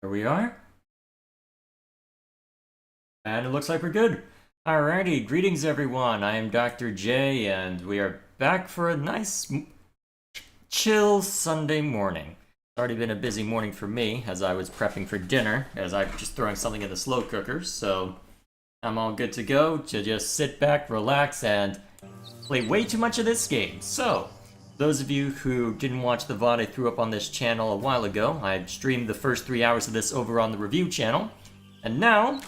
Here we are. And it looks like we're good. Alrighty, greetings everyone. I am Dr. J, and we are back for a nice, chill Sunday morning. It's already been a busy morning for me, as I was prepping for dinner, as I'm just throwing something in the slow cooker, so I'm all good to go to just sit back, relax, and play way too much of this game. So, those of you who didn't watch the VOD I threw up on this channel a while ago, I streamed the first 3 hours of this over on the review channel, and now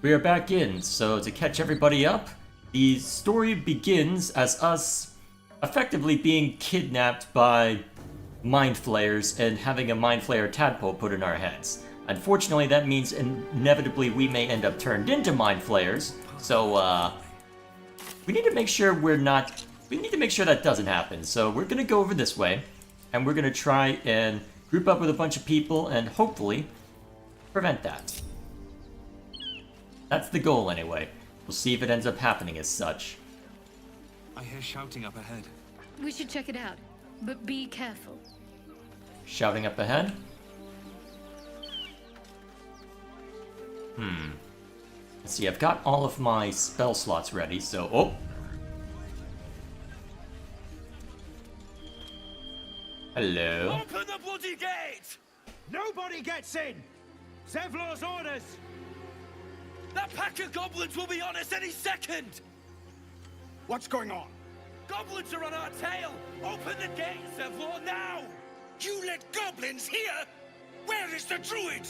we are back in. So to catch everybody up, the story begins as us effectively being kidnapped by mind flayers and having a mind flayer tadpole put in our heads. Unfortunately, that means inevitably we may end up turned into mind flayers, so we need to make sure we need to make sure that doesn't happen. So we're gonna go over this way, and we're gonna try and group up with a bunch of people and hopefully prevent that. That's the goal anyway. We'll see if it ends up happening as such. I hear shouting up ahead. We should check it out, but be careful. Shouting up ahead? Let's see, I've got all of my spell slots ready, so... Oh! Hello? Open the bloody gate! Nobody gets in! Zevlor's orders! That pack of goblins will be on us any second! What's going on? Goblins are on our tail! Open the gate, Zevlor, now! You let goblins here? Where is the druid?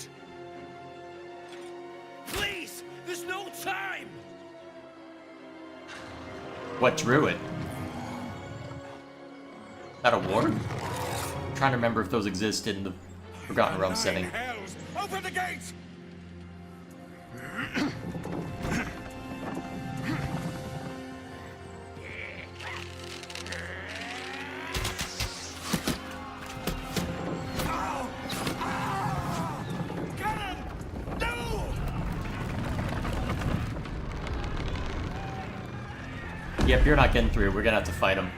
Please! There's no time! What druid? Is that a ward? I'm trying to remember if those exist in the Forgotten Realms setting. Hells! Open the gate! Get him! No! Yep, you're not getting through. We're gonna have to fight him.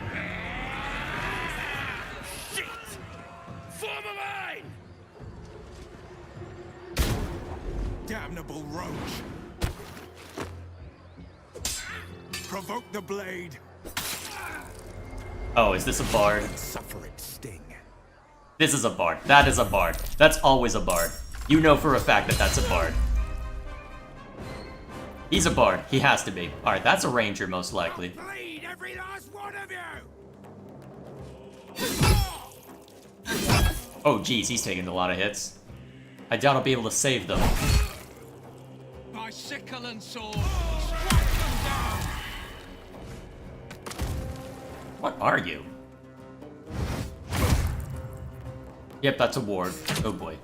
Shit! Form a mine! Damnable roach! Provoke the blade! Oh, is this a bard? Suffer its sting. This is a bard. That is a bard. That's always a bard. You know for a fact that that's a bard. He's a bard. He has to be. Alright, that's a ranger most likely. Bleed every last one of you! Oh geez, he's taking a lot of hits. I doubt I'll be able to save them. By sickle and sword, strike them down! What are you? Yep, that's a ward. Oh boy.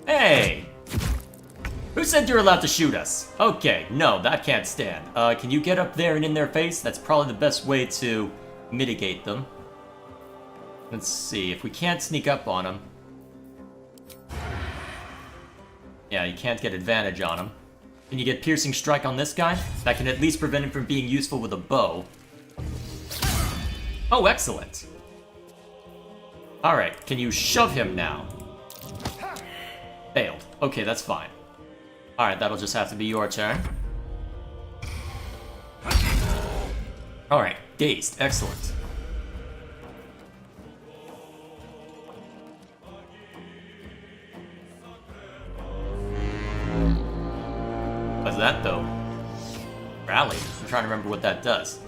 Hey! Who said you're allowed to shoot us? Okay, no, that can't stand. Can you get up there and in their face? That's probably the best way to mitigate them. Let's see, if we can't sneak up on them... Yeah, you can't get advantage on him. Can you get piercing strike on this guy? That can at least prevent him from being useful with a bow. Oh, excellent. Alright, can you shove him now? Failed. Okay, that's fine. Alright, that'll just have to be your turn. Alright, dazed. Excellent. What's that, though? Rally. I'm trying to remember what that does.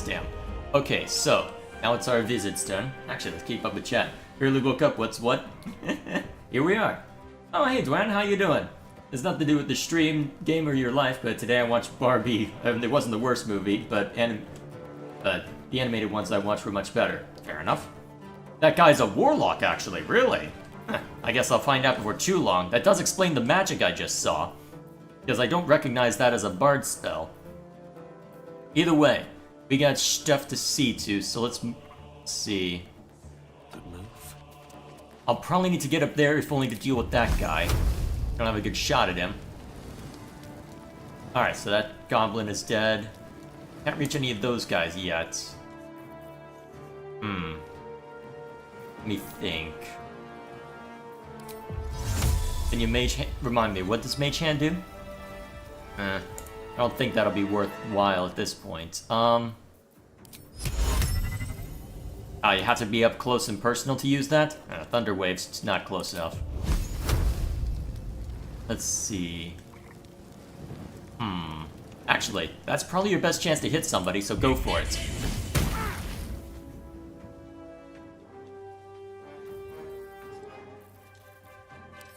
Damn. Okay, so, now it's our visits turn. Actually, let's keep up with chat. Barely woke up, what's what? Here we are. Oh, hey, Dwayne, how you doing? It's nothing to do with the stream, game, or your life, but today I watched Barbie. It wasn't the worst movie, but the animated ones I watched were much better. Fair enough. That guy's a warlock, actually, really? Huh, I guess I'll find out before too long. That does explain the magic I just saw, because I don't recognize that as a bard spell. Either way, we got stuff to see to, so let's see. Good move. I'll probably need to get up there if only to deal with that guy. Don't have a good shot at him. Alright, so that goblin is dead. Can't reach any of those guys yet. Let me think. Can you remind me, what does Mage Hand do? I don't think that'll be worthwhile at this point. You have to be up close and personal to use that? Thunder Wave's not close enough. Let's see. Actually, that's probably your best chance to hit somebody, so go for it.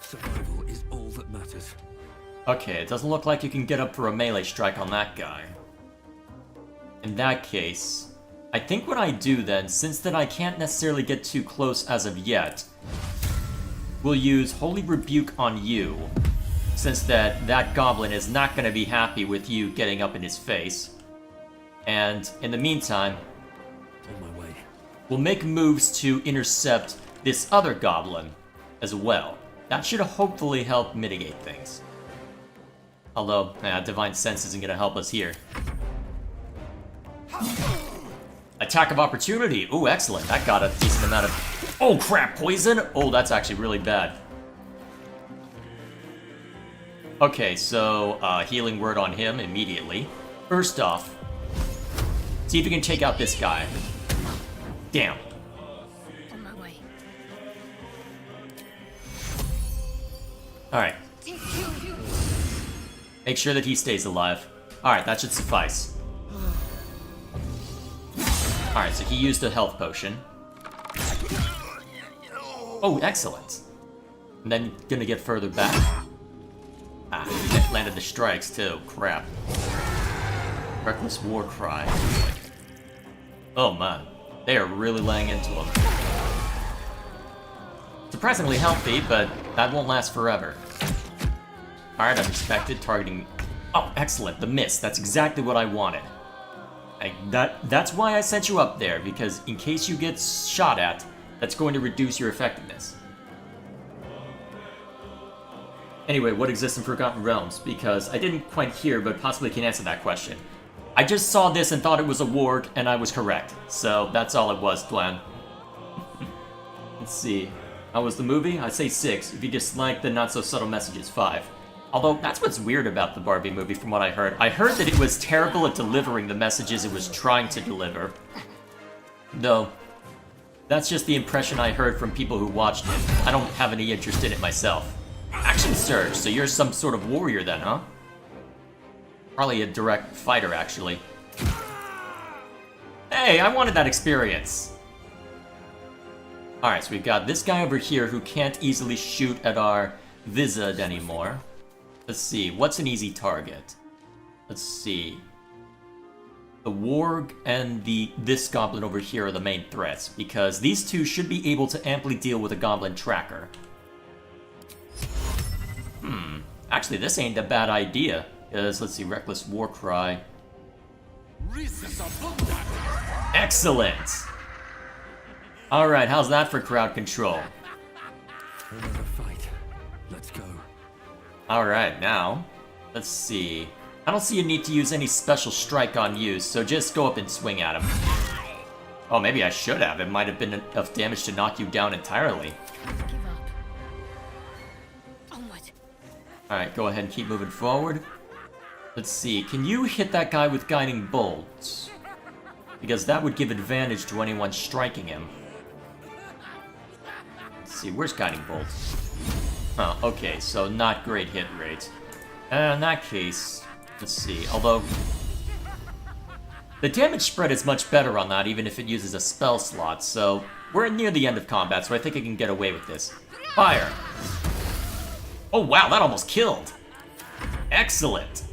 Survival is all that matters. Okay, it doesn't look like you can get up for a melee strike on that guy. In that case, I think what I do then, since that I can't necessarily get too close as of yet, we'll use Holy Rebuke on you, since that goblin is not going to be happy with you getting up in his face. And in the meantime, On my way. we'll make moves to intercept this other goblin as well. That should hopefully help mitigate things. Although, Divine Sense isn't going to help us here. Attack of Opportunity! Ooh, excellent. That got a decent amount of... Oh crap, poison? Oh, that's actually really bad. Okay, so, healing word on him immediately. First off, see if you can take out this guy. Damn. On my way. Alright. Make sure that he stays alive. Alright, that should suffice. Alright, so he used a health potion. Oh, excellent. And then gonna get further back. He landed the strikes too. Crap. Reckless War Cry. Oh man, they are really laying into him. Surprisingly healthy, but that won't last forever. Alright, unexpected, targeting... Oh, excellent, the miss. That's exactly what I wanted. That's why I sent you up there, because in case you get shot at, that's going to reduce your effectiveness. Anyway, what exists in Forgotten Realms? Because I didn't quite hear, but possibly can answer that question. I just saw this and thought it was a warg, and I was correct. So, that's all it was, Glenn. Let's see. How was the movie? I'd say 6. If you dislike the not-so-subtle messages, 5. Although, that's what's weird about the Barbie movie from what I heard. I heard that it was terrible at delivering the messages it was trying to deliver. Though, that's just the impression I heard from people who watched it. I don't have any interest in it myself. Action Surge, so you're some sort of warrior then, huh? Probably a direct fighter, actually. Hey, I wanted that experience! Alright, so we've got this guy over here who can't easily shoot at our Vizard anymore. Let's see, what's an easy target? Let's see. The Warg and this goblin over here are the main threats, because these two should be able to amply deal with a goblin tracker. Actually, this ain't a bad idea. Because, let's see, Reckless Warcry. Excellent! Alright, how's that for crowd control? Another fight. Let's go. Alright, now, let's see. I don't see a need to use any special strike on you, so just go up and swing at him. Oh, maybe I should have. It might have been enough damage to knock you down entirely. Give up. Onward. Alright, go ahead and keep moving forward. Let's see, can you hit that guy with Guiding Bolt? Because that would give advantage to anyone striking him. Let's see, where's Guiding Bolt? Oh, okay, so not great hit rate. In that case, let's see, although... the damage spread is much better on that, even if it uses a spell slot, so... we're near the end of combat, so I think I can get away with this. Fire! Oh wow, that almost killed! Excellent!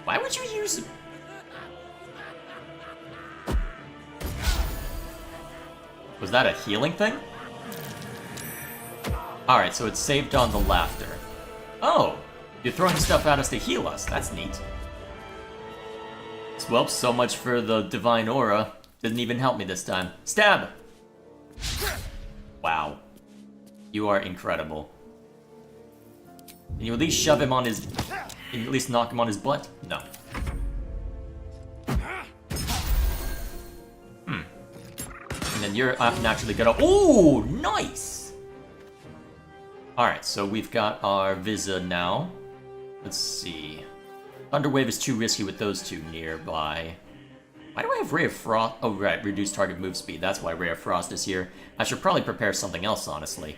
Why would you use... was that a healing thing? Alright, so it's saved on the laughter. Oh! You're throwing stuff at us to heal us. That's neat. Well, so much for the Divine Aura. Didn't even help me this time. Stab! Wow. You are incredible. Can you at least shove him on his... can you at least knock him on his butt? No. And then you're naturally gonna... ooh! Nice! Alright, so we've got our Visa now. Let's see. Thunderwave is too risky with those two nearby. Why do I have Ray of Frost? Oh, right, reduced target move speed. That's why Ray of Frost is here. I should probably prepare something else, honestly.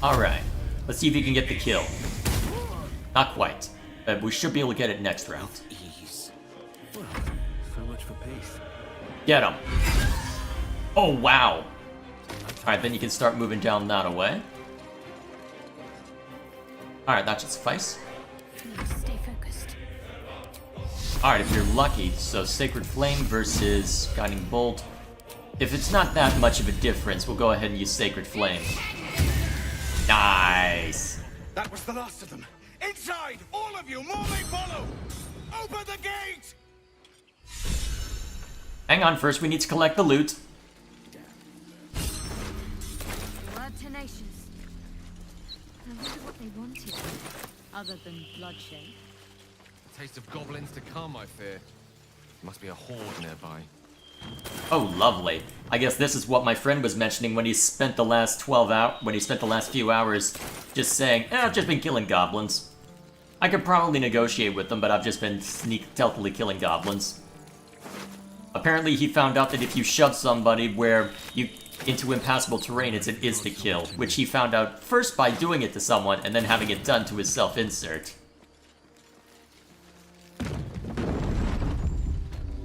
Alright, let's see if you can get the kill. Not quite, but we should be able to get it next round. Ease. Well, so much for pace. Get him! Oh, wow! Alright, then you can start moving down that away. Alright, that should suffice. Stay focused. Alright, if you're lucky, so Sacred Flame versus Guiding Bolt. If it's not that much of a difference, we'll go ahead and use Sacred Flame. Nice! That was the last of them. Inside! All of you! More may follow! Open the gate! Hang on, first we need to collect the loot. Word tenacious. I wonder what they wanted, other than bloodshed. Taste of goblins to come, I fear. Must be a horde nearby. Oh, lovely. I guess this is what my friend was mentioning when he spent the last few hours just saying, I've just been killing goblins. I could probably negotiate with them, but I've just been stealthily killing goblins. Apparently he found out that if you shove somebody into impassable terrain, it's an insta-kill, which he found out first by doing it to someone and then having it done to his self-insert.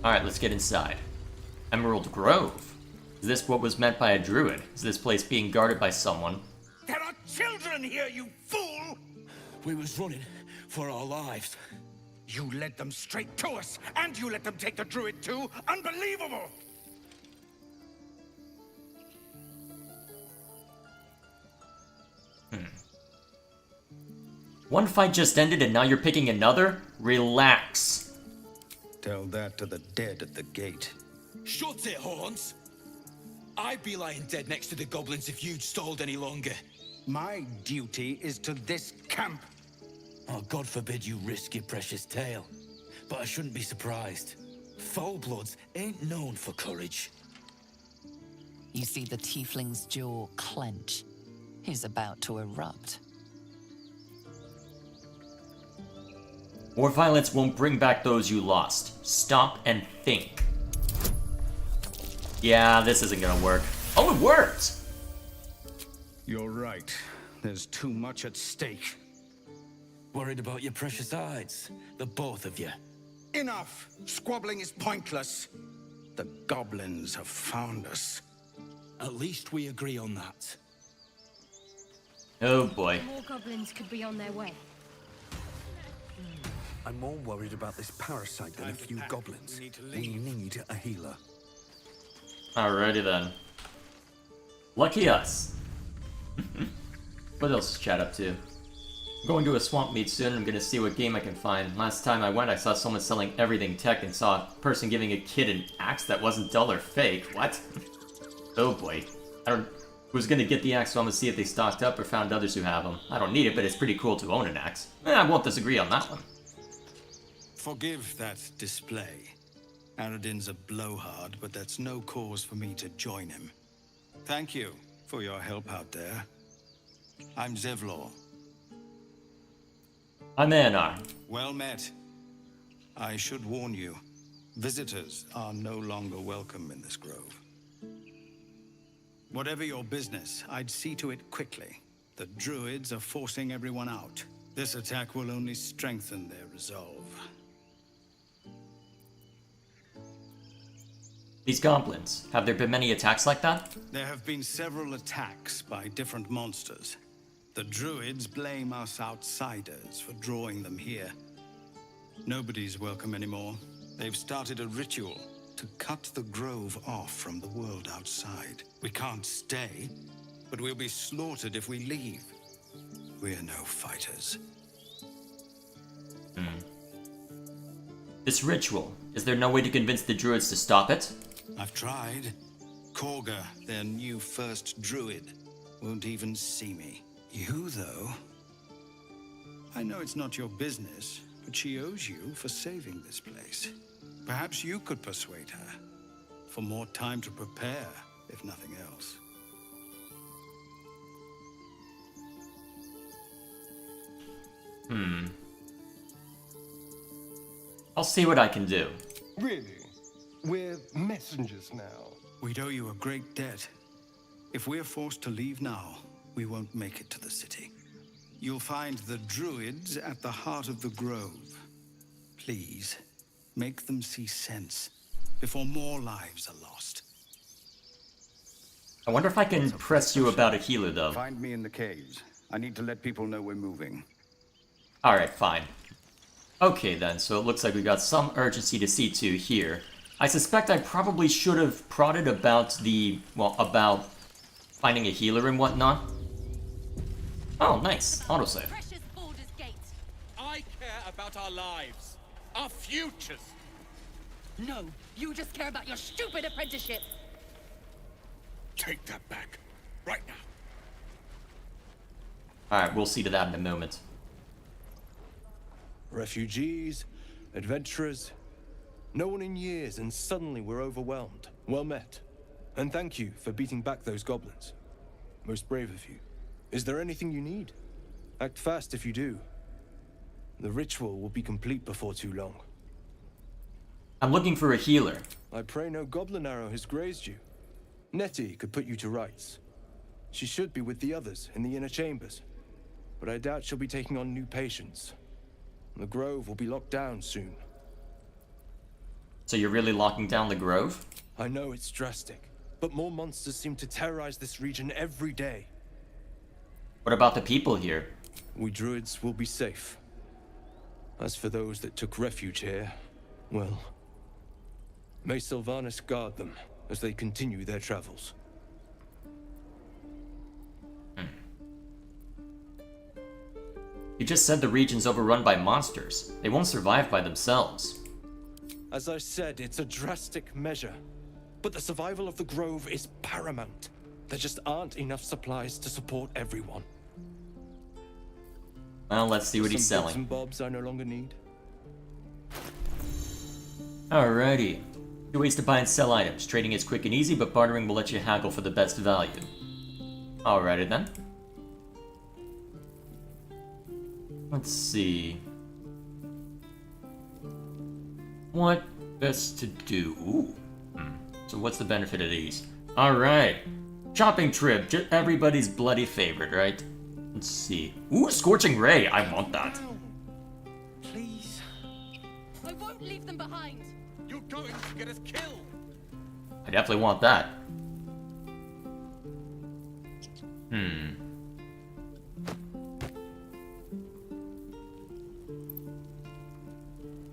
Alright, let's get inside. Emerald Grove. Is this what was meant by a druid? Is this place being guarded by someone? There are children here, you fool! We was running for our lives. You led them straight to us, and you let them take the druid too? Unbelievable! One fight just ended and now you're picking another? Relax. Tell that to the dead at the gate. Shut it, Horns! I'd be lying dead next to the goblins if you'd stalled any longer. My duty is to this camp. Oh, God forbid you risk your precious tail. But I shouldn't be surprised. Foulbloods ain't known for courage. You see the tiefling's jaw clench. He's about to erupt. More violence won't bring back those you lost. Stop and think. Yeah, this isn't gonna work. Oh, it worked! You're right. There's too much at stake. Worried about your precious hides, the both of you. Enough! Squabbling is pointless. The goblins have found us. At least we agree on that. Oh boy. More goblins could be on their way. I'm more worried about this parasite than a few goblins. We need a healer. Alrighty then. Lucky us. What else is Chad up to? I'm going to a swamp meet soon. I'm gonna see what game I can find. Last time I went, I saw someone selling everything tech and saw a person giving a kid an axe that wasn't dull or fake. What? Oh boy. Who's gonna get the axe, so I'm gonna see if they stocked up or found others who have them. I don't need it, but it's pretty cool to own an axe. I won't disagree on that one. Forgive that display. Aradin's a blowhard, but that's no cause for me to join him. Thank you for your help out there. I'm Zevlor. I'm Anar. Well met. I should warn you, visitors are no longer welcome in this grove. Whatever your business, I'd see to it quickly. The druids are forcing everyone out. This attack will only strengthen their resolve. These goblins, have there been many attacks like that? There have been several attacks by different monsters. The druids blame us outsiders for drawing them here. Nobody's welcome anymore. They've started a ritual to cut the grove off from the world outside. We can't stay, but we'll be slaughtered if we leave. We're no fighters. This ritual, is there no way to convince the druids to stop it? I've tried. Korga, their new first druid, won't even see me. You, though? I know it's not your business, but she owes you for saving this place. Perhaps you could persuade her. For more time to prepare, if nothing else. I'll see what I can do. Really? We're messengers now. We'd owe you a great debt. If we're forced to leave now, we won't make it to the city. You'll find the druids at the heart of the grove. Please, make them see sense before more lives are lost. I wonder if I can press you about a healer, though. Find me in the caves. I need to let people know we're moving. Alright, fine. Okay then, so it looks like we got some urgency to see to here. I suspect I probably should have prodded about the, well, about finding a healer and whatnot. Oh, nice. Autosave. Precious Baldur's Gate. I care about our lives, our futures. No, you just care about your stupid apprenticeship. Take that back, right now. Alright, we'll see to that in a moment. Refugees, adventurers, no one in years, and suddenly we're overwhelmed. Well met. And thank you for beating back those goblins. Most brave of you. Is there anything you need? Act fast if you do. The ritual will be complete before too long. I'm looking for a healer. I pray no goblin arrow has grazed you. Nettie could put you to rights. She should be with the others in the inner chambers. But I doubt she'll be taking on new patients. The grove will be locked down soon. So you're really locking down the grove? I know it's drastic, but more monsters seem to terrorize this region every day. What about the people here? We druids will be safe. As for those that took refuge here, well, may Sylvanas guard them as they continue their travels. You just said the region's overrun by monsters. They won't survive by themselves. As I said, it's a drastic measure. But the survival of the grove is paramount. There just aren't enough supplies to support everyone. Well, let's see what he's Some bits selling. and bobs I no longer need. Alrighty. 2 ways to buy and sell items. Trading is quick and easy, but bartering will let you haggle for the best value. Alrighty then. Let's see. What best to do? Ooh. So what's the benefit of these? Alright. Shopping trip. Everybody's bloody favorite, right? Let's see. Ooh, Scorching Ray. I want that. Please. I won't leave them behind. You're going to get us killed. I definitely want that.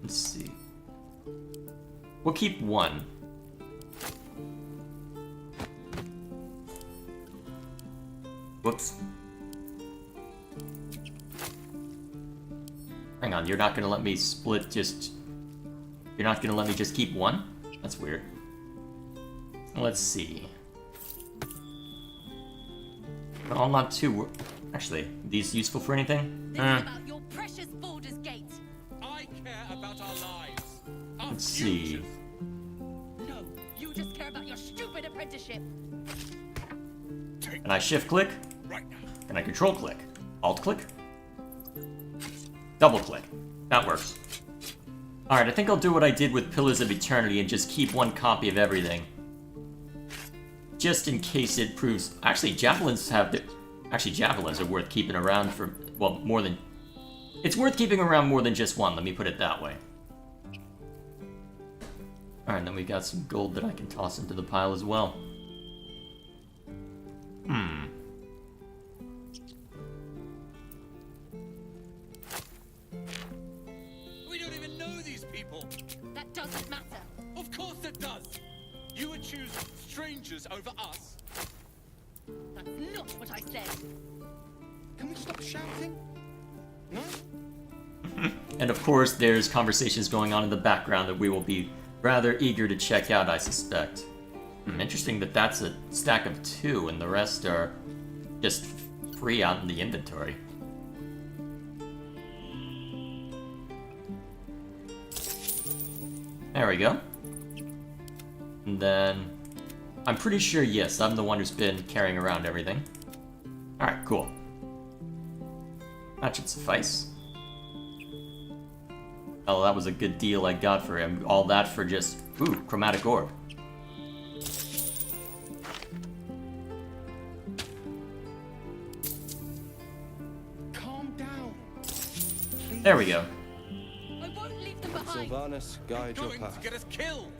Let's see. We'll keep one. Whoops. Hang on, you're not gonna let me split just... You're not gonna let me just keep one? That's weird. Let's see. Oh, not two. Actually, these useful for anything? This is about your precious Baldur's Gate. I care about our lives, our Let's see. futures. No, you just care about your stupid apprenticeship. Take Can I shift click? right now. Can I control click? Alt click? Double click. That works. Alright, I think I'll do what I did with Pillars of Eternity and just keep one copy of everything. Just in case it proves... Actually, javelins have... Actually, javelins are worth keeping around for... Well, more than... It's worth keeping around more than just one, let me put it that way. Alright, then we got some gold that I can toss into the pile as well. We don't even know these people. That doesn't matter. Of course it does. You would choose strangers over us. That's not what I said. Can we stop shouting? No? And of course, there's conversations going on in the background that we will be rather eager to check out, I suspect. Interesting that that's a stack of 2 and the rest are just free out in the inventory. There we go. And then... I'm pretty sure, yes, I'm the one who's been carrying around everything. Alright, cool. That should suffice. Oh, that was a good deal I got for him. All that for just, ooh, chromatic orb. Calm down. Please. There we go. I won't leave them behind. Sylvanas, guide your Going path. to get us killed.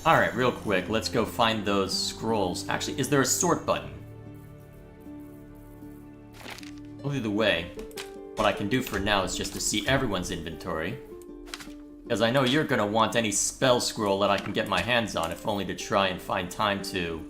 Alright, real quick, let's go find those scrolls. Actually, is there a sort button? Well, either way, what I can do for now is just to see everyone's inventory. Because I know you're gonna want any spell scroll that I can get my hands on, if only to try and find time to...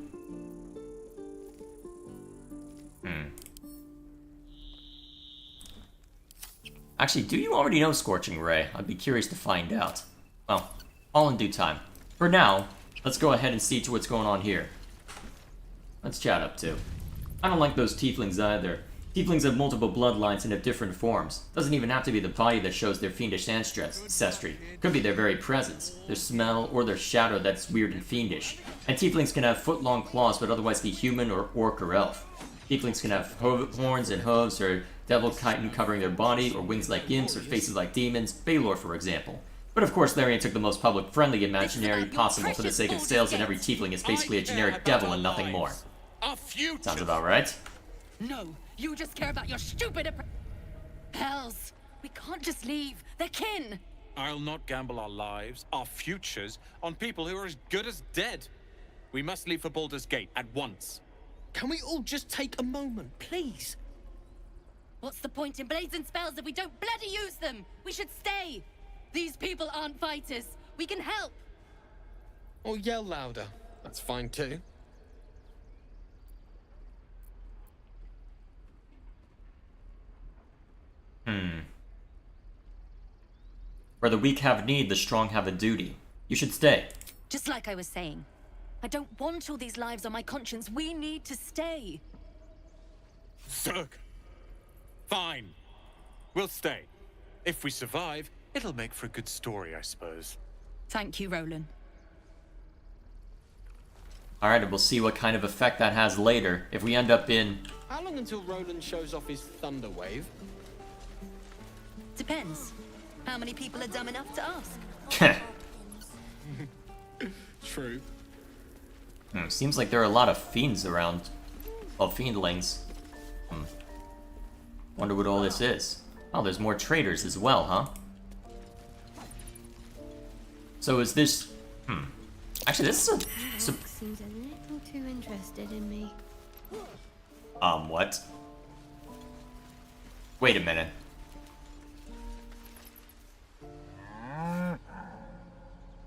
Actually, do you already know Scorching Ray? I'd be curious to find out. Well, all in due time. For now, let's go ahead and see to what's going on here. Let's chat up to. I don't like those tieflings either. Tieflings have multiple bloodlines and have different forms. Doesn't even have to be the body that shows their fiendish ancestry. Could be their very presence, their smell, or their shadow that's weird and fiendish. And tieflings can have foot-long claws but otherwise be human or orc or elf. Tieflings can have horns and hooves, or devil chitin covering their body, or wings like imps, or faces like demons, Baldur for example. But of course, Larian took the most public-friendly imaginary possible for the sake of sales, and every tiefling is basically a generic devil and nothing more. Our future. Sounds about right. No, you just care about your stupid Hells, we can't just leave. They're kin. I'll not gamble our lives, our futures, on people who are as good as dead. We must leave for Baldur's Gate at once. Can we all just take a moment, please? What's the point in blades and spells if we don't bloody use them? We should stay. These people aren't fighters. We can help. Or yell louder. That's fine too. Where the weak have need, the strong have a duty. You should stay. Just like I was saying, I don't want all these lives on my conscience. We need to stay. Zerg. Fine. We'll stay. If we survive, it'll make for a good story, I suppose. Thank you, Roland. Alright, and we'll see what kind of effect that has later. If we end up in... How long until Roland shows off his thunder wave? Depends. How many people are dumb enough to ask? True. Seems like there are a lot of fiends around. Well, fiendlings. Wonder what all this is. Oh, there's more traders as well, huh? So is this... Actually, this is a... Seems a little too interested in me. What? Wait a minute.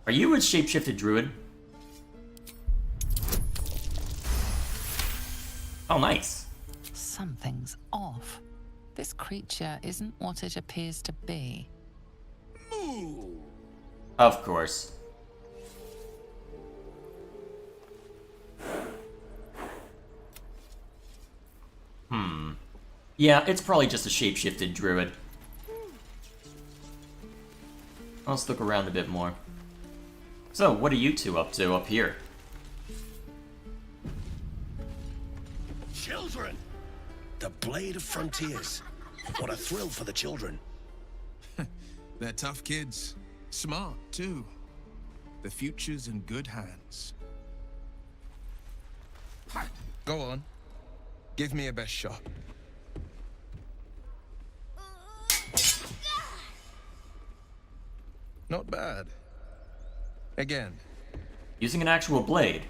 Are you a shapeshifted druid? Oh, nice. Something's off. This creature isn't what it appears to be. Of course. Yeah, it's probably just a shapeshifted druid. Let's look around a bit more. So, what are you two up to up here? Children! The Blade of Frontiers. What a thrill for the children. They're tough kids. Smart, too. The future's in good hands. Go on. Give me a best shot. Not bad. Again. Using an actual blade.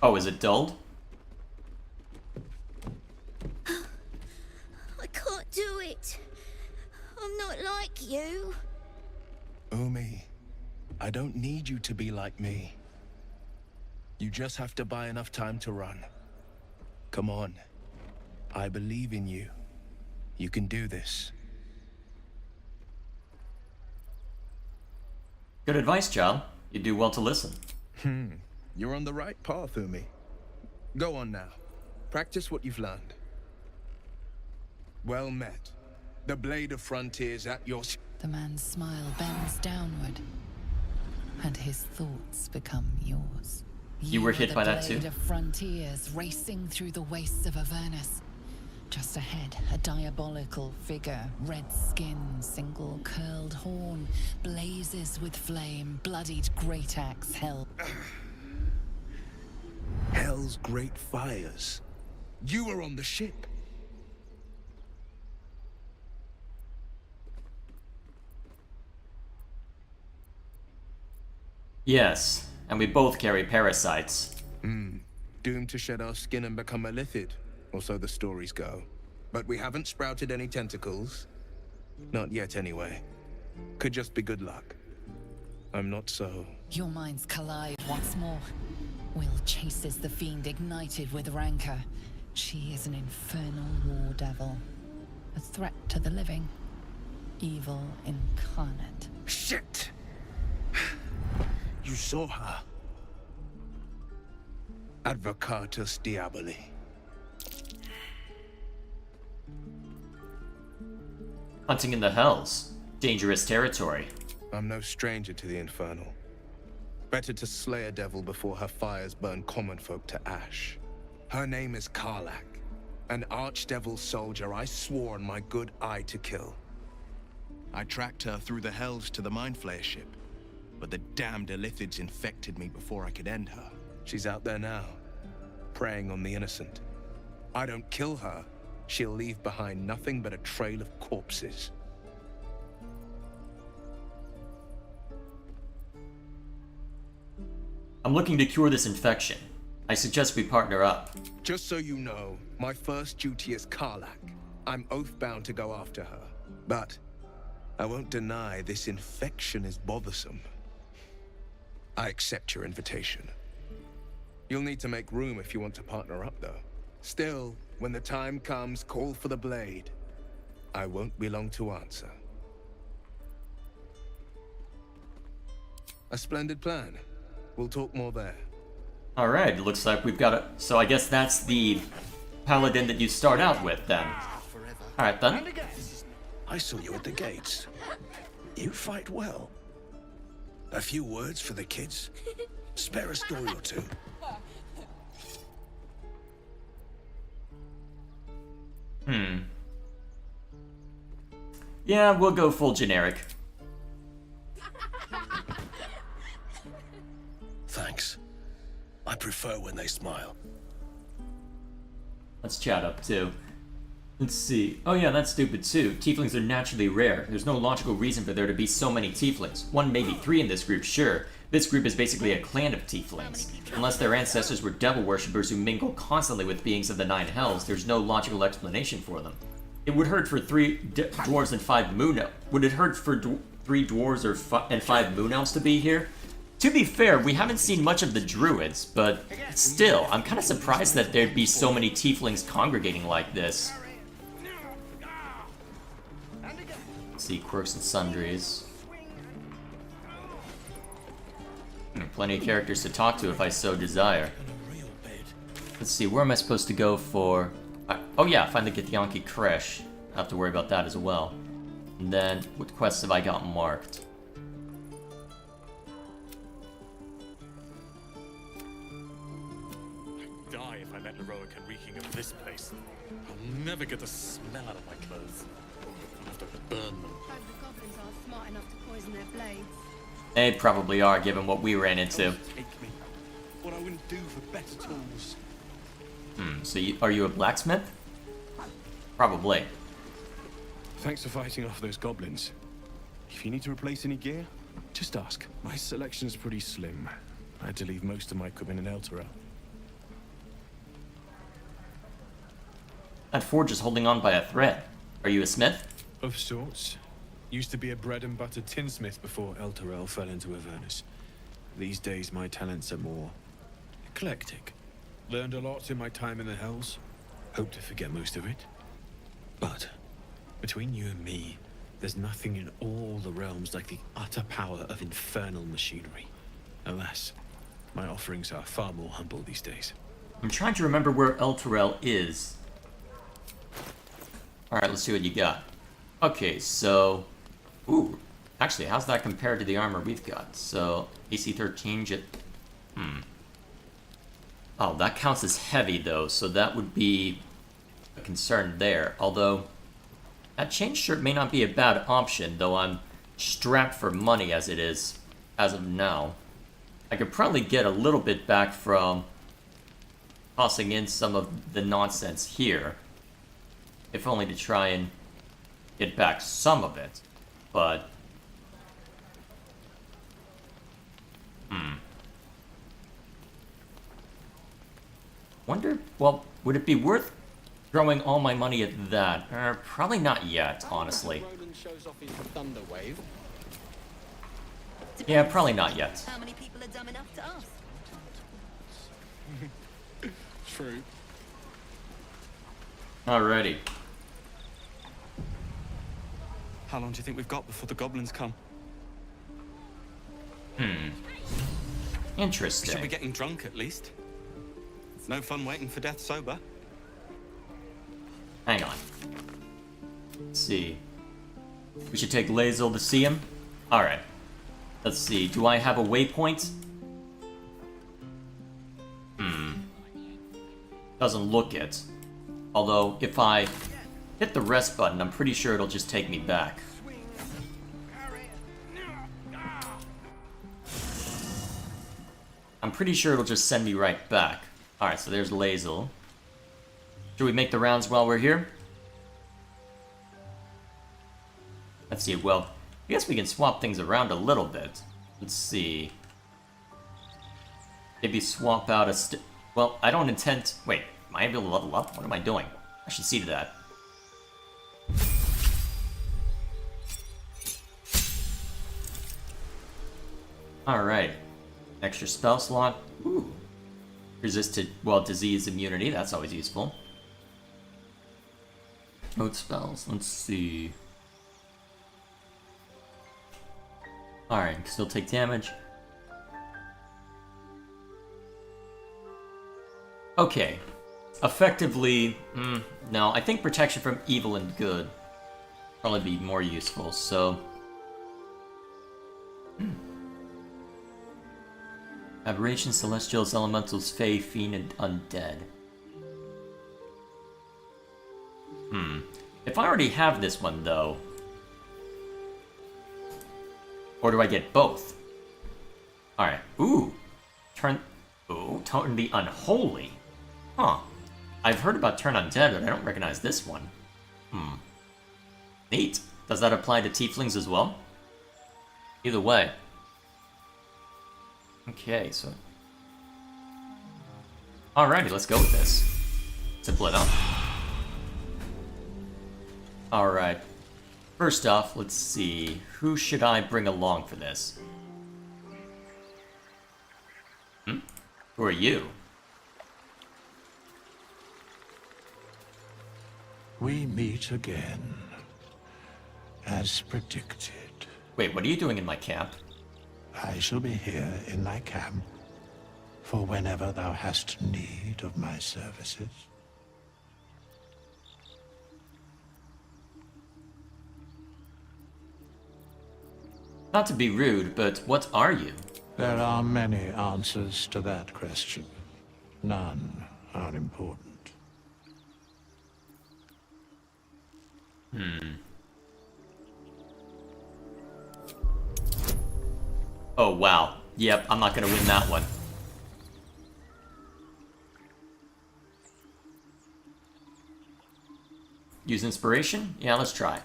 Oh, is it dulled? I can't do it. I'm not like you. Umi, I don't need you to be like me. You just have to buy enough time to run. Come on. I believe in you. You can do this. Good advice, child. You do well to listen. You're on the right path, Umi. Go on now. Practice what you've learned. Well met. The Blade of Frontiers at your... The man's smile bends downward, and his thoughts become yours. You were hit by that too? The Blade of Frontiers racing through the wastes of Avernus. Just ahead, a diabolical figure, red skin, single curled horn, blazes with flame, bloodied great axe held. Hell's great fires. You were on the ship. Yes, and we both carry parasites. Doomed to shed our skin and become a lithid, or so the stories go. But we haven't sprouted any tentacles. Not yet, anyway. Could just be good luck. I'm not so... Your minds collide once more. Will chases the fiend ignited with rancor. She is an infernal war devil. A threat to the living. Evil incarnate. Shit! You saw her. Advocatus Diaboli. Hunting in the hells. Dangerous territory. I'm no stranger to the infernal. Better to slay a devil before her fires burn common folk to ash. Her name is Karlach, an archdevil soldier I swore on my good eye to kill. I tracked her through the hells to the Mind Flayer ship, but the damned Illithids infected me before I could end her. She's out there now, preying on the innocent. I don't kill her, she'll leave behind nothing but a trail of corpses. I'm looking to cure this infection. I suggest we partner up. Just so you know, my first duty is Karlach. I'm oath-bound to go after her. But I won't deny this infection is bothersome. I accept your invitation. You'll need to make room if you want to partner up, though. Still, when the time comes, call for the blade. I won't be long to answer. A splendid plan. We'll talk more there. Alright, looks like we've got a... So I guess that's the paladin that you start out with, then. Alright, then. I saw you at the gates. You fight well. A few words for the kids? Spare a story or two. Yeah, we'll go full generic. Thanks. I prefer when they smile. Let's chat up, too. Let's see. Oh yeah, that's stupid too. Tieflings are naturally rare. There's no logical reason for there to be so many tieflings. One, maybe three in this group, sure. This group is basically a clan of tieflings. Unless their ancestors were devil worshippers who mingle constantly with beings of the Nine Hells, there's no logical explanation for them. It would hurt for three dwarves and 5 moon elves. Would it hurt for 3 dwarves and 5 moon elves to be here? To be fair, we haven't seen much of the druids, but still, I'm kind of surprised that there'd be so many tieflings congregating like this. Let's see, quirks and sundries. Plenty of characters to talk to if I so desire. Let's see, where am I supposed to go for... oh yeah, find the Githyanki Kresh. I have to worry about that as well. And then, what quests have I got marked? I'd die if I met Leroica reeking of this place. I'll never get the smell out of my clothes. I'll have to burn them. Hope the goblins aren't smart enough to poison their blades. They probably are, given what we ran into. Take me. What I wouldn't do for better tools. So are you a blacksmith? Probably. Thanks for fighting off those goblins. If you need to replace any gear, just ask. My selection's pretty slim. I had to leave most of my equipment in Elturel. That forge is holding on by a thread. Are you a smith? Of sorts. Used to be a bread and butter tinsmith before Elturel fell into Avernus. These days my talents are more eclectic. Learned a lot in my time in the Hells. Hope to forget most of it. But between you and me, there's nothing in all the realms like the utter power of infernal machinery. Alas, my offerings are far more humble these days. I'm trying to remember where Elturel is. Alright, let's see what you got. Okay, so... Ooh, actually, how's that compared to the armor we've got? So, AC 13, Oh, that counts as heavy, though, so that would be a concern there. Although, that chain shirt may not be a bad option, though I'm strapped for money as it is, as of now. I could probably get a little bit back from tossing in some of the nonsense here. If only to try and get back some of it. But... Wonder, well, would it be worth throwing all my money at that? Probably not yet, honestly. Shows off his thunder wave. Yeah, probably not yet. How many people are dumb enough to ask? True. Alrighty. How long do you think we've got before the goblins come? Interesting. We should be getting drunk at least. It's no fun waiting for death sober. Hang on. Let's see. We should take Lae'zel to see him? Alright. Let's see. Do I have a waypoint? Doesn't look it. Although, if I hit the rest button, I'm pretty sure it'll just take me back. I'm pretty sure it'll just send me right back. Alright, so there's Lae'zel. Should we make the rounds while we're here? Let's see, well, I guess we can swap things around a little bit. Let's see. Maybe swap out a well, I don't intend... Wait, am I able to level up? What am I doing? I should see to that. Alright. Extra spell slot. Ooh. Resisted, well, disease immunity. That's always useful. Mode spells. Let's see. Alright, still take damage. Okay. Effectively, no, I think protection from evil and good probably be more useful, so... Aberrations, Celestials, Elementals, Fae, Fiend, and Undead. If I already have this one, though... Or do I get both? Alright. Ooh! Turn the Unholy. Huh. I've heard about Turn Undead, but I don't recognize this one. Neat. Does that apply to Tieflings as well? Either way. Okay, so... Alrighty, let's go with this. Simple enough. Alright. First off, let's see. Who should I bring along for this? Who are you? We meet again, as predicted. Wait, what are you doing in my camp? I shall be here in thy camp, for whenever thou hast need of my services. Not to be rude, but what are you? There are many answers to that question. None are important. Oh, wow. Yep, I'm not gonna win that one. Use inspiration? Yeah, let's try.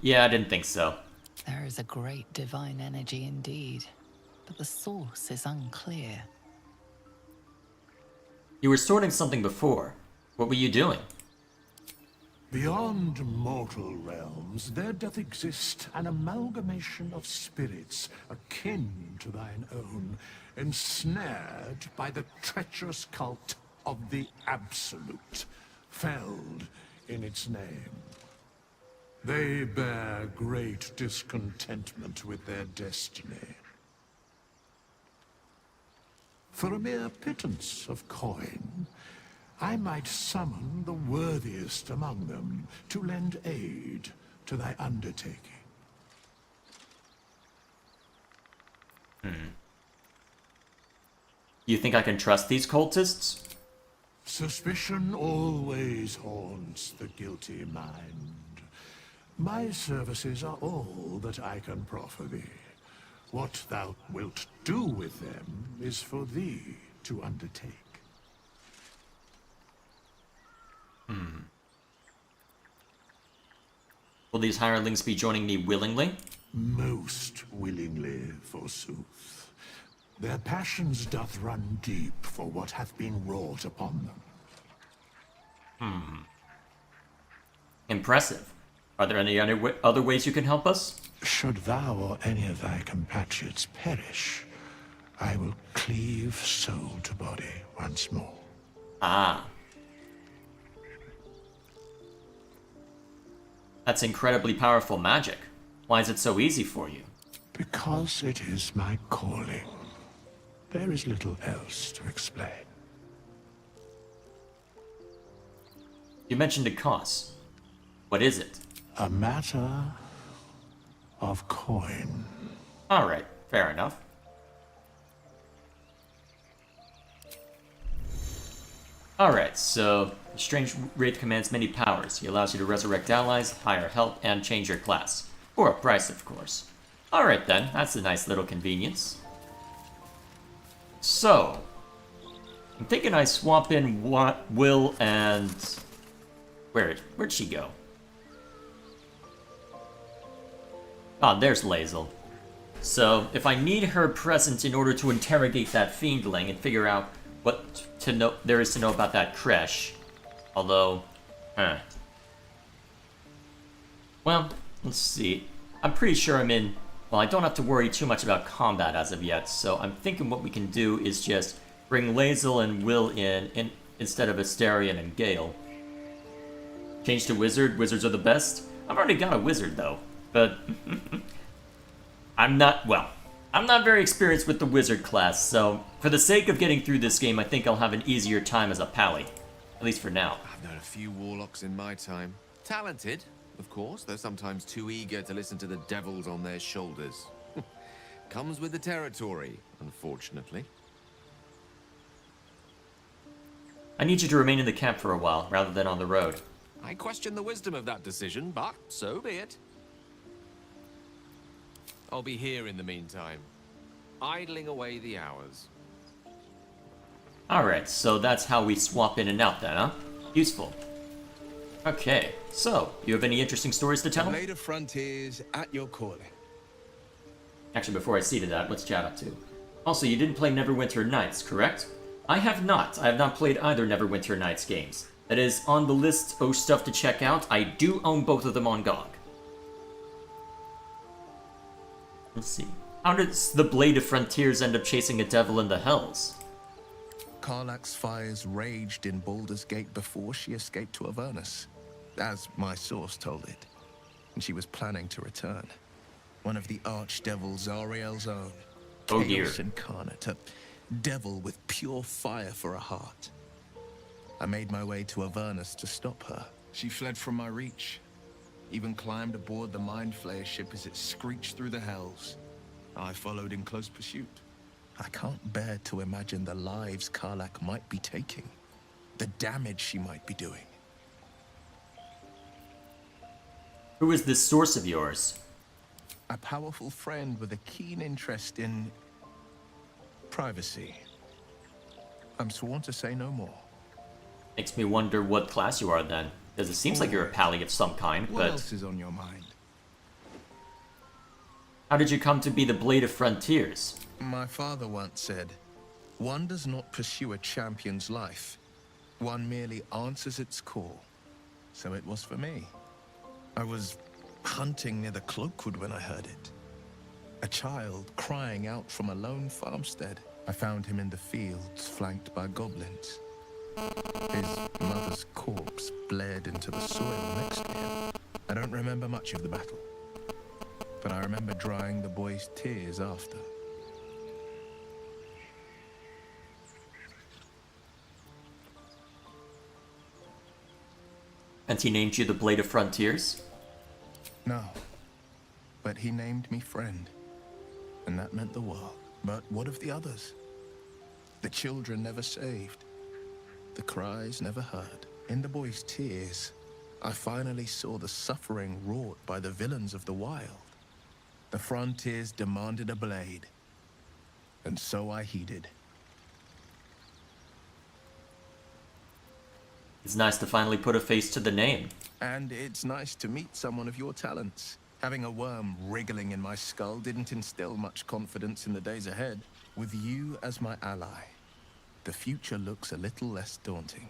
Yeah, I didn't think so. There is a great divine energy indeed, but the source is unclear. You were sorting something before. What were you doing? Beyond mortal realms, there doth exist an amalgamation of spirits akin to thine own, ensnared by the treacherous cult of the Absolute, felled in its name. They bear great discontentment with their destiny. For a mere pittance of coin, I might summon the worthiest among them to lend aid to thy undertaking. You think I can trust these cultists? Suspicion always haunts the guilty mind. My services are all that I can proffer thee. What thou wilt do with them is for thee to undertake. Will these hirelings be joining me willingly? Most willingly, forsooth. Their passions doth run deep for what hath been wrought upon them. Impressive. Are there any other ways you can help us? Should thou or any of thy compatriots perish, I will cleave soul to body once more. Ah. That's incredibly powerful magic. Why is it so easy for you? Because it is my calling. There is little else to explain. You mentioned a cost. What is it? A matter of coin. Alright, fair enough. Alright, so the Strange Wraith commands many powers. He allows you to resurrect allies, hire help, and change your class. For a price, of course. Alright then, that's a nice little convenience. So, I'm thinking I swap in Will and... Where'd she go? Ah, there's Lae'zel. So, if I need her present in order to interrogate that fiendling and figure out what there is to know about that creche. Although, well, let's see. I'm pretty sure I'm in... Well, I don't have to worry too much about combat as of yet, so I'm thinking what we can do is just bring Lae'zel and Will in instead of Asterion and Gale. Change to Wizard. Wizards are the best. I've already got a Wizard, though. But I'm not very experienced with the Wizard class, so for the sake of getting through this game, I think I'll have an easier time as a pally. At least for now. I've known a few warlocks in my time. Talented, of course, though sometimes too eager to listen to the devils on their shoulders. Comes with the territory, unfortunately. I need you to remain in the camp for a while, rather than on the road. I question the wisdom of that decision, but so be it. I'll be here in the meantime, idling away the hours. Alright, so that's how we swap in and out then, huh? Useful. Okay, so, you have any interesting stories to tell? The Blade of Frontiers at your calling. Actually, before I see to that, what's Chad up to? Also, you didn't play Neverwinter Nights, correct? I have not. I have not played either Neverwinter Nights games. That is on the list of stuff to check out. I do own both of them on GOG. Let's see. How does the Blade of Frontiers end up chasing a devil in the hells? Karlach's fires raged in Baldur's Gate before she escaped to Avernus, as my source told it. And she was planning to return. One of the archdevils Zariel's own. Oh dear. Chaos incarnate, a devil with pure fire for a heart. I made my way to Avernus to stop her. She fled from my reach. Even climbed aboard the Mind Flayer ship as it screeched through the hells. I followed in close pursuit. I can't bear to imagine the lives Karlach might be taking. The damage she might be doing. Who is this source of yours? A powerful friend with a keen interest in privacy. I'm sworn to say no more. Makes me wonder what class you are then. Because it seems like you're a pally of some kind, What but... else is on your mind? How did you come to be the Blade of Frontiers? My father once said, one does not pursue a champion's life. One merely answers its call. So it was for me. I was hunting near the Cloakwood when I heard it. A child crying out from a lone farmstead. I found him in the fields, flanked by goblins. His mother's corpse bled into the soil next to him. I don't remember much of the battle, but I remember drying the boy's tears after. And he named you the Blade of Frontiers? No, but he named me friend, and that meant the world. But what of the others? The children never saved. the cries never heard. In the boy's tears, I finally saw the suffering wrought by the villains of the wild. The frontiers demanded a blade, and so I heeded. It's nice to finally put a face to the name. And it's nice to meet someone of your talents. Having a worm wriggling in my skull didn't instill much confidence in the days ahead. With you as my ally, the future looks a little less daunting.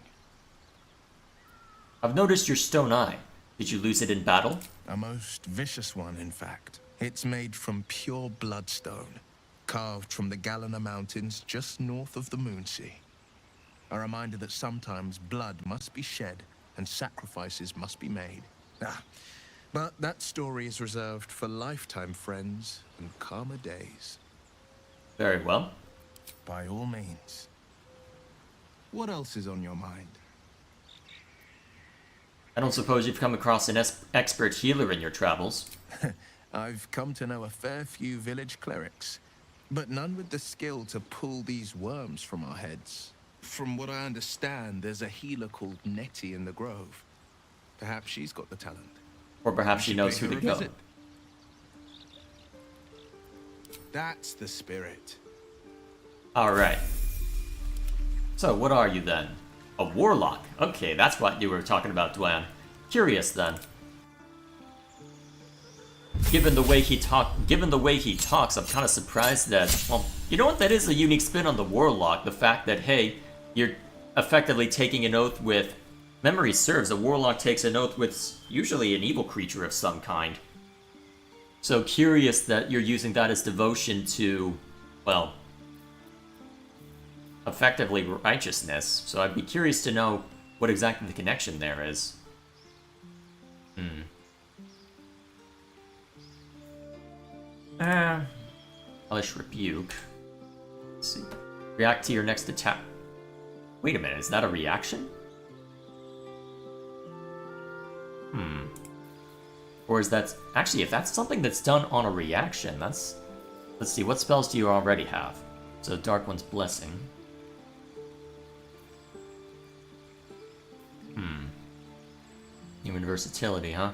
I've noticed your stone eye. Did you lose it in battle? A most vicious one, in fact. It's made from pure bloodstone, carved from the Galena Mountains just north of the Moonsea. A reminder that sometimes blood must be shed and sacrifices must be made. But that story is reserved for lifetime friends and calmer days. Very well. By all means. What else is on your mind? I don't suppose you've come across an expert healer in your travels. I've come to know a fair few village clerics, but none with the skill to pull these worms from our heads. From what I understand, there's a healer called Nettie in the Grove. Perhaps she's got the talent. Or perhaps she knows who to go. That's the spirit. Alright. So, what are you then? A warlock? Okay, that's what you were talking about, Dwan. Curious then. Given the way he talks, I'm kind of surprised that, well, you know what, that is a unique spin on the warlock, the fact that, hey, you're effectively taking an oath with, memory serves, a warlock takes an oath with usually an evil creature of some kind. So curious that you're using that as devotion to, well, effectively righteousness. So I'd be curious to know what exactly the connection there is. Hellish Rebuke. Let's see. React to your next attack. Wait a minute, is that a reaction? Or is that... Actually, if that's something that's done on a reaction, that's... Let's see, what spells do you already have? So, Dark One's Blessing. Human versatility, huh?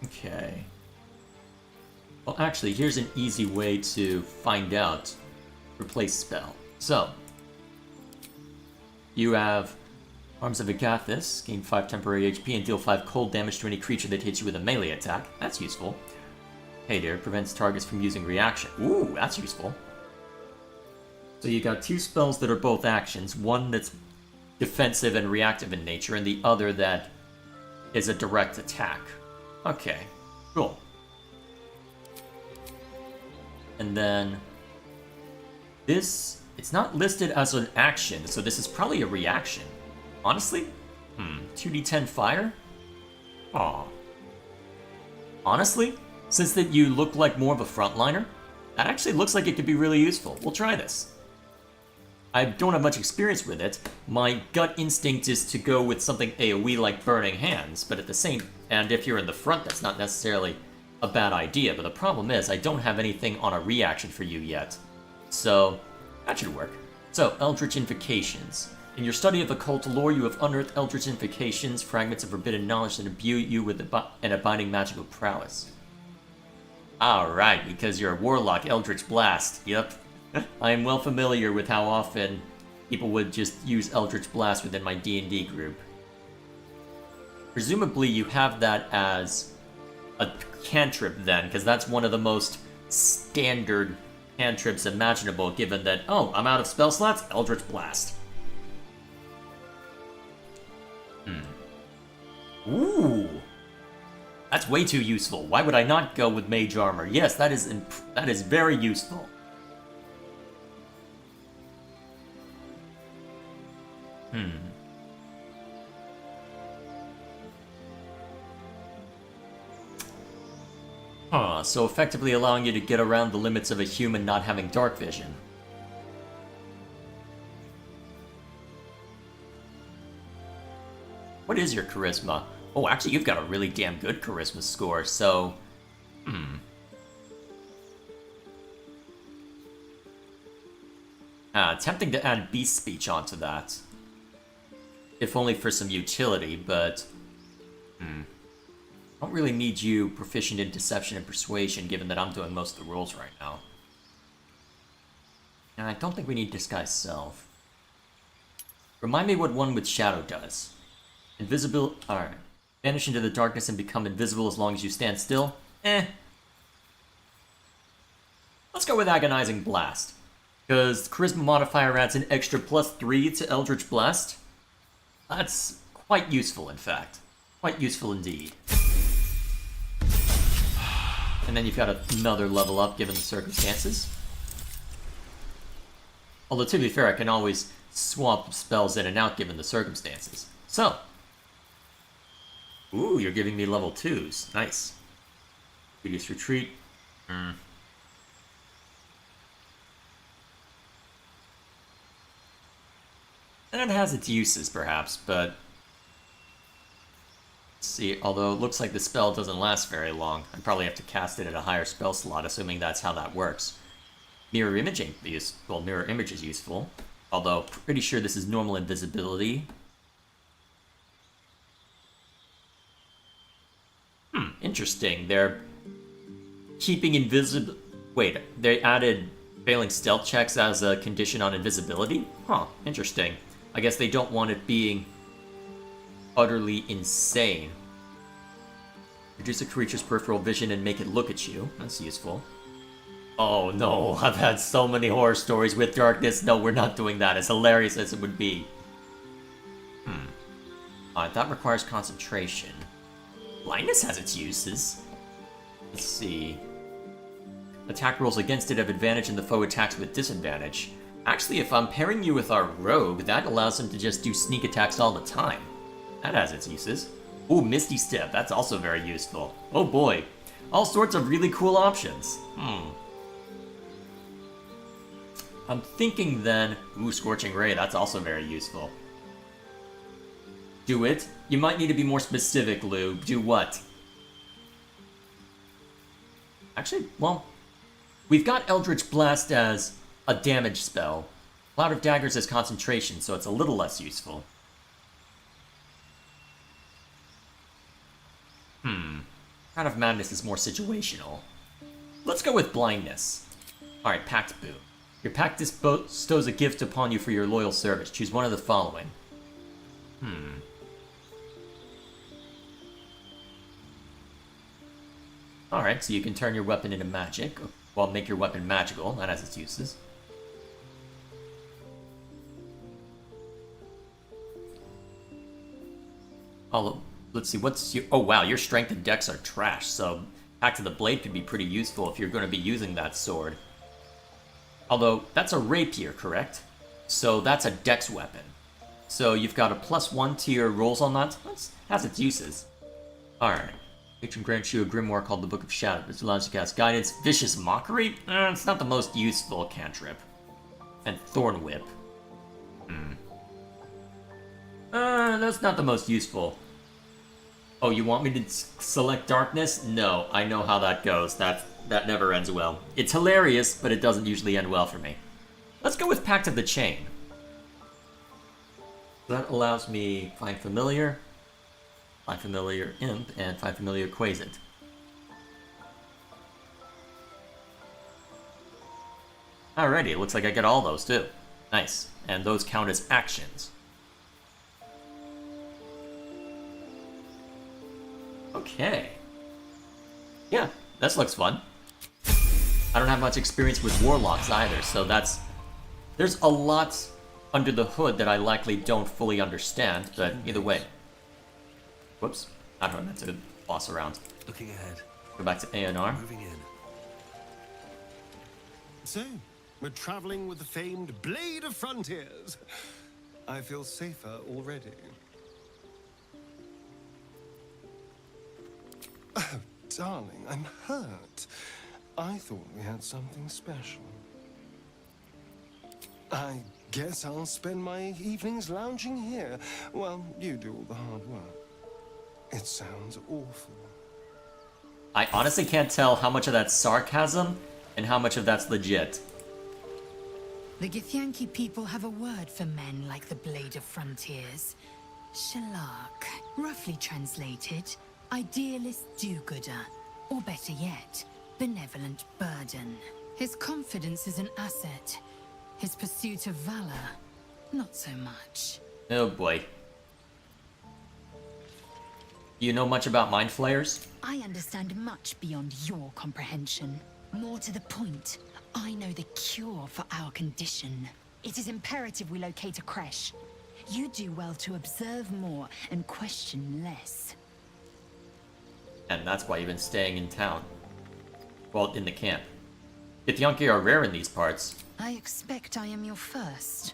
Okay. Well, actually, here's an easy way to find out. Replace spell. So, you have Arms of Agathis, gain 5 temporary HP and deal 5 cold damage to any creature that hits you with a melee attack. That's useful. Hey there, prevents targets from using reaction. Ooh, that's useful. So you got 2 spells that are both actions, one that's defensive and reactive in nature, and the other that is a direct attack. Okay, cool. And then this, it's not listed as an action, so this is probably a reaction. Honestly? 2d10 fire? Aw. Honestly, since that you look like more of a frontliner, that actually looks like it could be really useful. We'll try this. I don't have much experience with it. My gut instinct is to go with something AoE like Burning Hands, but at the same... And if you're in the front, that's not necessarily a bad idea, but the problem is I don't have anything on a reaction for you yet. So, that should work. So, Eldritch Invocations. In your study of occult lore, you have unearthed Eldritch Invocations, fragments of forbidden knowledge that imbue you with an abiding magical prowess. Alright, because you're a warlock, Eldritch Blast. Yep. I am well familiar with how often people would just use Eldritch Blast within my D&D group. Presumably you have that as a cantrip then, because that's one of the most standard cantrips imaginable, given that, oh, I'm out of spell slots, Eldritch Blast. Ooh! That's way too useful. Why would I not go with Mage Armor? Yes, that is very useful. So effectively allowing you to get around the limits of a human not having dark vision. What is your charisma? Oh, actually, you've got a really damn good charisma score, so... tempting to add beast speech onto that. if only for some utility, but... I don't really need you proficient in deception and persuasion, given that I'm doing most of the rolls right now. And I don't think we need disguise self. Remind me what one with shadow does. Invisible... Alright. Vanish into the darkness and become invisible as long as you stand still? Let's go with Agonizing Blast. Because the Charisma modifier adds an extra +3 to Eldritch Blast. That's quite useful, in fact. Quite useful indeed. And then you've got another level up given the circumstances. Although, to be fair, I can always swap spells in and out given the circumstances. So. Ooh, you're giving me level 2s. Nice. Reduce retreat. And it has its uses, perhaps, but... Let's see, although it looks like the spell doesn't last very long. I'd probably have to cast it at a higher spell slot, assuming that's how that works. Mirror imaging, well, mirror image is useful. Although, pretty sure this is normal invisibility. Interesting. They're keeping invisible... Wait, they added failing stealth checks as a condition on invisibility? Huh, interesting. I guess they don't want it being utterly insane. Reduce a creature's peripheral vision and make it look at you. That's useful. Oh no, I've had so many horror stories with darkness. No, we're not doing that, as hilarious as it would be. Alright, that requires concentration. Blindness has its uses. Let's see. Attack rolls against it have advantage and the foe attacks with disadvantage. Actually, if I'm pairing you with our rogue, that allows him to just do sneak attacks all the time. That has its uses. Ooh, Misty Step, that's also very useful. Oh boy, all sorts of really cool options. I'm thinking then, ooh, Scorching Ray, that's also very useful. Do it. You might need to be more specific, Lou. Do what? Actually, well, we've got Eldritch Blast as a damage spell. Cloud of Daggers as concentration, so it's a little less useful. Crown of Madness is more situational. Let's go with Blindness. Alright, Pact Boon. Your pact bestows a gift upon you for your loyal service. Choose one of the following. Alright, so you can turn your weapon into magic. Well, make your weapon magical. That has its uses. Although, let's see, what's your... Oh wow, your strength and dex are trash, so Pact of the Blade could be pretty useful if you're going to be using that sword. Although, that's a rapier, correct? So that's a dex weapon. So you've got a +1 to your rolls on that. That has its uses. Alright. Patron grants you a grimoire called the Book of Shadows, which allows you to cast Guidance. Vicious Mockery? It's not the most useful cantrip. And Thorn Whip. That's not the most useful. Oh, you want me to select Darkness? No, I know how that goes. That never ends well. It's hilarious, but it doesn't usually end well for me. Let's go with Pact of the Chain. That allows me Find Familiar, Find Familiar Imp, and Find Familiar Quasant. Alrighty, it looks like I get all those too. Nice. And those count as actions. Okay. Yeah, this looks fun. I don't have much experience with warlocks either, so there's a lot under the hood that I likely don't fully understand, but either way. Whoops. I don't know, meant to boss around. Looking ahead. Go back to A&R. Moving in. So, we're traveling with the famed Blade of Frontiers. I feel safer already. Oh, darling, I'm hurt. I thought we had something special. I guess I'll spend my evenings lounging here while you do all the hard work. It sounds awful. I honestly can't tell how much of that's sarcasm and how much of that's legit. The Githyanki people have a word for men like the Blade of Frontiers. Shalak, roughly translated, idealist do-gooder, or better yet, benevolent burden. His confidence is an asset. His pursuit of valor, not so much. Oh boy. Do you know much about mind flayers? I understand much beyond your comprehension. More to the point, I know the cure for our condition. It is imperative we locate a creche. You do well to observe more and question less. And that's why you've been staying in town. Well, in the camp. Githyanki are rare in these parts. I expect I am your first.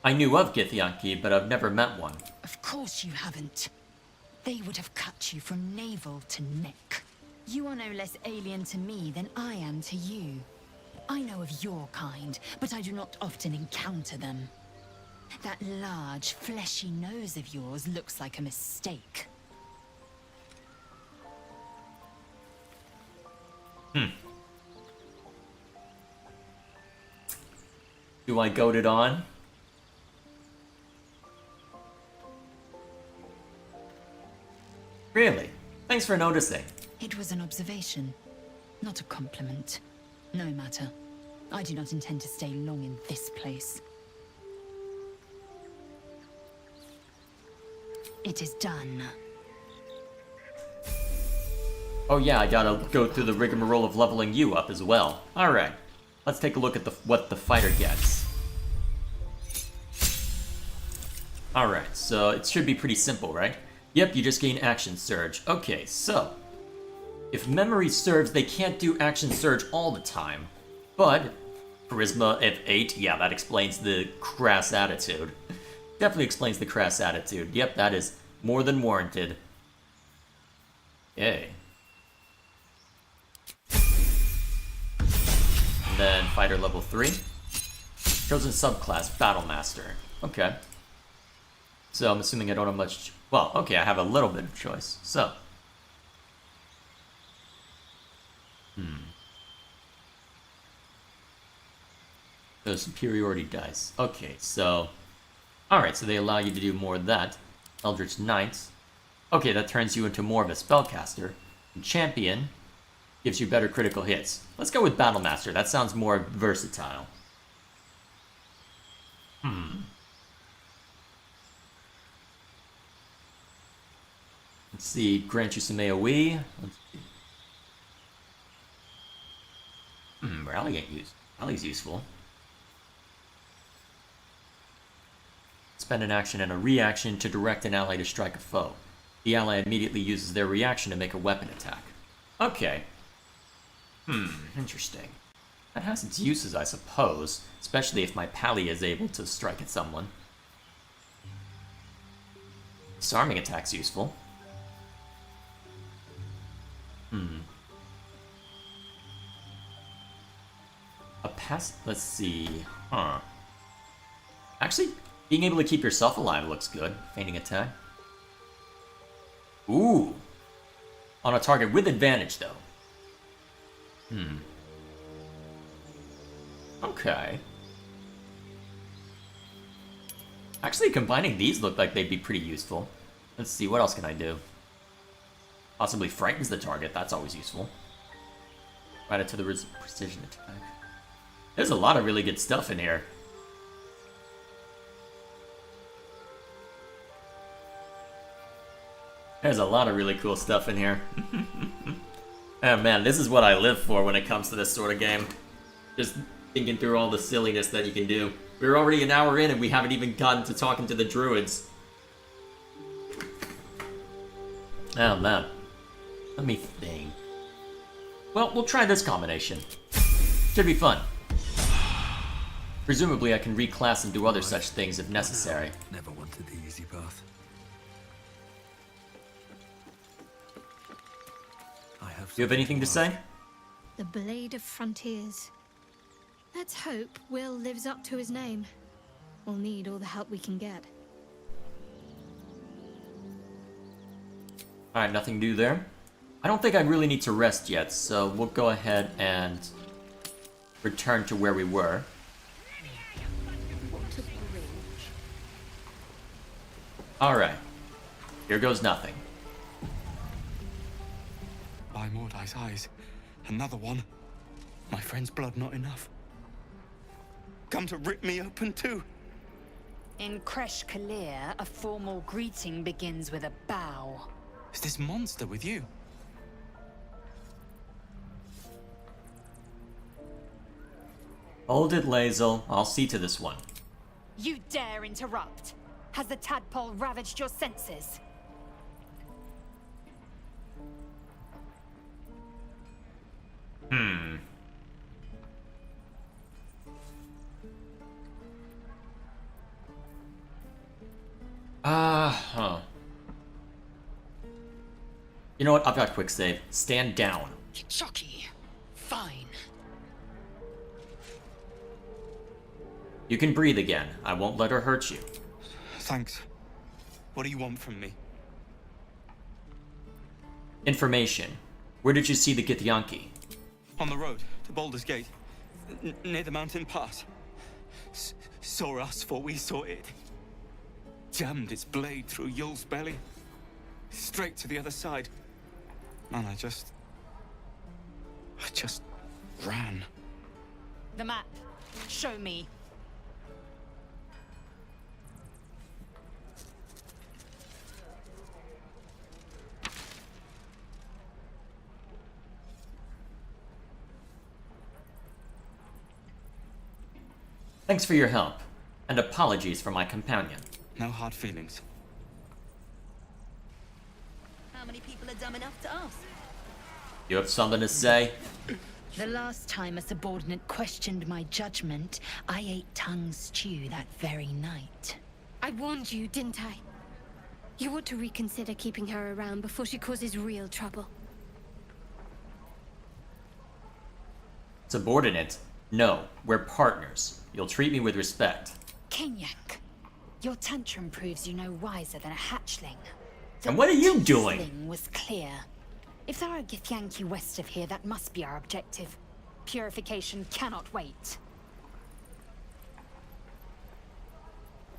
I knew of Githyanki, but I've never met one. Of course you haven't. They would have cut you from navel to neck. You are no less alien to me than I am to you. I know of your kind, but I do not often encounter them. That large, fleshy nose of yours looks like a mistake. Do I goad it on? Really? Thanks for noticing. It was an observation, not a compliment. No matter. I do not intend to stay long in this place. It is done. Oh yeah, I gotta go through the rigmarole of leveling you up as well. Alright, let's take a look at what the fighter gets. Alright, so it should be pretty simple, right? Yep, you just gain Action Surge. Okay, so if memory serves, they can't do Action Surge all the time. But Charisma at 8, yeah, that explains the crass attitude. Definitely explains the crass attitude. Yep, that is more than warranted. Yay. And then Fighter level 3. Chosen subclass, Battlemaster. Okay. So I'm assuming I don't have much... Well, okay, I have a little bit of choice. So. Those superiority dice. Okay, so... Alright, so they allow you to do more of that. Eldritch Knight. Okay, that turns you into more of a spellcaster. And Champion gives you better critical hits. Let's go with Battlemaster. That sounds more versatile. Let's see, grant you some AoE. Let's see. Rally ain't used. Rally's useful. Spend an action and a reaction to direct an ally to strike a foe. The ally immediately uses their reaction to make a weapon attack. Okay. Interesting. That has its uses, I suppose, especially if my pally is able to strike at someone. Disarming attack's useful. A pass... Let's see... Actually, being able to keep yourself alive looks good. Feigning attack. Ooh! On a target with advantage, though. Okay. Actually, combining these look like they'd be pretty useful. Let's see, what else can I do? Possibly frightens the target, that's always useful. Right into the precision attack. There's a lot of really good stuff in here. There's a lot of really cool stuff in here. Oh man, this is what I live for when it comes to this sort of game. Just thinking through all the silliness that you can do. We're already an hour in and we haven't even gotten to talking to the druids. Oh man. Let me think. Well, we'll try this combination. Should be fun. Presumably I can reclass and do other such things if necessary. Never wanted the easy path. Do you have anything to say? The Blade of Frontiers. Let's hope Will lives up to his name. We'll need all the help we can get. Alright, nothing new there. I don't think I really need to rest yet, so we'll go ahead and return to where we were. Alright. Here goes nothing. By Mordai's eyes, another one. My friend's blood not enough. Come to rip me open too. In Kresh Kalir, a formal greeting begins with a bow. Is this monster with you? Hold it, Lae'zel. I'll see to this one. You dare interrupt? Has the tadpole ravaged your senses? You know what? I've got quick save. Stand down. Chucky. Fine. You can breathe again. I won't let her hurt you. Thanks. What do you want from me? Information. Where did you see the Githyanki? On the road to Baldur's Gate, near the mountain pass. Saw us, for we saw it. Jammed its blade through Yul's belly, straight to the other side. And I just ran. The map. Show me. Thanks for your help, and apologies for my companion. No hard feelings. How many people are dumb enough to ask? You have something to say? The last time a subordinate questioned my judgment, I ate tongue stew that very night. I warned you, didn't I? You ought to reconsider keeping her around before she causes real trouble. Subordinate? No, we're partners. You'll treat me with respect. Kenyak, your tantrum proves you no wiser than a hatchling. And what are you doing? The thing was clear. If there are Githyanki west of here, that must be our objective. Purification cannot wait.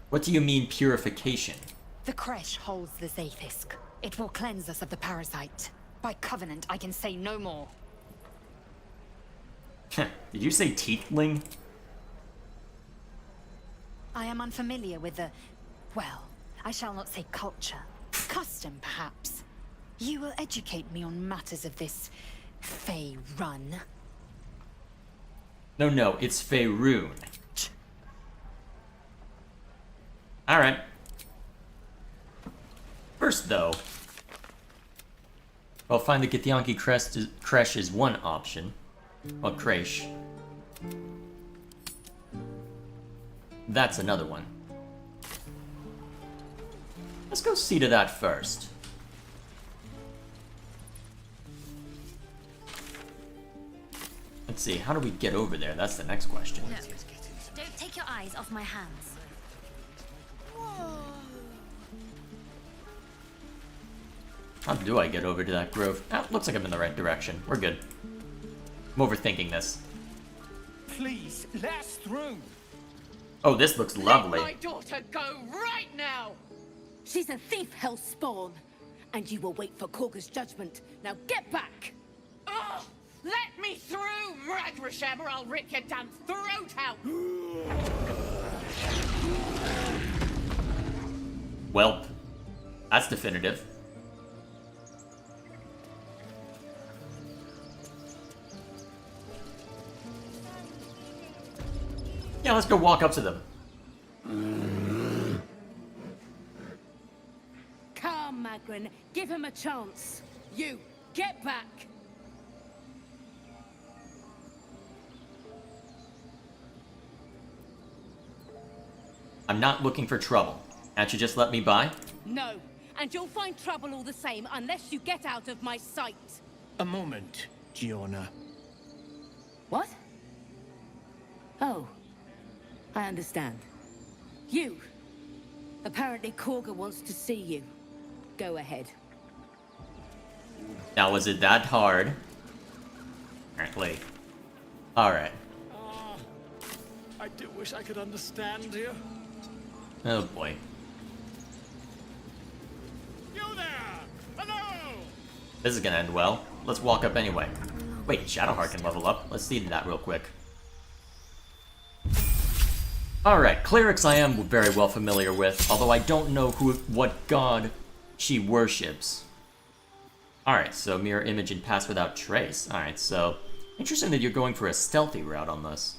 What do you mean, purification? The Kresh holds the Zaithisk. It will cleanse us of the parasite. By covenant, I can say no more. Did you say teethling? I am unfamiliar with the... well, I shall not say culture. Custom, perhaps. You will educate me on matters of this... Fey run. No, it's Faerun. Alright. First, though... well, find the Githyanki Kresh is one option. Well, Kresh. That's another one. Let's go see to that first. Let's see, how do we get over there? That's the next question. No. Don't take your eyes off my hands. How do I get over to that grove? Ah, looks like I'm in the right direction. We're good. I'm overthinking this. Please, let us through. Oh, this looks lovely. Let my daughter go right now! She's a thief, hellspawn. And you will wait for Korga's judgment. Now get back! Oh, let me through, Mragrasham, or I'll rip your damn throat out! Welp. That's definitive. Yeah, let's go walk up to them. Come, Magrin, give him a chance. You, get back! I'm not looking for trouble. Can't you just let me by? No, and you'll find trouble all the same unless you get out of my sight. A moment, Giona. What? Oh, I understand. You. Apparently Korga wants to see you. Go ahead. Now, was it that hard? Apparently. Alright. I do wish I could understand you. Oh boy. This is gonna end well. Let's walk up anyway. Wait, Shadowheart can level up. Let's see that real quick. Alright, clerics I am very well familiar with, although I don't know what god she worships. Alright, so mirror image and pass without trace. Alright, so interesting that you're going for a stealthy route on this.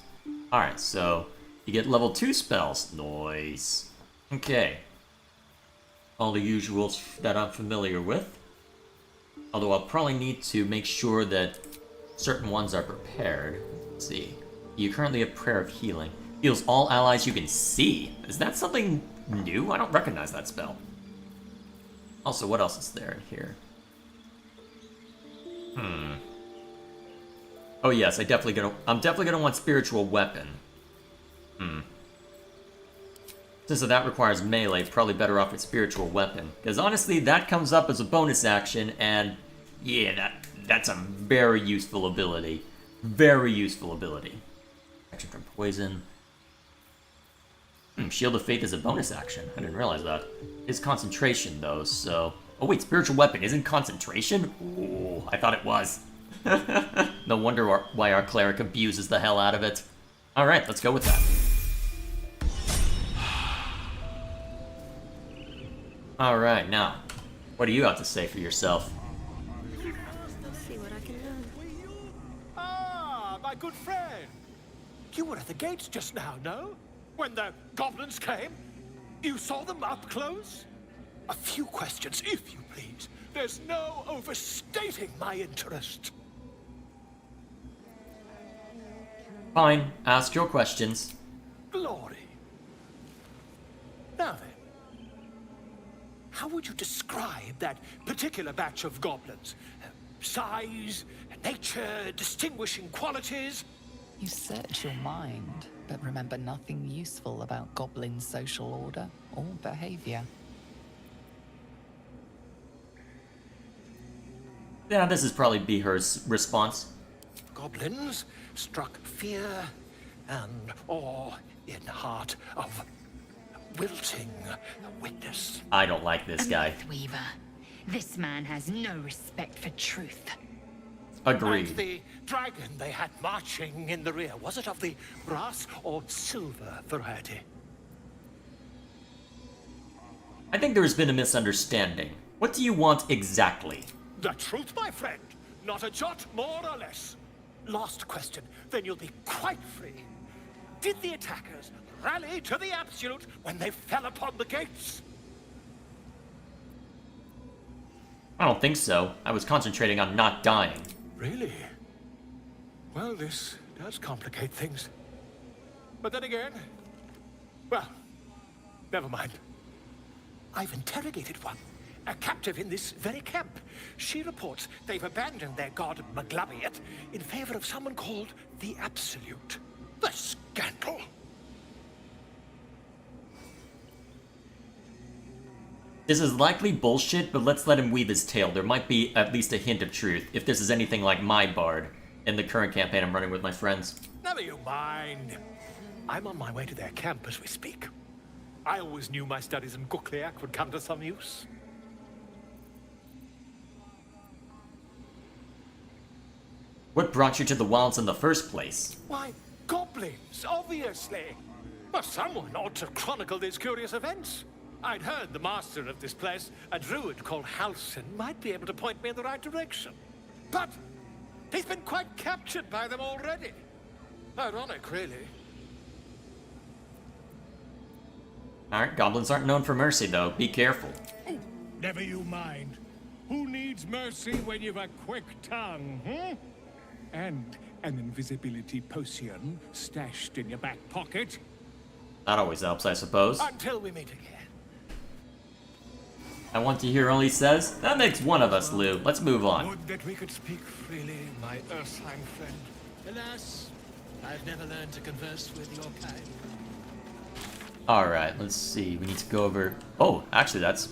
Alright, so you get level 2 spells. Nice. Okay. All the usuals that I'm familiar with. Although I'll probably need to make sure that certain ones are prepared. Let's see. You currently have Prayer of Healing. Heals all allies you can see. Is that something new? I don't recognize that spell. Also, what else is there in here? Oh yes, I'm definitely gonna want Spiritual Weapon. Since that requires melee, probably better off with Spiritual Weapon. Because honestly, that comes up as a bonus action, and yeah, that's a very useful ability. Very useful ability. Action from Poison. Shield of Faith is a bonus action. I didn't realize that. It's concentration, though, so... Oh wait, Spiritual Weapon isn't concentration? Ooh, I thought it was. No wonder why our cleric abuses the hell out of it. Alright, let's go with that. Alright, now, what do you have to say for yourself? See what I can learn. Ah, my good friend. You were at the gates just now, no? When the goblins came? You saw them up close? A few questions, if you please. There's no overstating my interest. Fine, ask your questions. Glory. Now then, how would you describe that particular batch of goblins? Size, nature, distinguishing qualities? You search your mind, but remember nothing useful about goblin social order or behavior. Yeah, this is probably be her response. Goblins struck fear and awe in heart of wilting witness. I don't like this guy. Weaver. This man has no respect for truth. Agreed. And the dragon they had marching in the rear, was it of the brass or silver variety? I think there's been a misunderstanding. What do you want exactly? The truth, my friend. Not a jot more or less. Last question, then you'll be quite free. Did the attackers rally to the absolute when they fell upon the gates? I don't think so. I was concentrating on not dying. Really? Well, this does complicate things. But then again, well, never mind. I've interrogated one, a captive in this very camp. She reports they've abandoned their god Maglabiet in favor of someone called the Absolute. The scandal! This is likely bullshit, but let's let him weave his tale. There might be at least a hint of truth, if this is anything like my bard in the current campaign I'm running with my friends. Never you mind. I'm on my way to their camp as we speak. I always knew my studies in Gukliak would come to some use. What brought you to the wilds in the first place? Why, goblins, obviously. But someone ought to chronicle these curious events. I'd heard the master of this place, a druid called Halsin, might be able to point me in the right direction. But he's been quite captured by them already. Ironic, really. Alright, goblins aren't known for mercy, though. Be careful. Never you mind. Who needs mercy when you've a quick tongue, hmm? And an invisibility potion stashed in your back pocket. That always helps, I suppose. Until we meet again. I want to hear all he says. That makes one of us, Lou. Let's move on. Would that we could speak freely, my Ursine friend. Alas, I've never learned to converse with your kind. Alright, let's see. We need to go over... Oh, actually that's...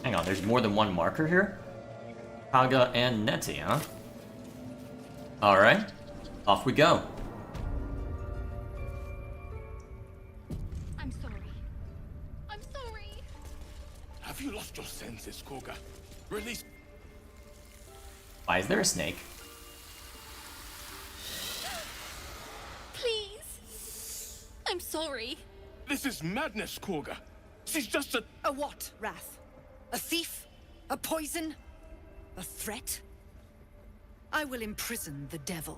Hang on, there's more than one marker here? Kaga and Nettie, huh? Alright, off we go. I'm sorry. I'm sorry. Have you lost Trust your senses, Koga. Release. Why is there a snake? Please. I'm sorry. This is madness, Koga. She's just a... A what, Wrath? A thief? A poison? A threat? I will imprison the devil.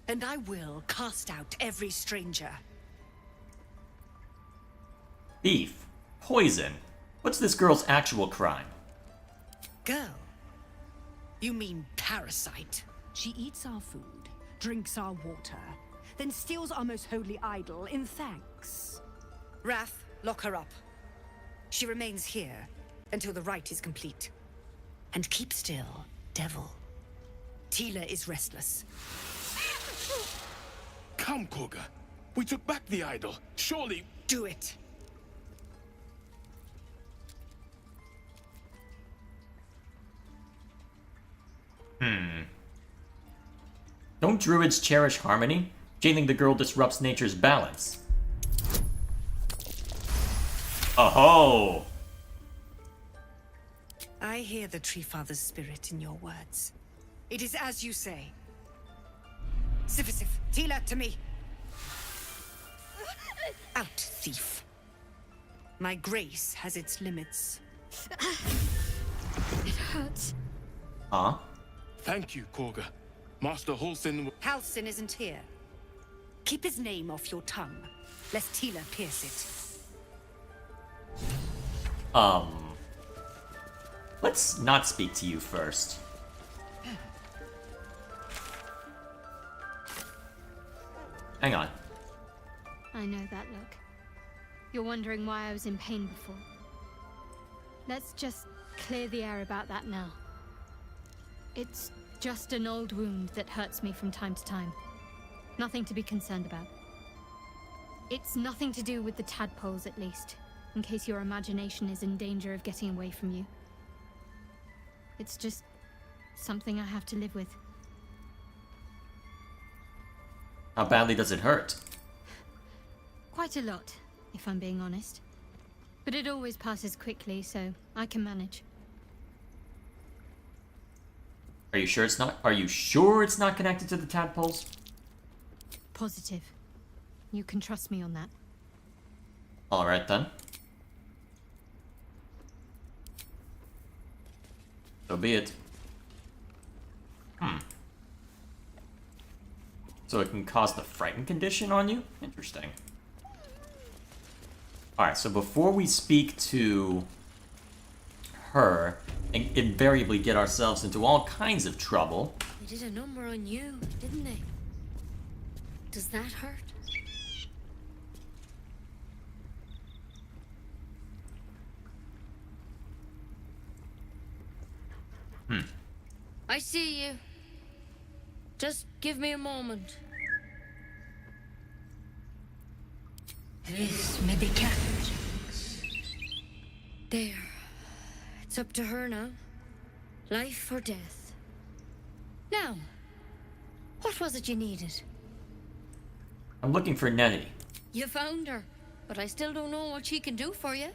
And I will cast out every stranger. Thief. Poison. What's this girl's actual crime? Girl? You mean parasite? She eats our food, drinks our water, then steals our most holy idol in thanks. Wrath, lock her up. She remains here until the rite is complete. And keep still, devil. Tila is restless. Come, Koga. We took back the idol. Surely... Do it. Don't druids cherish harmony? Jailing the girl disrupts nature's balance. Oh-ho! I hear the Tree Father's spirit in your words. It is as you say. Sifisif, Tila, to me. Out, thief. My grace has its limits. It hurts. Huh? Thank you, Koga. Master Halsin... Halsin isn't here. Keep his name off your tongue, lest Tila pierce it. Let's not speak to you first. Hang on. I know that look. You're wondering why I was in pain before. Let's just clear the air about that now. It's just an old wound that hurts me from time to time. Nothing to be concerned about. It's nothing to do with the tadpoles, at least, in case your imagination is in danger of getting away from you. It's just something I have to live with. How badly does it hurt? Quite a lot, if I'm being honest. But it always passes quickly, so I can manage. Are you sure it's not? Are you sure it's not connected to the tadpoles? Positive. You can trust me on that. All right then. So be it. So it can cause the frightened condition on you? Interesting. Alright, so before we speak to her and invariably get ourselves into all kinds of trouble... They did a number on you, didn't they? Does that hurt? I see you. Just give me a moment. This may be cat. There. It's up to her now. Life or death. Now, what was it you needed? I'm looking for Nettie. You found her, but I still don't know what she can do for you.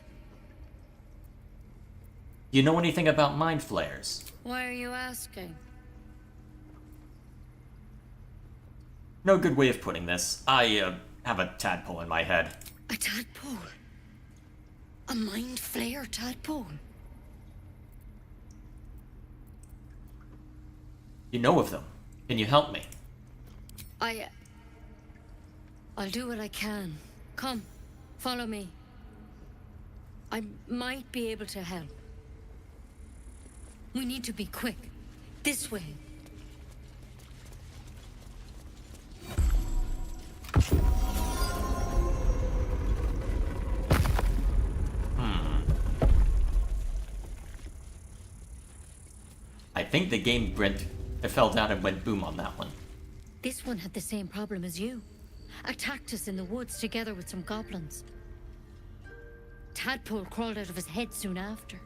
Do you know anything about mind flayers? Why are you asking? No good way of putting this. I, have a tadpole in my head. A tadpole? A mind flayer tadpole? You know of them. Can you help me? I'll do what I can. Come, follow me. I might be able to help. We need to be quick. This way. I think the game it fell down and went boom on that one. This one had the same problem as you. Attacked us in the woods together with some goblins. Tadpole crawled out of his head soon after.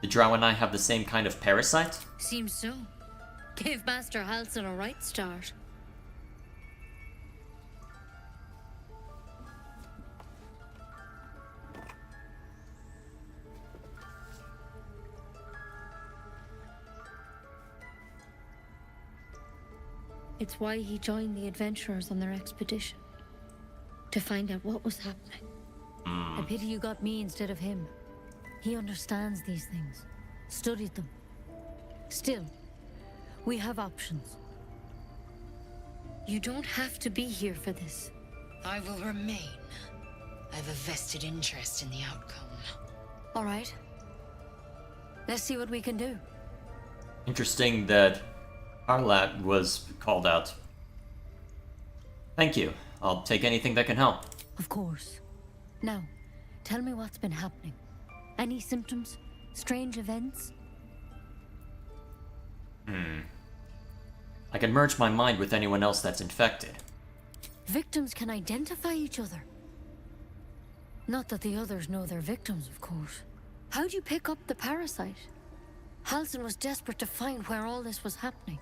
Did Drow and I have the same kind of parasite? Seems so. Gave Master Halsin a right start. It's why he joined the adventurers on their expedition. To find out what was happening. I pity you got me instead of him. He understands these things. Studied them. Still, we have options. You don't have to be here for this. I will remain. I have a vested interest in the outcome. All right. Let's see what we can do. Interesting that Karlak was called out. Thank you. I'll take anything that can help. Of course. Now, tell me what's been happening. Any symptoms? Strange events? I can merge my mind with anyone else that's infected. Victims can identify each other. Not that the others know they're victims, of course. How'd you pick up the parasite? Halsin was desperate to find where all this was happening.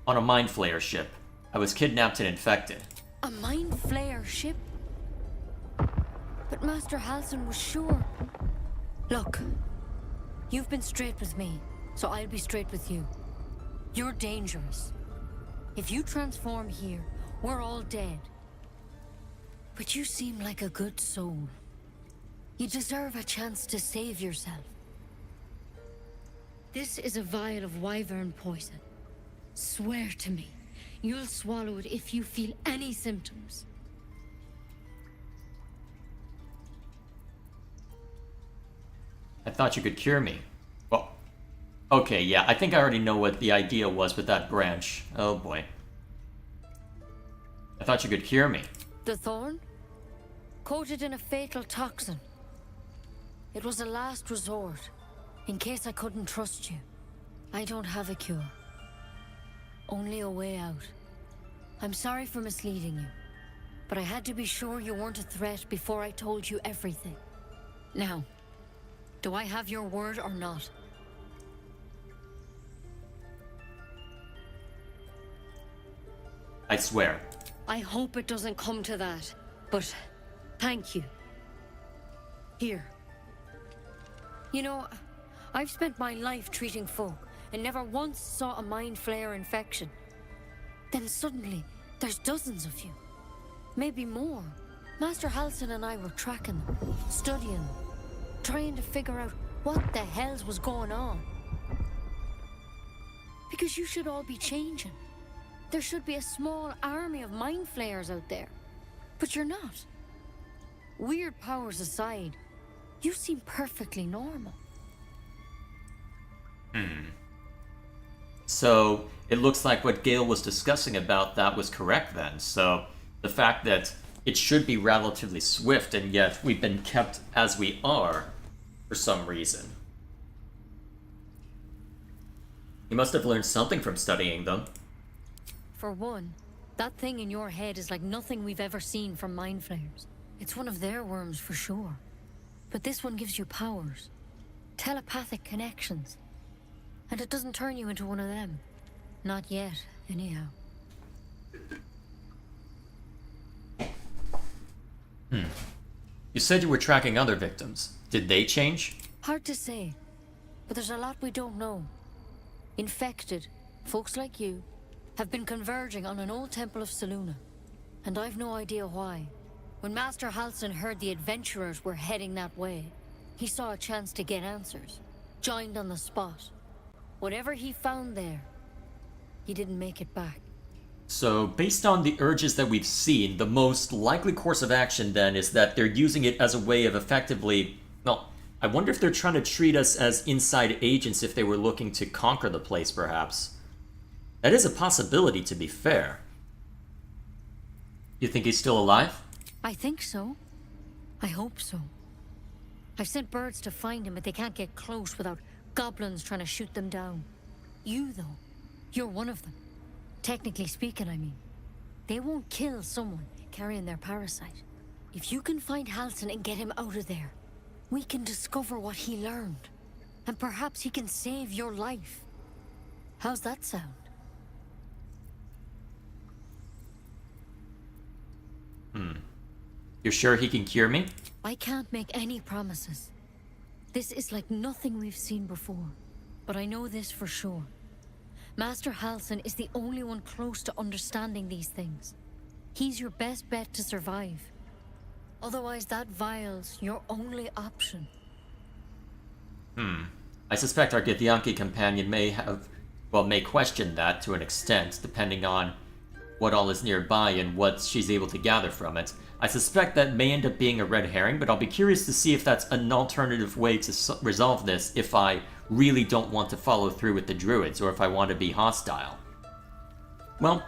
On a mind flayer ship. I was kidnapped and infected. A mind flayer ship? But Master Halsin was sure. Look, you've been straight with me, so I'll be straight with you. You're dangerous. If you transform here, we're all dead. But you seem like a good soul. You deserve a chance to save yourself. This is a vial of wyvern poison. Swear to me, you'll swallow it if you feel any symptoms. I thought you could cure me. Well, okay, yeah, I think I already know what the idea was with that branch. Oh boy. I thought you could cure me. The thorn? Coated in a fatal toxin. It was a last resort, in case I couldn't trust you. I don't have a cure. Only a way out. I'm sorry for misleading you, but I had to be sure you weren't a threat before I told you everything. Now, do I have your word or not? I swear. I hope it doesn't come to that, but thank you. Here. You know, I've spent my life treating folk and never once saw a mind flayer infection. Then suddenly, there's dozens of you. Maybe more. Master Halsin and I were tracking them, studying them, trying to figure out what the hells was going on. Because you should all be changing. There should be a small army of mind flayers out there. But you're not. Weird powers aside, you seem perfectly normal. So, it looks like what Gale was discussing about that was correct then. So, the fact that it should be relatively swift and yet we've been kept as we are for some reason. You must have learned something from studying them. For one, that thing in your head is like nothing we've ever seen from mind flayers. It's one of their worms for sure. But this one gives you powers. Telepathic connections. And it doesn't turn you into one of them. Not yet, anyhow. You said you were tracking other victims. Did they change? Hard to say. But there's a lot we don't know. Infected, folks like you, have been converging on an old temple of Selûne. And I've no idea why. When Master Halsin heard the adventurers were heading that way, he saw a chance to get answers. Joined on the spot. Whatever he found there, he didn't make it back. So, based on the urges that we've seen, the most likely course of action then is that they're using it as a way of effectively... Well, I wonder if they're trying to treat us as inside agents if they were looking to conquer the place, perhaps. That is a possibility, to be fair. You think he's still alive? I think so. I hope so. I've sent birds to find him, but they can't get close without goblins trying to shoot them down. You, though, you're one of them. Technically speaking, I mean. They won't kill someone carrying their parasite. If you can find Halsin and get him out of there, we can discover what he learned. And perhaps he can save your life. How's that sound? You're sure he can cure me? I can't make any promises. This is like nothing we've seen before. But I know this for sure. Master Halsin is the only one close to understanding these things. He's your best bet to survive. Otherwise, that vial's your only option. I suspect our Githyanki companion may question that to an extent, depending on what all is nearby and what she's able to gather from it. I suspect that may end up being a red herring, but I'll be curious to see if that's an alternative way to resolve this if I really don't want to follow through with the druids, or if I want to be hostile. Well,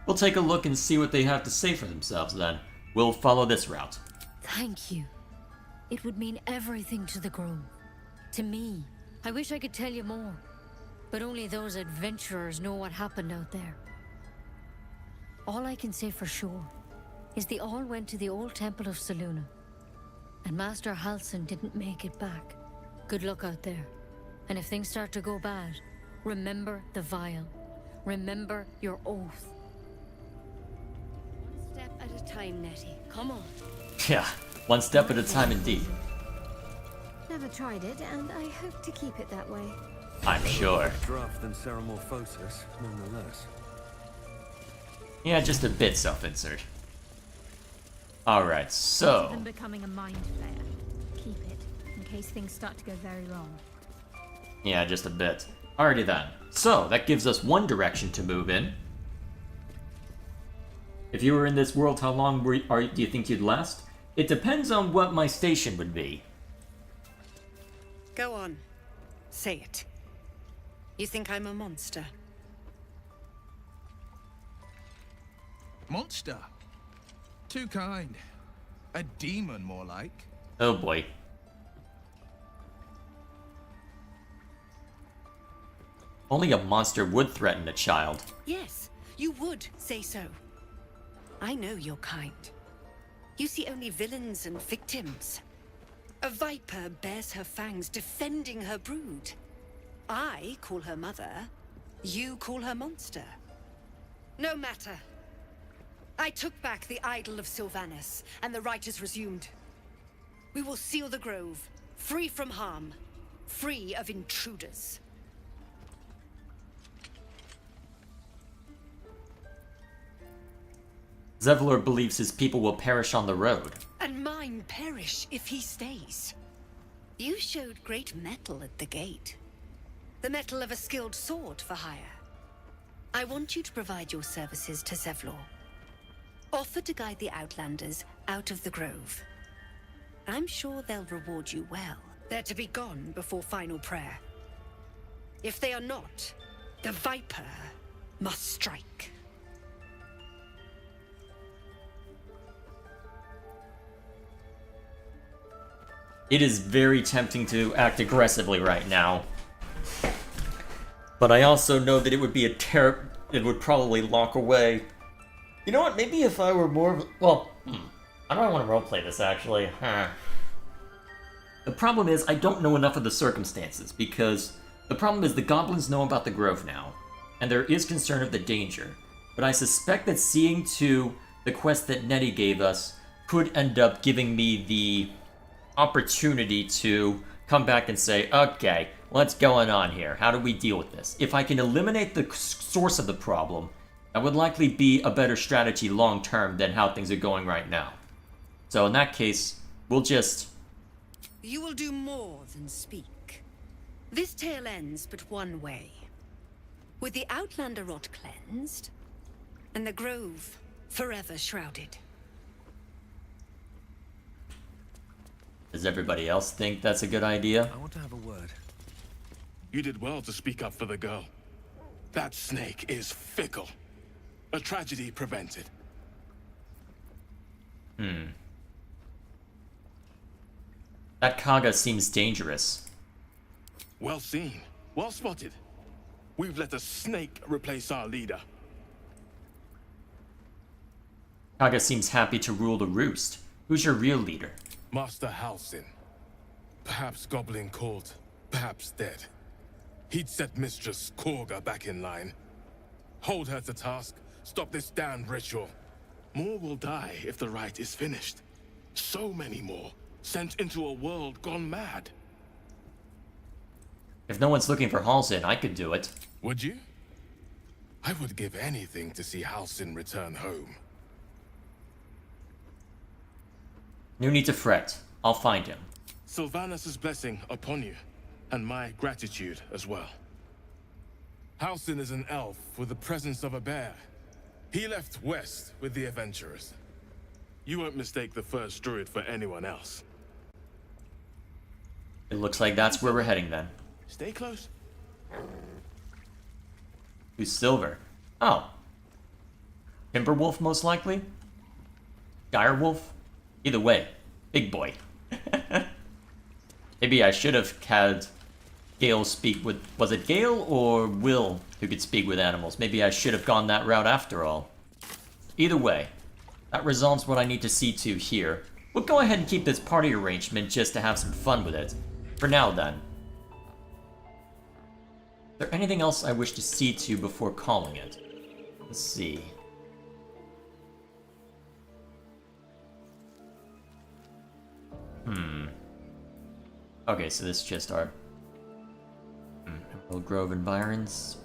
we'll take a look and see what they have to say for themselves then. We'll follow this route. Thank you. It would mean everything to the Grove. To me. I wish I could tell you more, but only those adventurers know what happened out there. All I can say for sure is they all went to the old temple of Selûne, and Master Halsin didn't make it back. Good luck out there, and if things start to go bad, remember the vial. Remember your oath. One step at a time, Nettie. Come on. Yeah, one step at a time indeed. Never tried it, and I hope to keep it that way. I'm sure. Draft than Ceramorphosis, nonetheless. Yeah, just a bit self-insert. Alright, so... Better than becoming a mind flayer. Keep it, in case things start to go very wrong. Yeah, just a bit. Alrighty then. So, that gives us one direction to move in. If you were in this world, how long do you think you'd last? It depends on what my station would be. Go on. Say it. You think I'm a monster? Monster? Too kind. A demon, more like. Oh boy. Only a monster would threaten a child. Yes, you would say so. I know your kind. You see only villains and victims. A viper bears her fangs defending her brood. I call her mother. You call her monster. No matter. I took back the idol of Sylvanus, and the rite is resumed. We will seal the grove, free from harm, free of intruders. Zevlor believes his people will perish on the road. And mine perish if he stays. You showed great mettle at the gate. The mettle of a skilled sword for hire. I want you to provide your services to Zevlor. Offer to guide the Outlanders out of the grove. I'm sure they'll reward you well. They're to be gone before final prayer. If they are not, the Viper must strike. It is very tempting to act aggressively right now. But I also know that it would be it would probably lock away. You know what, maybe if I were more of well, I don't want to roleplay this actually. The problem is I don't know enough of the circumstances, because the problem is the goblins know about the grove now, and there is concern of the danger. But I suspect that seeing to the quest that Nettie gave us could end up giving me the opportunity to come back and say, okay, what's going on here? How do we deal with this? If I can eliminate the source of the problem, that would likely be a better strategy long term than how things are going right now. So in that case, we'll just... You will do more than speak. This tale ends but one way. With the Outlander rot cleansed, and the grove forever shrouded. Does everybody else think that's a good idea? I want to have a word. You did well to speak up for the girl. That snake is fickle. A tragedy prevented. That Kaga seems dangerous. Well seen. Well spotted. We've let a snake replace our leader. Kaga seems happy to rule the roost. Who's your real leader? Master Halsin. Perhaps goblin called, perhaps dead. He'd set Mistress Korga back in line. Hold her to task, stop this damned ritual. More will die if the rite is finished. So many more, sent into a world gone mad. If no one's looking for Halsin, I could do it. Would you? I would give anything to see Halsin return home. No need to fret. I'll find him. Sylvanus' blessing upon you, and my gratitude as well. Halsin is an elf with the presence of a bear. He left west with the adventurers. You won't mistake the first druid for anyone else. It looks like that's where we're heading then. Stay close. Who's Silver? Oh. Timberwolf, most likely? Direwolf? Either way, big boy. Maybe I should have had Gale speak with... Was it Gale or Will who could speak with animals? Maybe I should have gone that route after all. Either way, that resolves what I need to see to here. We'll go ahead and keep this party arrangement just to have some fun with it. For now, then. Is there anything else I wish to see to before calling it? Let's see. Okay, so this is just our... Emerald Grove environs.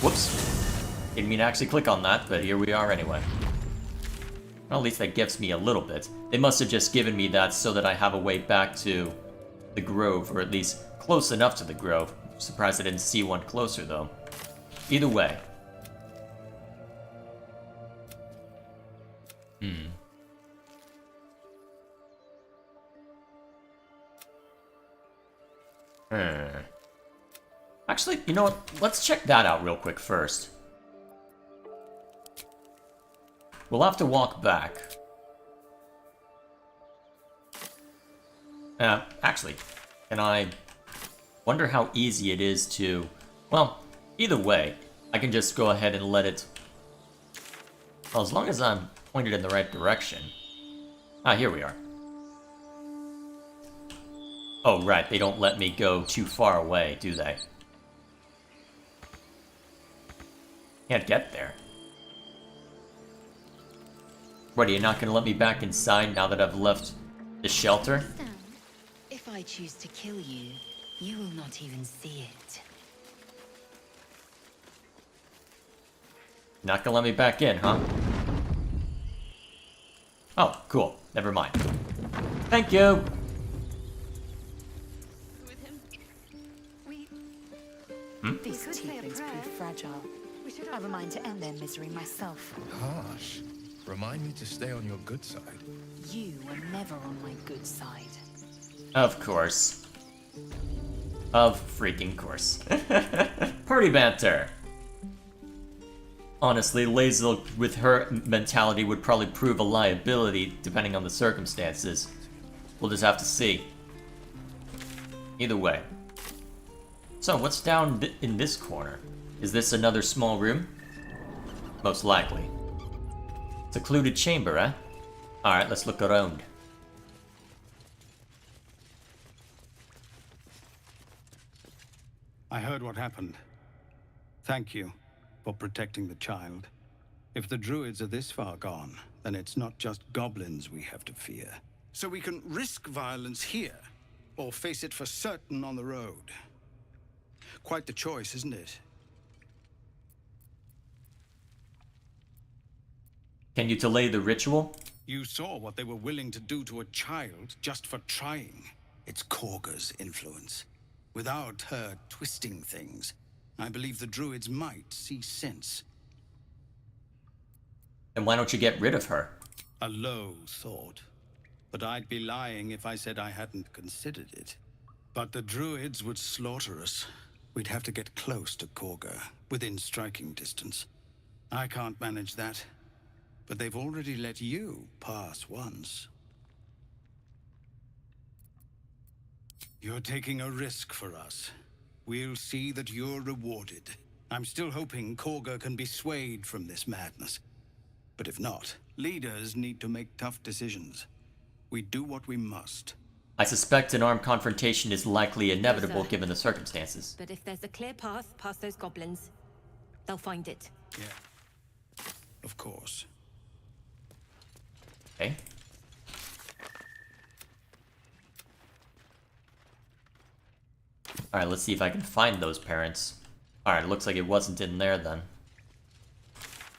Whoops. Didn't mean to actually click on that, but here we are anyway. Well, at least that gives me a little bit. They must have just given me that so that I have a way back to the Grove, or at least close enough to the Grove. I'm surprised I didn't see one closer, though. Either way. Actually, you know what? Let's check that out real quick first. We'll have to walk back. Actually, can I... Wonder how easy it is to... Well, either way, I can just go ahead and let it... Well, as long as I'm pointed in the right direction. Ah, here we are. Oh, right, they don't let me go too far away, do they? Can't get there. What, are you not gonna let me back inside now that I've left the shelter? If I choose to kill you, you will not even see it. Not gonna let me back in, huh? Oh, cool. Never mind. Thank you! These tieflings prove fragile. I were mine to end their misery myself. Harsh. Remind me to stay on your good side. You were never on my good side. Of course. Of freaking course. Party banter! Honestly, Lae'zel with her mentality would probably prove a liability depending on the circumstances. We'll just have to see. Either way. So, what's down in this corner? Is this another small room? Most likely. Secluded chamber, eh? Alright, let's look around. I heard what happened. Thank you for protecting the child. If the druids are this far gone, then it's not just goblins we have to fear. So we can risk violence here, or face it for certain on the road. Quite the choice, isn't it? Can you delay the ritual? You saw what they were willing to do to a child just for trying. It's Korga's influence. Without her twisting things, I believe the druids might see sense. Then why don't you get rid of her? A low thought. But I'd be lying if I said I hadn't considered it. But the druids would slaughter us. We'd have to get close to Korga, within striking distance. I can't manage that. But they've already let you pass once. You're taking a risk for us. We'll see that you're rewarded. I'm still hoping Korga can be swayed from this madness. But if not, leaders need to make tough decisions. We do what we must. I suspect an armed confrontation is likely inevitable given the circumstances. But if there's a clear path past those goblins, they'll find it. Yeah. Of course. Okay. Alright, let's see if I can find those parents. Alright, looks like it wasn't in there then.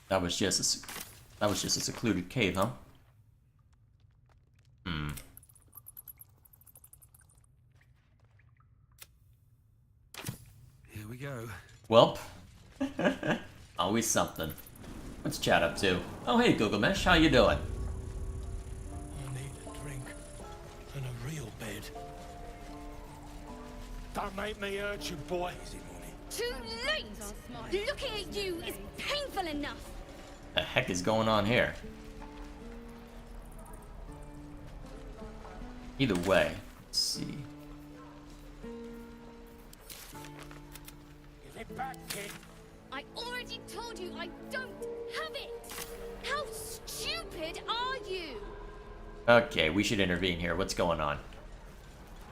That was just a secluded cave, huh? Hmm. Here we go. Welp. Always something. What's Chad up to? Oh, hey, Gilgamesh, how you doing? I need a drink and a real bed. Don't make me hurt you, boy. Too late! Looking at you is painful enough. The heck is going on here? Either way, let's see. Give it back, kid. I already told you I don't have it! How stupid are you? Okay, we should intervene here. What's going on?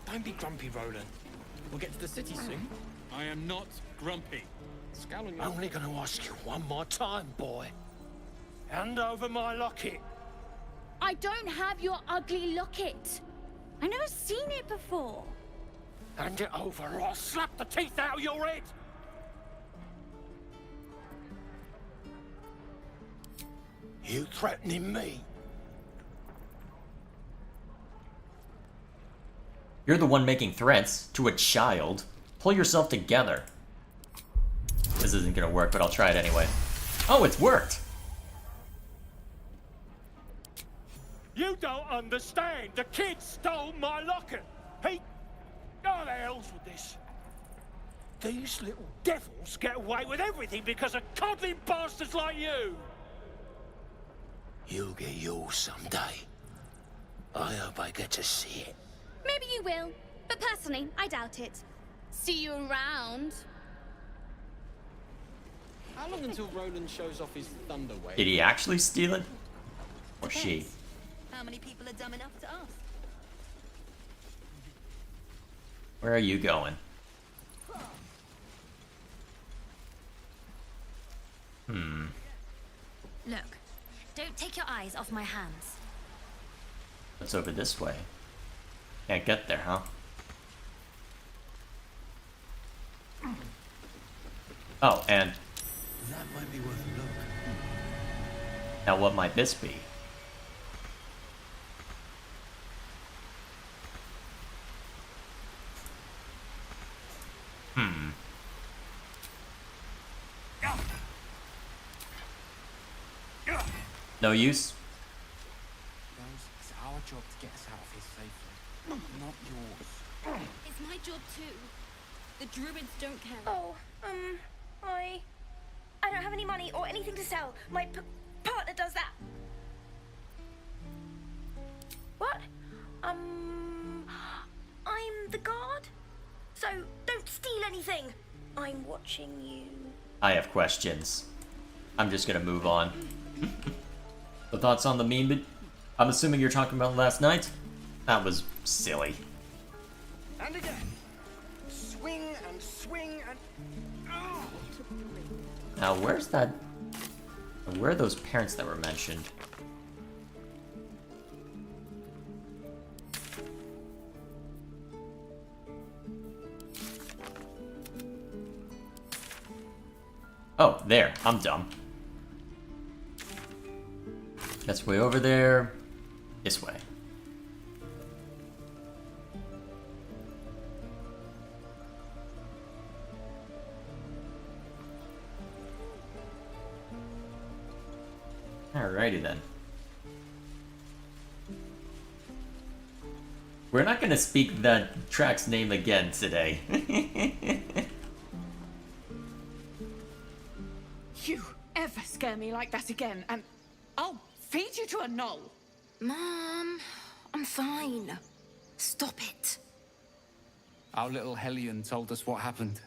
Don't be grumpy, Roland. We'll get to the city soon. I am not grumpy. Scowling. Only gonna ask you one more time, boy. Hand over my locket. I don't have your ugly locket. I never seen it before. Hand it over or I'll slap the teeth out of your head. You threatening me? You're the one making threats to a child. Pull yourself together. This isn't gonna work, but I'll try it anyway. Oh, it's worked! You don't understand. The kid stole my locket. He... Oh, the hell's with this? These little devils get away with everything because of coddling bastards like you. You'll get yours someday. I hope I get to see it. Maybe you will, but personally, I doubt it. See you around. How long until Roland shows off his thunder wave? Did he actually steal it? Or she? How many people are dumb enough to ask? Where are you going? Hmm. Look, don't take your eyes off my hands. What's over this way? Can't get there, huh? Oh, and... That might be worth a look. now what might this be? Hmm. No use? It's our job to get us out of here safely, not yours. It's my job too. The druids don't care. Oh, I don't have any money or anything to sell. My partner does that. What? I'm the guard. So don't steal anything. I'm watching you. I have questions. I'm just gonna move on. The thoughts on the meme? But I'm assuming you're talking about last night? That was silly. And again. Swing and swing and... Oh. Now, where's that... where are those parents that were mentioned? Oh, there. I'm dumb. That's way over there. This way. Alrighty then. We're not gonna speak that track's name again today. You ever scare me like that again, and I'll feed you to a knoll. Mom, I'm fine. Stop it. Our little Hellion told us what happened.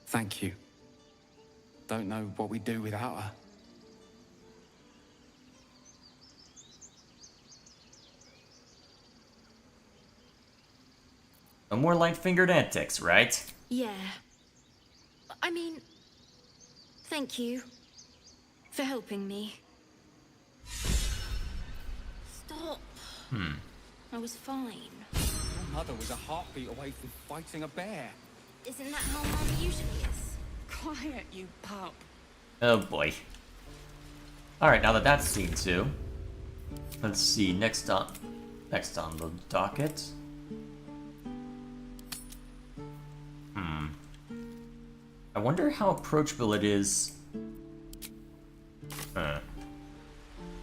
Thank you. Don't know what we'd do without her. No more light-fingered antics, right? Yeah. I mean, thank you for helping me. Stop. I was fine. Your mother was a heartbeat away from fighting a bear. Isn't that how Mom usually is? quiet, you pup. Oh boy. Alright, now that that's seen too. Let's see, next on the docket. I wonder how approachable it is.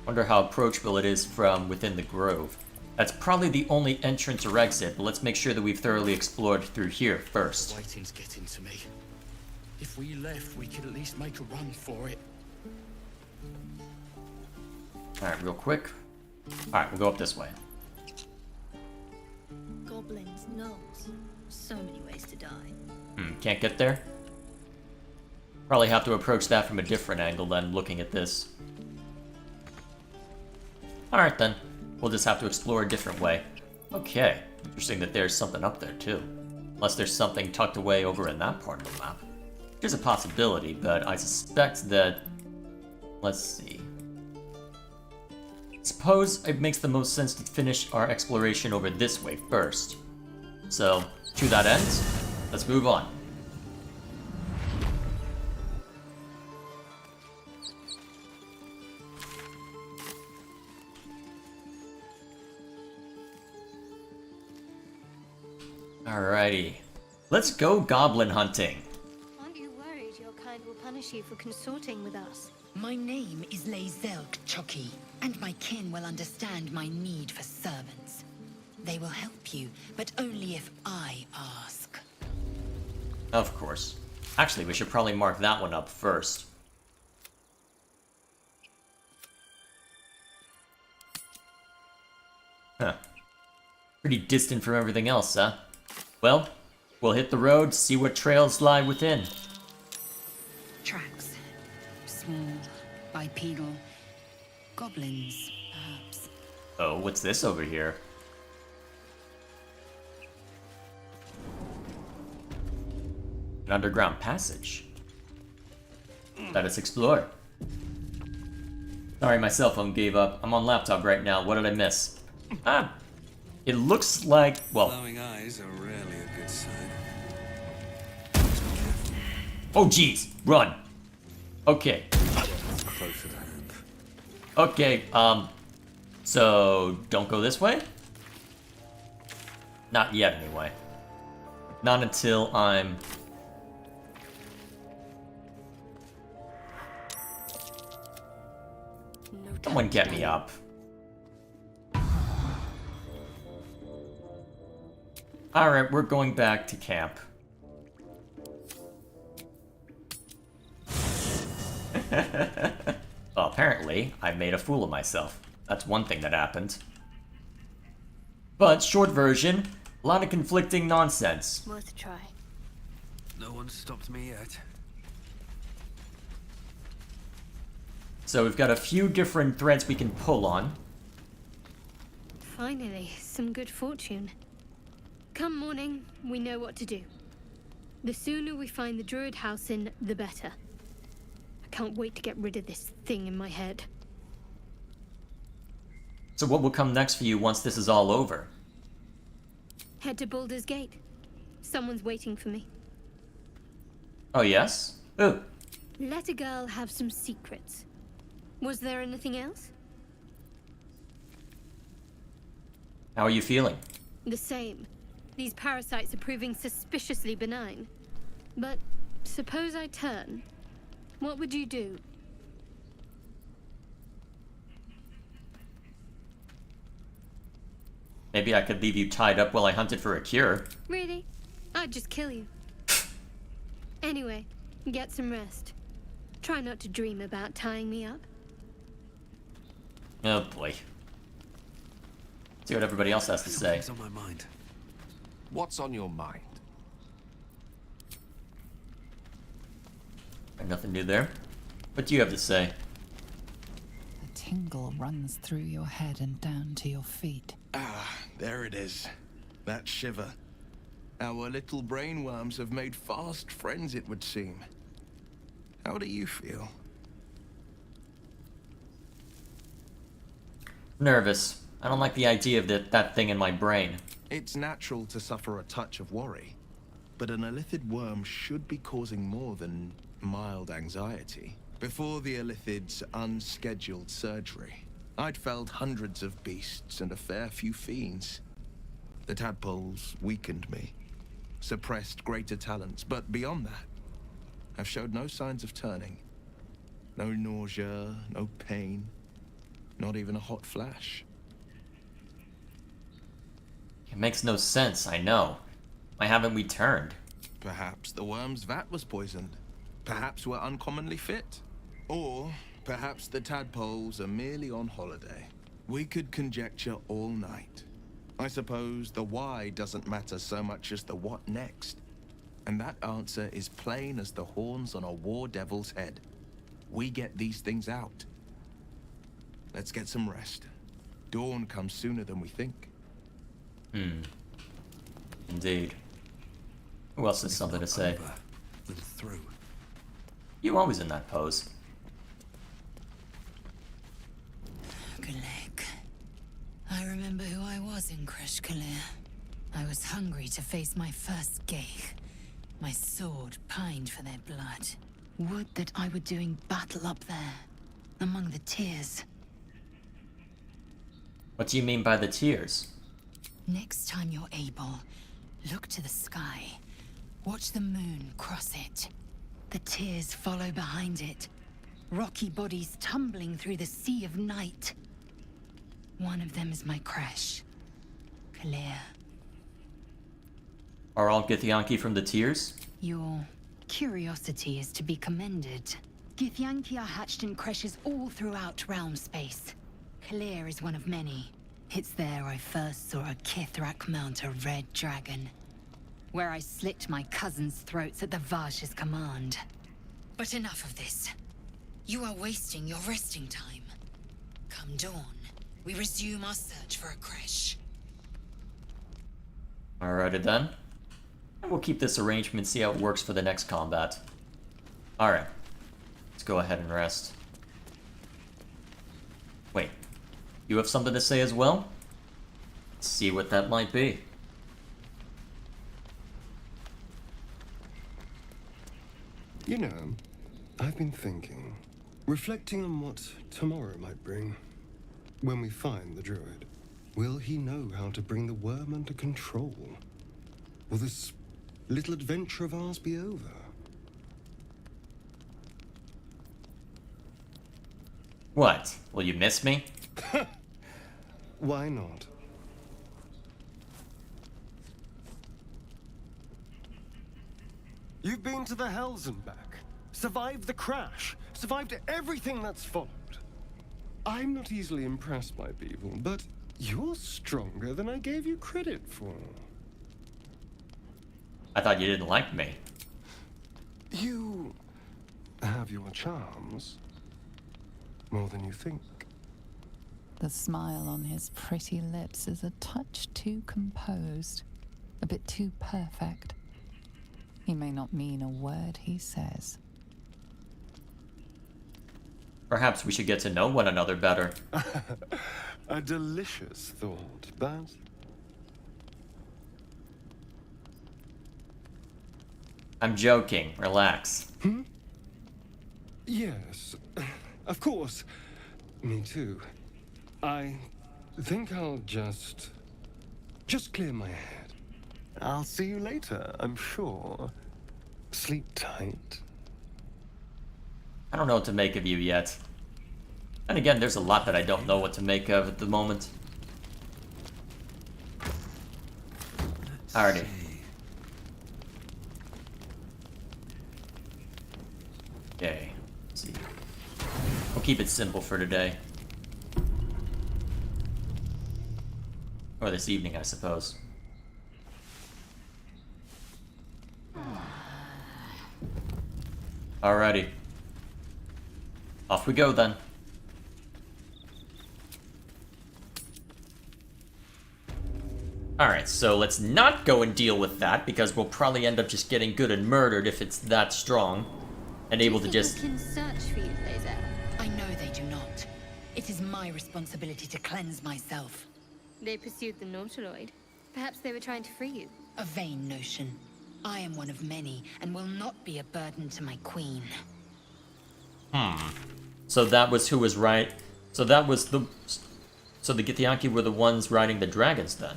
Wonder how approachable it is from within the grove. That's probably the only entrance or exit, but let's make sure that we've thoroughly explored through here first. Waiting's getting to me. If we left, we could at least make a run for it. Alright, real quick. Alright, we'll go up this way. Goblins, gnolls. So many ways to die. Can't get there? Probably have to approach that from a different angle than looking at this. Alright then. We'll just have to explore a different way. Okay. Interesting that there's something up there too. Unless there's something tucked away over in that part of the map. There's a possibility, but I suspect that... Let's see. Suppose it makes the most sense to finish our exploration over this way first. So, to that end, let's move on. Alrighty. Let's go goblin hunting. Aren't you worried your kind will punish you for consorting with us? My name is Lae'zelk Chucky, and my kin will understand my need for servants. They will help you, but only if I ask. Of course. Actually, we should probably mark that one up first. Huh. Pretty distant from everything else, huh? Well, we'll hit the road, see what trails lie within. Tracks. Small, bipedal. Goblins, perhaps. Oh, what's this over here? An underground passage. Let us explore. Sorry, my cell phone gave up. I'm on laptop right now. What did I miss? Ah! It looks like, well... Glowing eyes are rarely a good sign. Oh, jeez! Run! Okay. Close at hand. Okay, so don't go this way? Not yet, anyway. Not until I'm... Someone get me up. Alright, we're going back to camp. Well, apparently, I made a fool of myself. That's one thing that happened. But, short version, a lot of conflicting nonsense. Worth a try. No one stopped me yet. So we've got a few different threads we can pull on. Finally, some good fortune. Come morning, we know what to do. The sooner we find the druid house in, the better. I can't wait to get rid of this thing in my head. So what will come next for you once this is all over? Head to Baldur's Gate. Someone's waiting for me. Oh, yes? Ooh. Let a girl have some secrets. Was there anything else? How are you feeling? The same. These parasites are proving suspiciously benign. But suppose I turn. What would you do? Maybe I could leave you tied up while I hunted for a cure. Really? I'd just kill you. Anyway, get some rest. Try not to dream about tying me up. Oh boy. See what everybody else has to say. What's on my mind? What's on your mind? Nothing new there. What do you have to say? A tingle runs through your head and down to your feet. Ah, there it is. That shiver. Our little brainworms have made fast friends, it would seem. How do you feel? Nervous. I don't like the idea of that thing in my brain. It's natural to suffer a touch of worry, but an illithid worm should be causing more than mild anxiety. Before the Illithid's unscheduled surgery, I'd felled hundreds of beasts and a fair few fiends. The tadpoles weakened me, suppressed greater talents, but beyond that, I've showed no signs of turning. No nausea, no pain, not even a hot flash. It makes no sense, I know. Why haven't we turned? Perhaps the worm's vat was poisoned. Perhaps we're uncommonly fit. Or perhaps the tadpoles are merely on holiday. We could conjecture all night. I suppose the why doesn't matter so much as the what next. And that answer is plain as the horns on a war devil's head. We get these things out. Let's get some rest. Dawn comes sooner than we think. Indeed. Who else has something to say? Then through. You always in that pose. Galek. I remember who I was in Kreshkalir. I was hungry to face my first Geich. My sword pined for their blood. Would that I were doing battle up there, among the tears. What do you mean by the tears? Next time you're able, look to the sky. Watch the moon cross it. The tears follow behind it. Rocky bodies tumbling through the sea of night. One of them is my crash. Kalir. Are all Githyanki from the tears? Your curiosity is to be commended. Githyanki are hatched in creches all throughout realm space. Kalir is one of many. It's there I first saw a Kithrak mount a red dragon. Where I slit my cousins' throats at the Vash's command. But enough of this. You are wasting your resting time. Come dawn, we resume our search for a creche. Alrighty then. And we'll keep this arrangement, see how it works for the next combat. Alright. Let's go ahead and rest. Wait. You have something to say as well? Let's see what that might be. You know, I've been thinking, reflecting on what tomorrow might bring. When we find the druid, will he know how to bring the worm under control? Will this little adventure of ours be over? What? Will you miss me? Why not? You've been to the Hells and back, survived the crash, survived everything that's followed. I'm not easily impressed by people, but you're stronger than I gave you credit for. I thought you didn't like me. You have your charms. More than you think. The smile on his pretty lips is a touch too composed, a bit too perfect. He may not mean a word he says. Perhaps we should get to know one another better. A delicious thought, but... I'm joking. Relax. Yes, of course. Me too. I think I'll just clear my head. I'll see you later, I'm sure. Sleep tight. I don't know what to make of you yet. And again, there's a lot that I don't know what to make of at the moment. Alrighty. Okay. Let's see. We'll keep it simple for today. Or this evening, I suppose. Alrighty. Off we go then. Alright, so let's not go and deal with that, because we'll probably end up just getting good and murdered if it's that strong. And able to just... Can search for you, Laser. I know they do not. It is my responsibility to cleanse myself. They pursued the Nautiloid. Perhaps they were trying to free you. A vain notion. I am one of many, and will not be a burden to my queen. So that was who was right. So that was the... So the Githyanki were the ones riding the dragons then.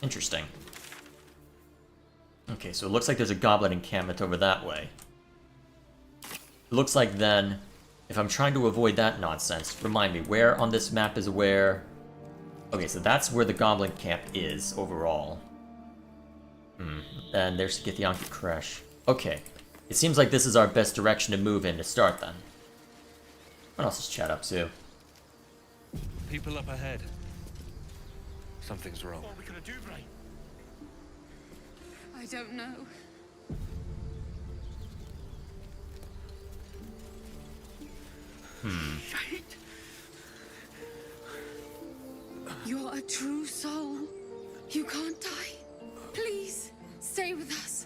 Interesting. Okay, so it looks like there's a goblin encampment over that way. It looks like then, if I'm trying to avoid that nonsense, remind me, where on this map is where... Okay, so that's where the goblin camp is, overall. And there's the Githyanki crash. Okay, it seems like this is our best direction to move in to start then. What else is Chad up to? People up ahead. Something's wrong. What are we gonna do, Bray? I don't know. Shade? You're a true soul. You can't die. Please, stay with us.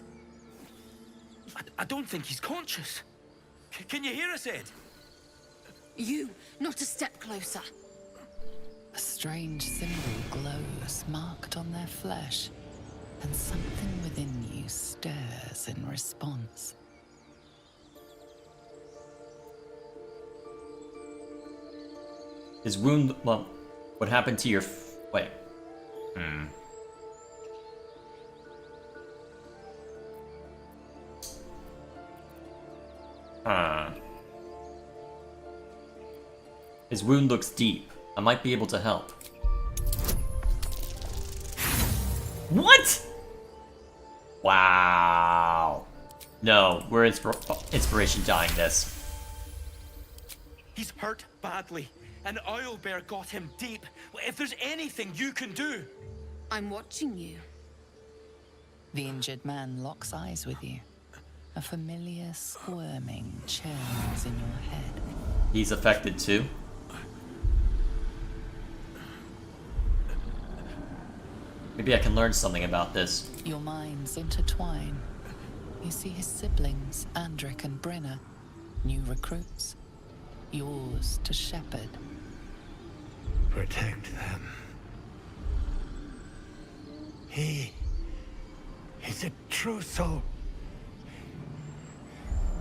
I don't think he's conscious. Can you hear us, Ed? You, not a step closer. A strange symbol glows, marked on their flesh, and something within you stirs in response. His wound... Well, what happened to your... Wait. His wound looks deep. I might be able to help. What? Wow. No, we're inspiration dying this. He's hurt badly, and Owlbear got him deep. If there's anything you can do... I'm watching you. The injured man locks eyes with you. A familiar squirming churns in your head. He's affected too. Maybe I can learn something about this. Your minds intertwine. You see his siblings, Andric and Brenna, new recruits. Yours to shepherd. Protect them. He is a true soul.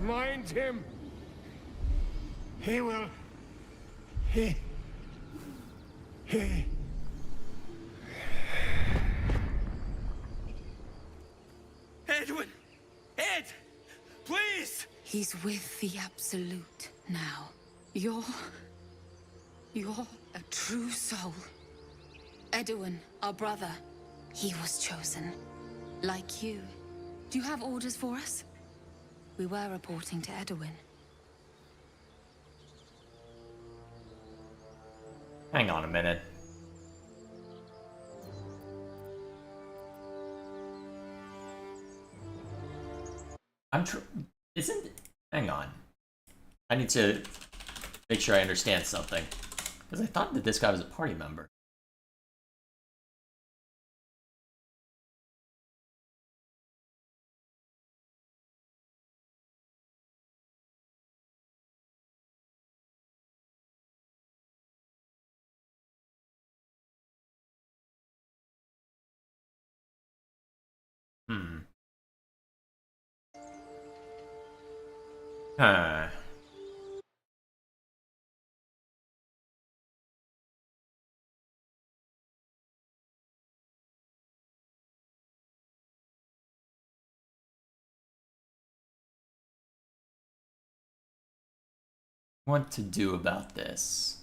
Mind him. He will. He. Edwin! Ed! Please! He's with the Absolute now. You're a true soul. Edwin, our brother, he was chosen. Like you. Do you have orders for us? We were reporting to Edwin. Hang on a minute. Hang on. I need to make sure I understand something. Because I thought that this guy was a party member. Huh. What to do about this?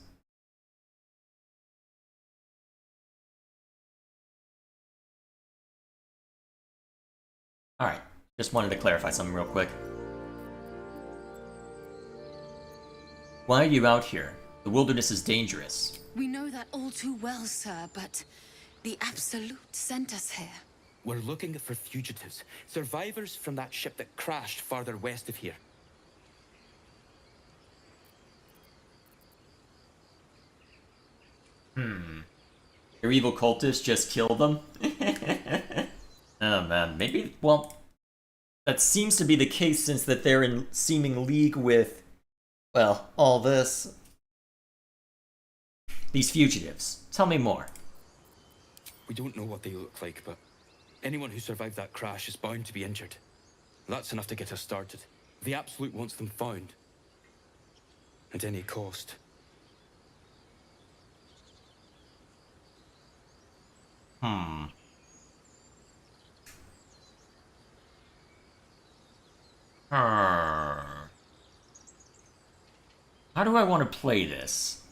Alright, just wanted to clarify something real quick. Why are you out here? The wilderness is dangerous. We know that all too well, sir, but the Absolute sent us here. We're looking for fugitives, survivors from that ship that crashed farther west of here. Your evil cultists just killed them? Oh man, maybe, well, that seems to be the case since that they're in seeming league with, well, all this. These fugitives. Tell me more. We don't know what they look like, but anyone who survived that crash is bound to be injured. That's enough to get us started. The Absolute wants them found. At any cost. Hmm. How do I want to play this?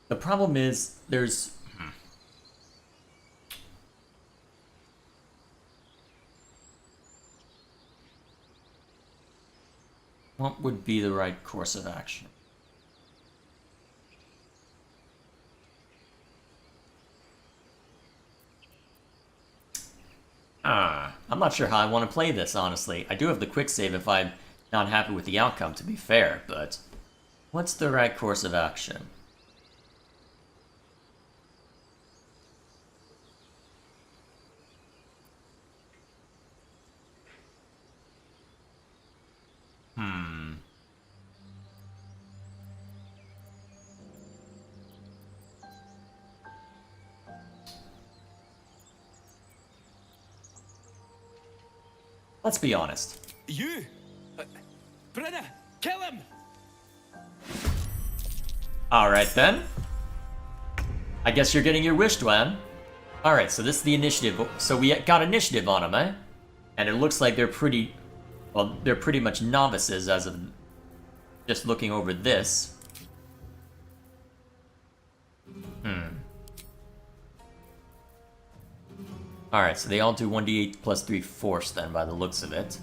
The problem is, there's... What would be the right course of action? I'm not sure how I want to play this, honestly. I do have the quick save if I'm not happy with the outcome, to be fair, but... What's the right course of action? Let's be honest. You? Brenna, kill him! Alright then. I guess you're getting your wish, Dwan. Alright, so this is the initiative. So we got initiative on them, eh? And it looks like they're pretty... Well, they're pretty much novices as of just looking over this. Alright, so they all do 1d8 plus 3 force then, by the looks of it.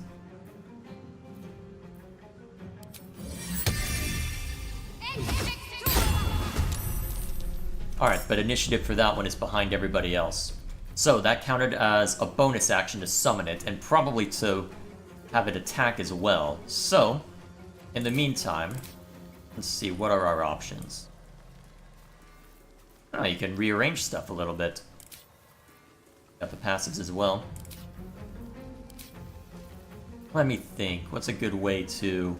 Alright, but initiative for that one is behind everybody else. So that counted as a bonus action to summon it, and probably to have it attack as well. So, in the meantime, let's see, what are our options? Oh, you can rearrange stuff a little bit. Got the passives as well. Let me think. What's a good way to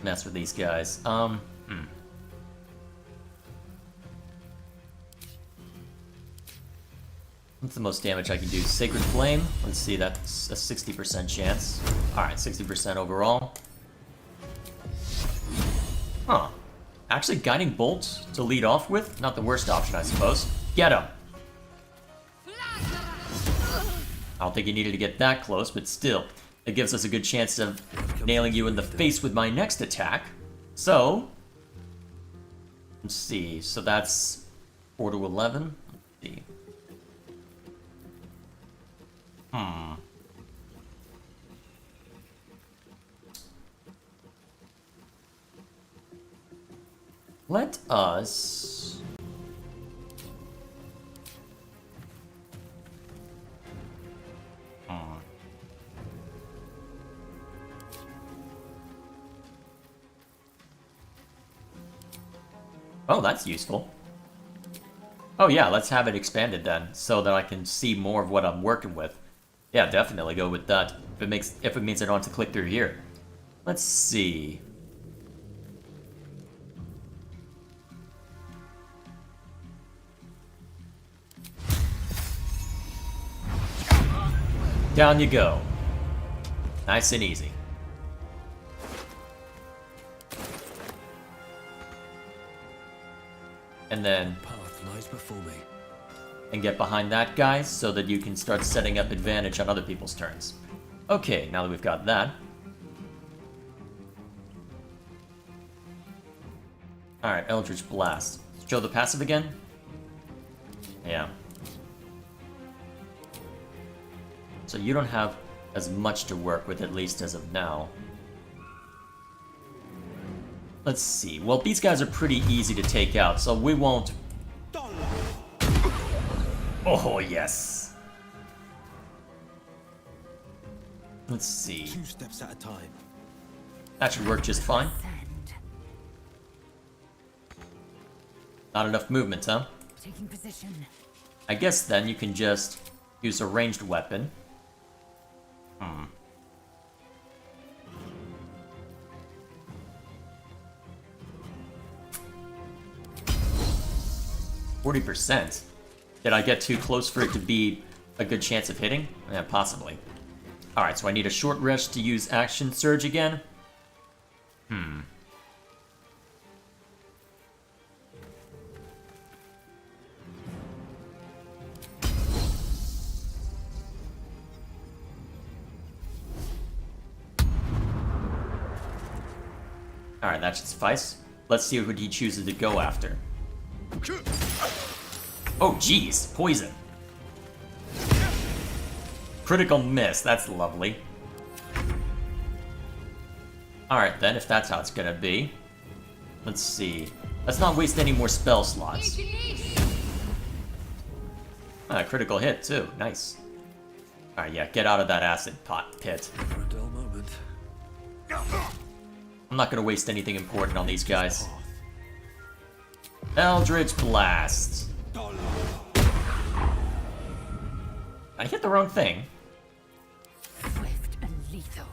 mess with these guys? What's the most damage I can do? Sacred Flame? Let's see, that's a 60% chance. Alright, 60% overall. Huh. Actually, Guiding Bolt to lead off with? Not the worst option, I suppose. Get him! I don't think you needed to get that close, but still, it gives us a good chance of nailing you in the face with my next attack. So, let's see, so that's 4 to 11. Let's see. Let us... Oh, that's useful. Oh yeah, let's have it expanded then, so that I can see more of what I'm working with. Yeah, definitely go with that. If it means I don't have to click through here. Let's see. Down you go. Nice and easy. And then path lies before me. And get behind that guy so that you can start setting up advantage on other people's turns. Okay, now that we've got that. Alright, Eldritch Blast. Show the passive again? Yeah. So you don't have as much to work with, at least as of now. Let's see. Well, these guys are pretty easy to take out, so we won't... Oh, yes. Let's see. 2 steps at a time. That should work just fine. Not enough movement, huh? Taking position. I guess then you can just use a ranged weapon. 40%. Did I get too close for it to be a good chance of hitting? Yeah, possibly. Alright, so I need a short rest to use Action Surge again. Alright, that should suffice. Let's see what he chooses to go after. Oh, jeez. Poison. Critical miss. That's lovely. Alright then, if that's how it's gonna be. Let's see. Let's not waste any more spell slots. Ah, critical hit, too. Nice. Alright, yeah, get out of that acid pot pit. For a dull moment. I'm not gonna waste anything important on these guys. Eldritch Blast. I hit the wrong thing. Swift and lethal.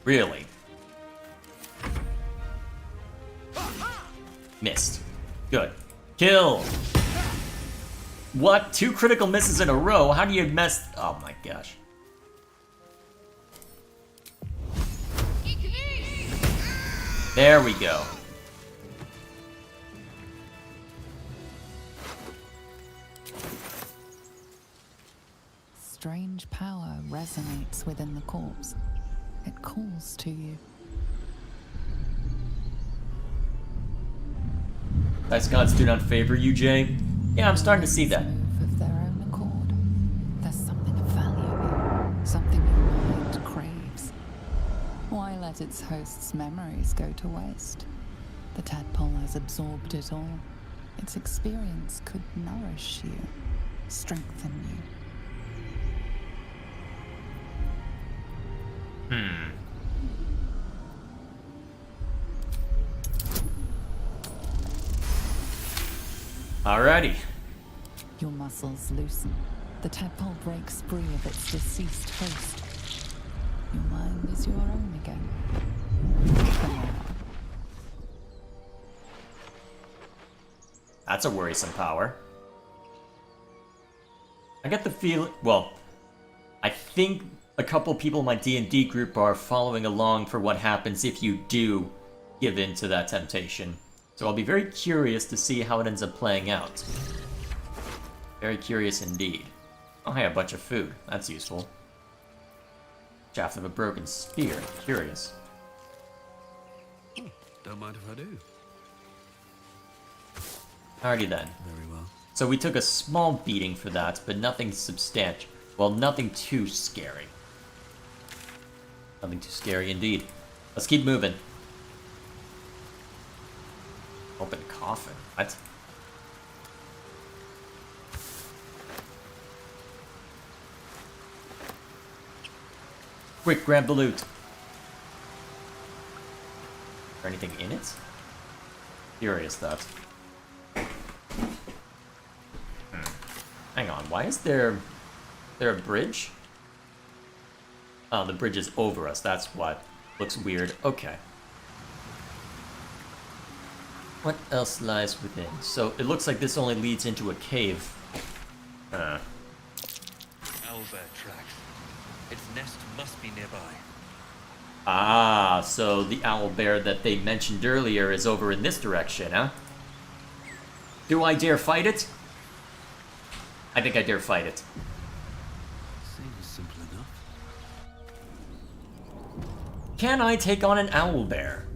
Really? Missed. Good. Kill! What? 2 critical misses in a row? How do you mess? Oh my gosh. There we go. Strange power resonates within the corpse. It calls to you. Dice gods do not favor you, Jay. Yeah, I'm starting to see that. Move of their own accord. There's something of value here, something your mind craves. Why let its host's memories go to waste? The tadpole has absorbed it all. Its experience could nourish you, strengthen you. Alrighty. Your muscles loosen. The tadpole breaks free of its deceased host. Your mind is your own again. For now. That's a worrisome power. I get the feeling, well, I think a couple people in my D&D group are following along for what happens if you do give in to that temptation. So I'll be very curious to see how it ends up playing out. Very curious indeed. Oh hey, a bunch of food. That's useful. Shaft of a broken spear. Curious. Don't mind if I do. Alrighty then. Very well. So we took a small beating for that, but nothing substantial. Well, nothing too scary. Nothing too scary indeed. Let's keep moving. Open coffin. What? Quick, grab the loot. Is there anything in it? Curious, that. Hang on, why is there a bridge? Oh, the bridge is over us, that's what. Looks weird. Okay. What else lies within? So, it looks like this only leads into a cave. Owlbear tracks. Its nest must be nearby. Ah, so the owlbear that they mentioned earlier is over in this direction, huh? Do I dare fight it? I think I dare fight it. Seems simple enough. Can I take on an owlbear?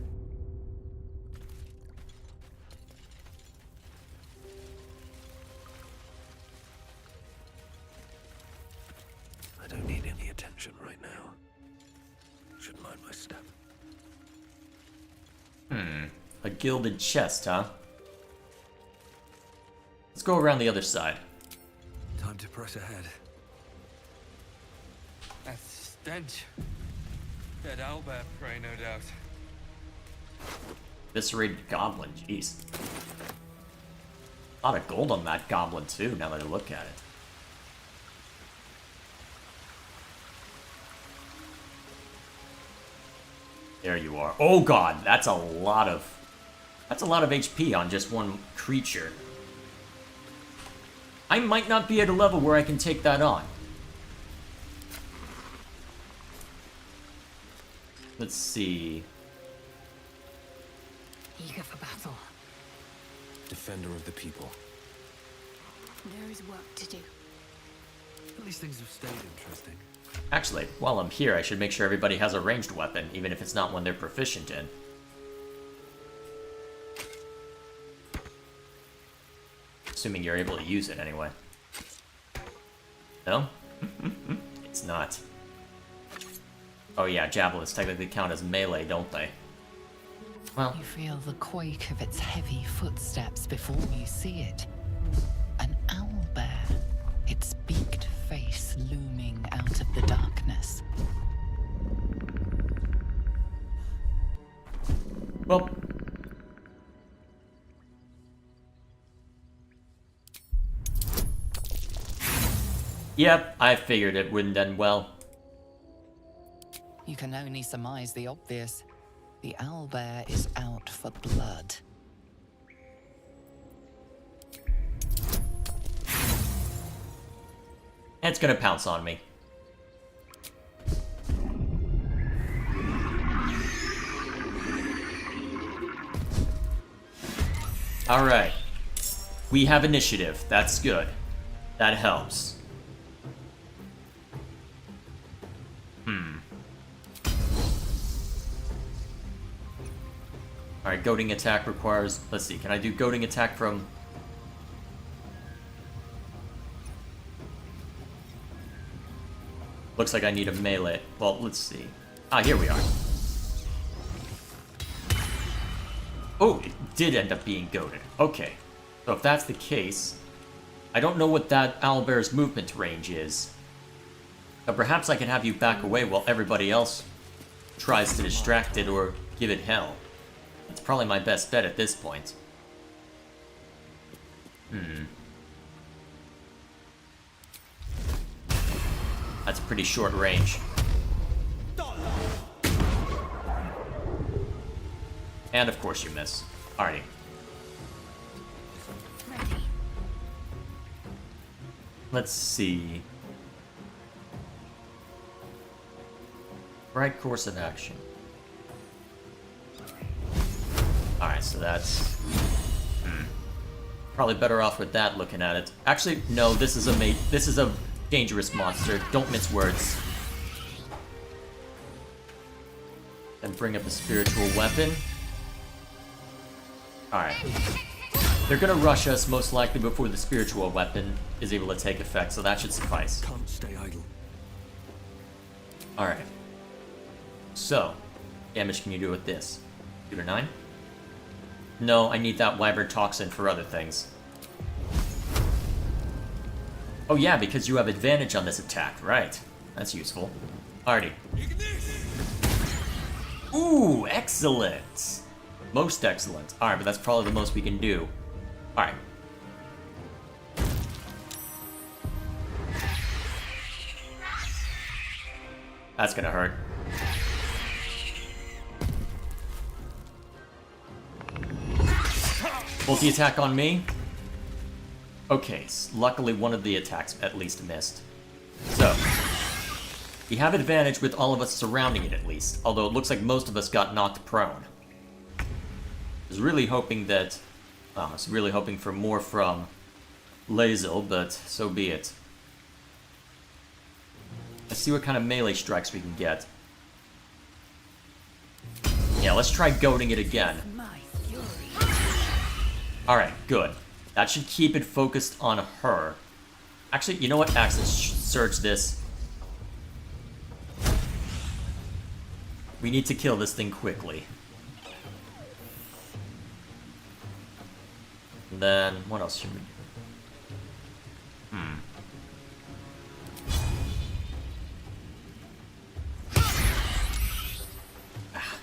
I don't need any attention right now. Should mind my step. A gilded chest, huh? Let's go around the other side. Time to press ahead. That stench. Dead owlbear prey, no doubt. Eviscerated goblin, jeez. A lot of gold on that goblin too, now that I look at it. There you are. Oh god, that's a lot of That's a lot of HP on just one creature. I might not be at a level where I can take that on. Let's see. Eager for battle. Defender of the people. There is work to do. At least things have stayed interesting. Actually, while I'm here, I should make sure everybody has a ranged weapon, even if it's not one they're proficient in. Assuming you're able to use it anyway. No? It's not. Oh yeah, javelins technically count as melee, don't they? Well, you feel the quake of its heavy footsteps before you see it. An owlbear, its beaked face looming out of the darkness. well. Yep, I figured it wouldn't end well. You can only surmise the obvious. The owlbear is out for blood. It's gonna pounce on me. Alright. We have initiative. That's good. That helps. Alright, goading attack requires... Let's see, can I do goading attack from... Looks like I need a melee. Well, let's see. Ah, here we are. Oh, it did end up being goaded. Okay. So if that's the case, I don't know what that owlbear's movement range is. But perhaps I can have you back away while everybody else tries to distract it or give it hell. That's probably my best bet at this point. That's a pretty short range. And of course you miss. Alrighty. Let's see. Right course of action. Alright, so that's... Probably better off with that looking at it. Actually, no, this is a dangerous monster. Don't mince words. Then bring up a spiritual weapon. Alright. They're gonna rush us most likely before the spiritual weapon is able to take effect, so that should suffice. Can't stay idle. Alright. So, damage can you do with this? 2 to 9? No, I need that wyvern toxin for other things. Oh yeah, because you have advantage on this attack, right. That's useful. Alrighty. Ooh, excellent! Most excellent. Alright, but that's probably the most we can do. Alright. That's gonna hurt. Multi-attack on me. Okay, luckily one of the attacks at least missed. So, we have advantage with all of us surrounding it at least, although it looks like most of us got knocked prone. I was really hoping that... I was really hoping for more from Lae'zel, but so be it. Let's see what kind of melee strikes we can get. Yeah, let's try goading it again. Alright, good. That should keep it focused on her. Actually, you know what? Access surge this. We need to kill this thing quickly. And then, what else should we do?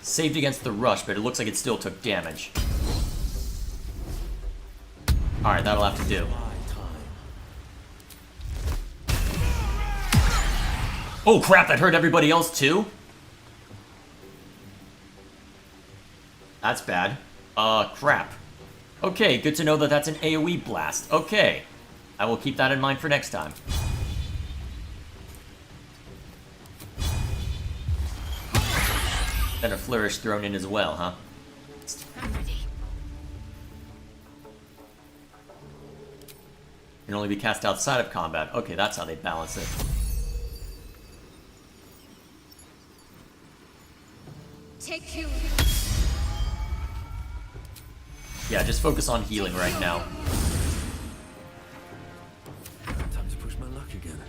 Saved against the rush, but it looks like it still took damage. Alright, that'll have to do. Oh crap, that hurt everybody else too? That's bad. Crap. Okay, good to know that that's an AoE blast. Okay. I will keep that in mind for next time. Then a flourish thrown in as well, huh? I'm ready. Can only be cast outside of combat. Okay, that's how they balance it. Take you. Yeah, just focus on healing right now. Time to push my luck again.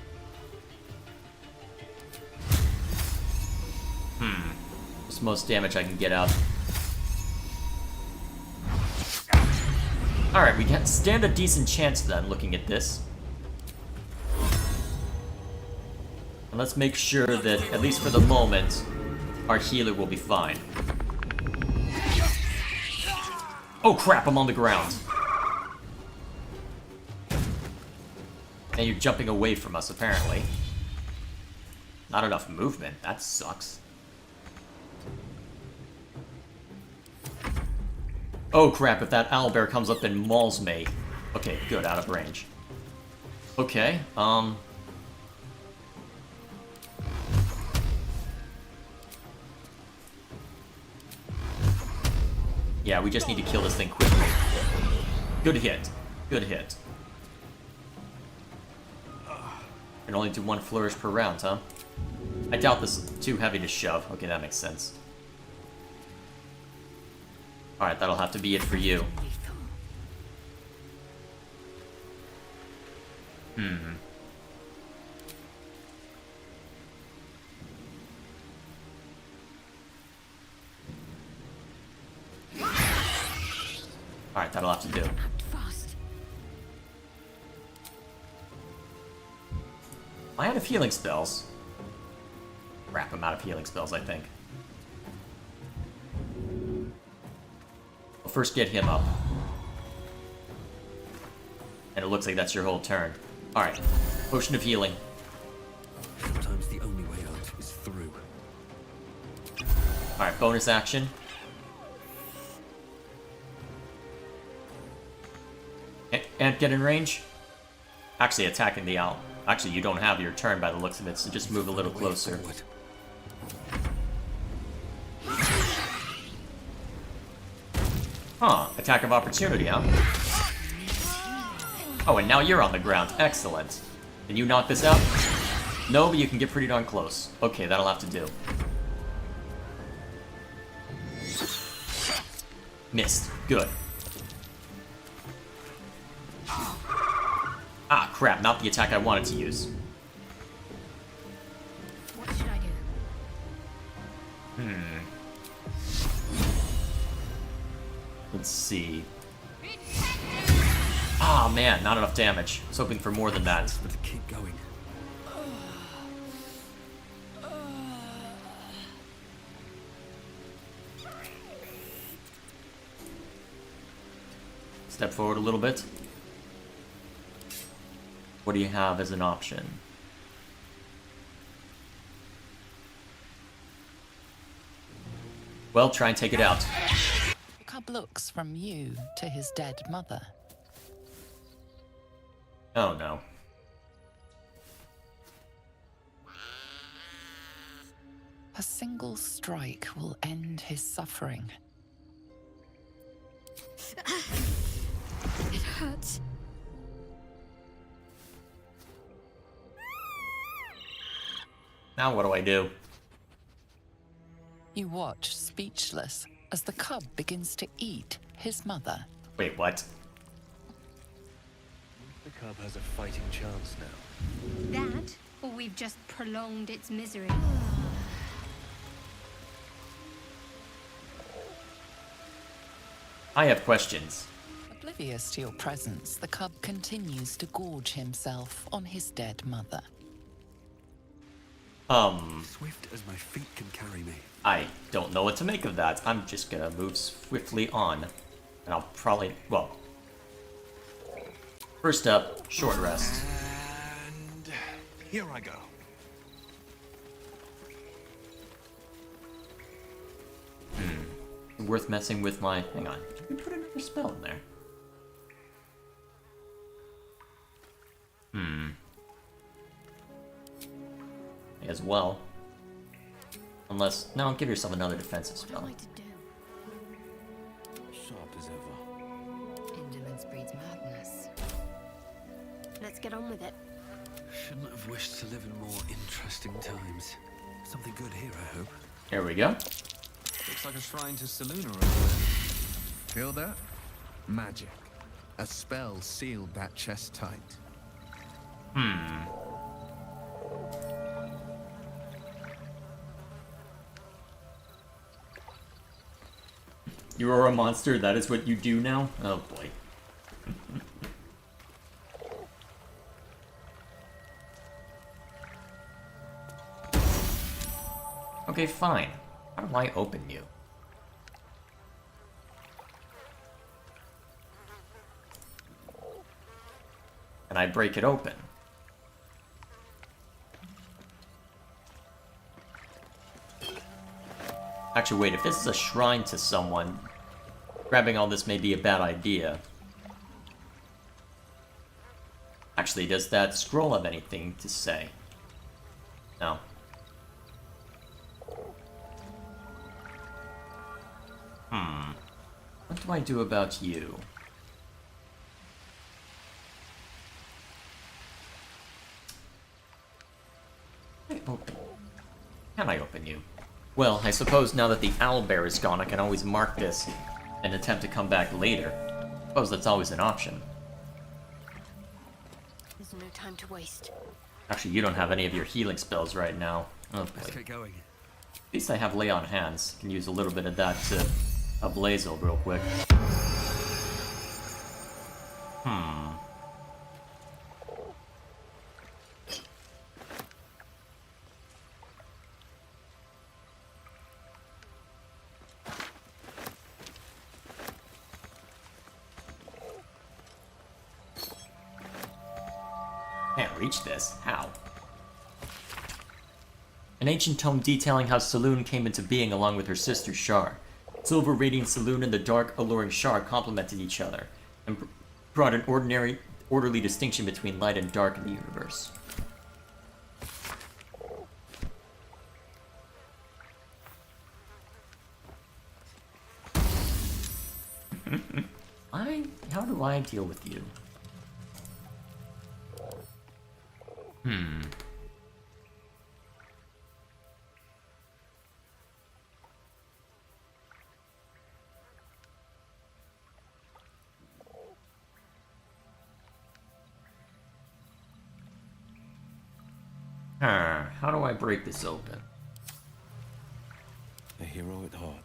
What's the most damage I can get out? Alright, we can stand a decent chance then, looking at this. And let's make sure that, at least for the moment, our healer will be fine. Oh crap, I'm on the ground. And you're jumping away from us, apparently. Not enough movement, that sucks. Oh crap, if that owlbear comes up and mauls me. Okay, good, out of range. Okay, yeah, we just need to kill this thing quickly. Good hit. Good hit. Can only do one flourish per round, huh? I doubt this is too heavy to shove. Okay, that makes sense. Alright, that'll have to be it for you. Alright, that'll have to do. I had healing spells. Crap, I'm out of healing spells, I think. I'll first get him up. And it looks like that's your whole turn. Alright, potion of healing. Sometimes the only way out is through. Alright, bonus action. Ant get in range? Actually, attacking the owl. Actually, you don't have your turn by the looks of it, so just move a little closer. Huh, attack of opportunity, huh? Oh, and now you're on the ground. Excellent. Can you knock this out? No, but you can get pretty darn close. Okay, that'll have to do. Missed. Good. Ah, crap, not the attack I wanted to use. What should I do? Let's see. Ah, man, not enough damage. I was hoping for more than that. But keep going. Step forward a little bit. What do you have as an option? Well, try and take it out. The cub looks from you to his dead mother. Oh no. A single strike will end his suffering. It hurts. Now what do I do? You watch, speechless, as the cub begins to eat his mother. Wait, what? The cub has a fighting chance now. That, or we've just prolonged its misery. I have questions. Oblivious to your presence, the cub continues to gorge himself on his dead mother. Swift as my feet can carry me. I don't know what to make of that. I'm just gonna move swiftly on. And I'll probably, well... First up, short rest. And here I go. worth messing with my... Hang on. Did we put another spell in there? As well. Unless... No, give yourself another defensive spell. Sharp as ever. Indolence breeds madness. Let's get on with it. Shouldn't have wished to live in more interesting times. Something good here, I hope. Here we go. Looks like a shrine to Seluna over there. Feel that? Magic. A spell sealed that chest tight. You are a monster, that is what you do now? Oh boy. Okay, fine. How do I open you? Can I break it open? Actually, wait, if this is a shrine to someone, grabbing all this may be a bad idea. Actually, does that scroll have anything to say? No. What do I do about you? Can I open you? Well, I suppose now that the owlbear is gone, I can always mark this and attempt to come back later. I suppose that's always an option. There's no time to waste. Actually, you don't have any of your healing spells right now. Oh boy. Let's get going. At least I have Lay on Hands. Can use a little bit of that to ablazel real quick. Can't reach this. How? An ancient tome detailing how Saloon came into being along with her sister Shar. Silver radiant Saloon and the dark, alluring Shar complemented each other, and brought an orderly distinction between light and dark in the universe. How do I deal with you? How do I break this open? A hero at heart.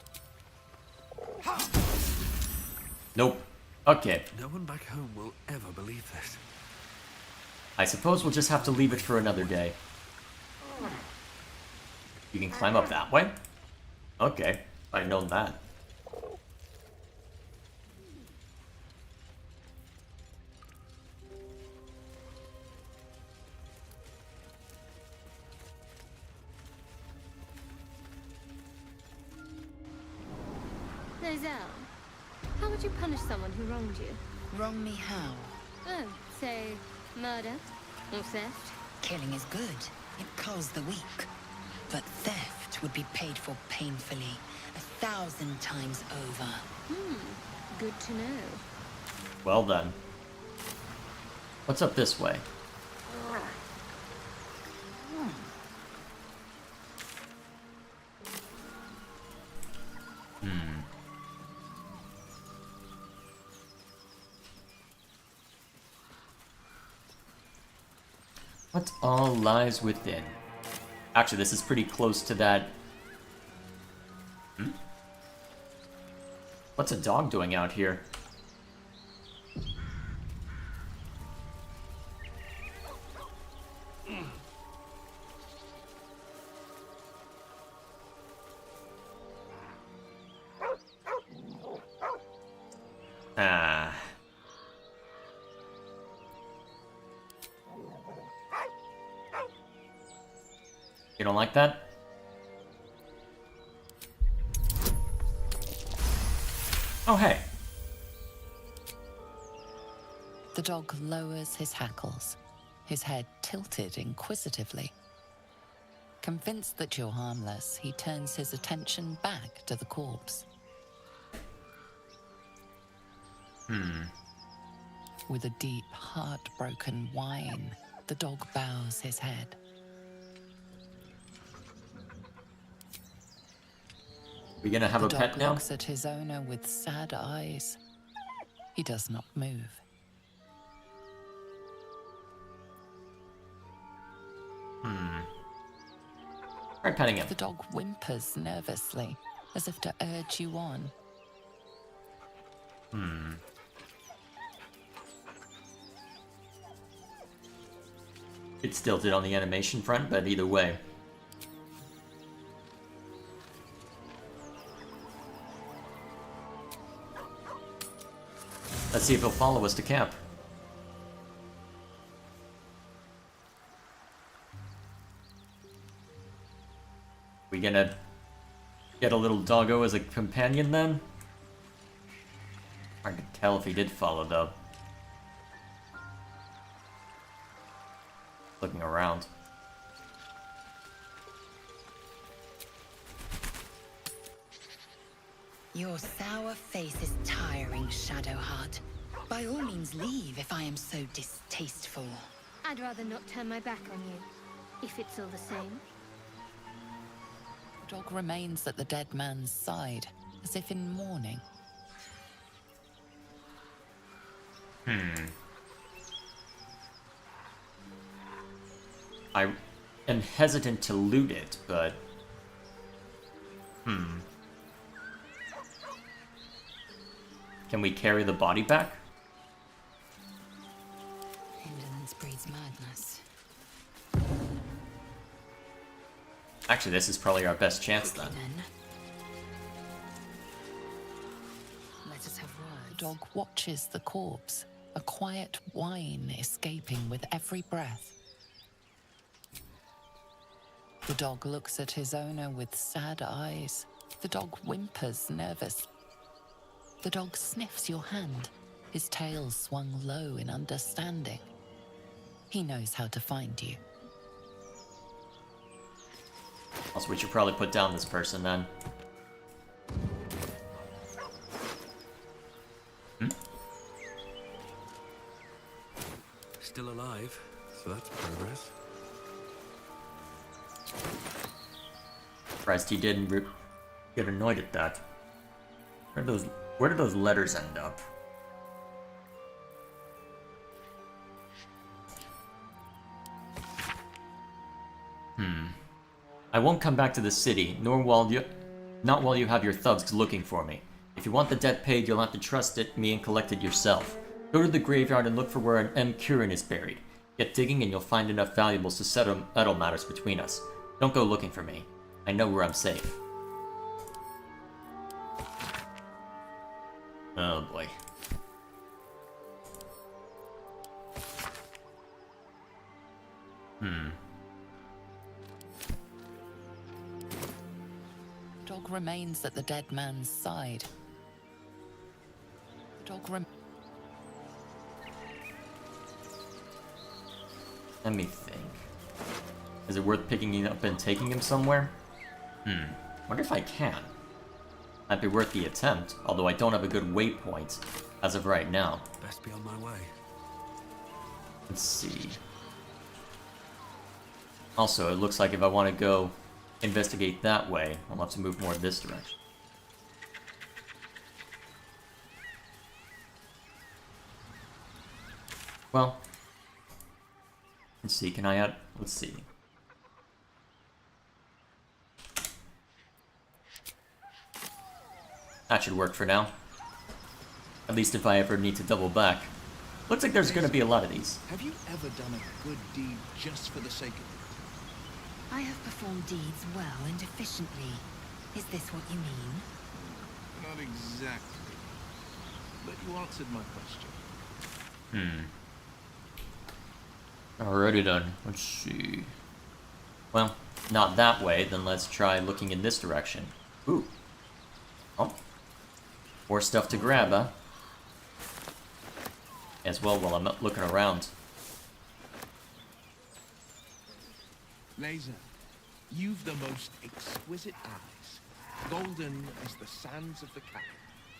Nope. Okay. No one back home will ever believe this. I suppose we'll just have to leave it for another day. You can climb up that way? Okay, I'd known that. Nozell, how would you punish someone who wronged you? Wrong me how? Oh, say, murder or theft? Killing is good. It culls the weak. But theft would be paid for painfully, 1,000 times over. Good to know. Well done. What's up this way? What all lies within? Actually, this is pretty close to that. What's a dog doing out here? You don't like that? Oh, hey. The dog lowers his hackles, his head tilted inquisitively. Convinced that you're harmless, he turns his attention back to the corpse. With a deep, heartbroken whine, the dog bows his head. We gonna have a pet The now? dog looks at his owner with sad eyes. He does not move. Try petting him. The dog whimpers nervously, as if to urge you on. It still did on the animation front, but either way. Let's see if he'll follow us to camp. We gonna get a little doggo as a companion then? Hard to tell if he did follow though. Looking around. Your sour face is tiring, Shadowheart. By all means leave if I am so distasteful. I'd rather not turn my back on you, if it's all the same. The dog remains at the dead man's side, as if in mourning. I am hesitant to loot it, but... Can we carry the body back? Indolence breeds madness. Actually, this is probably our best chance then. Let us have words. The dog watches the corpse, a quiet whine escaping with every breath. The dog looks at his owner with sad eyes. The dog whimpers nervous. The dog sniffs your hand, his tail swung low in understanding. He knows how to find you. Also, we should probably put down this person then. Still alive, so that's progress. Surprised he didn't get annoyed at that. Where did those letters end up? I won't come back to the city, not while you have your thugs looking for me. If you want the debt paid, you'll have to trust me and collect it yourself. Go to the graveyard and look for where M. Curran is buried. Get digging and you'll find enough valuables to settle matters between us. Don't go looking for me. I know where I'm safe. Oh boy. The dog remains at the dead man's side. The dog Let me think. Is it worth picking him up and taking him somewhere? Wonder if I can. Might be worth the attempt, although I don't have a good waypoint as of right now. Best be on my way. Let's see. Also, it looks like if I want to go investigate that way, I'll have to move more in this direction. Well, let's see, can I add... Let's see. That should work for now. At least if I ever need to double back. Looks like there's going to be a lot of these. Have you ever done a good deed just for the sake of it? I have performed deeds well and efficiently. Is this what you mean? Not exactly. But you answered my question. Alrighty then, let's see. Well, not that way, then let's try looking in this direction. Ooh. Oh. More stuff to grab, huh? As well while I'm looking around. Laser, you've the most exquisite eyes. Golden as the sands of the cap.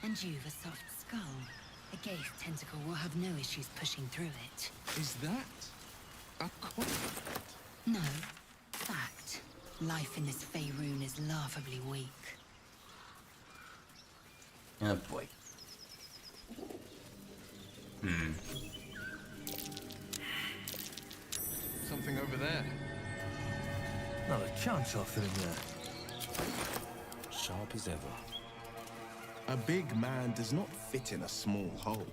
And you've a soft skull. A Gaith tentacle will have no issues pushing through it. Is that a compliment? No. Fact. Life in this Faerun is laughably weak. Oh boy. Something over there. Not a chance I'll fit in there. Sharp as ever. A big man does not fit in a small hole.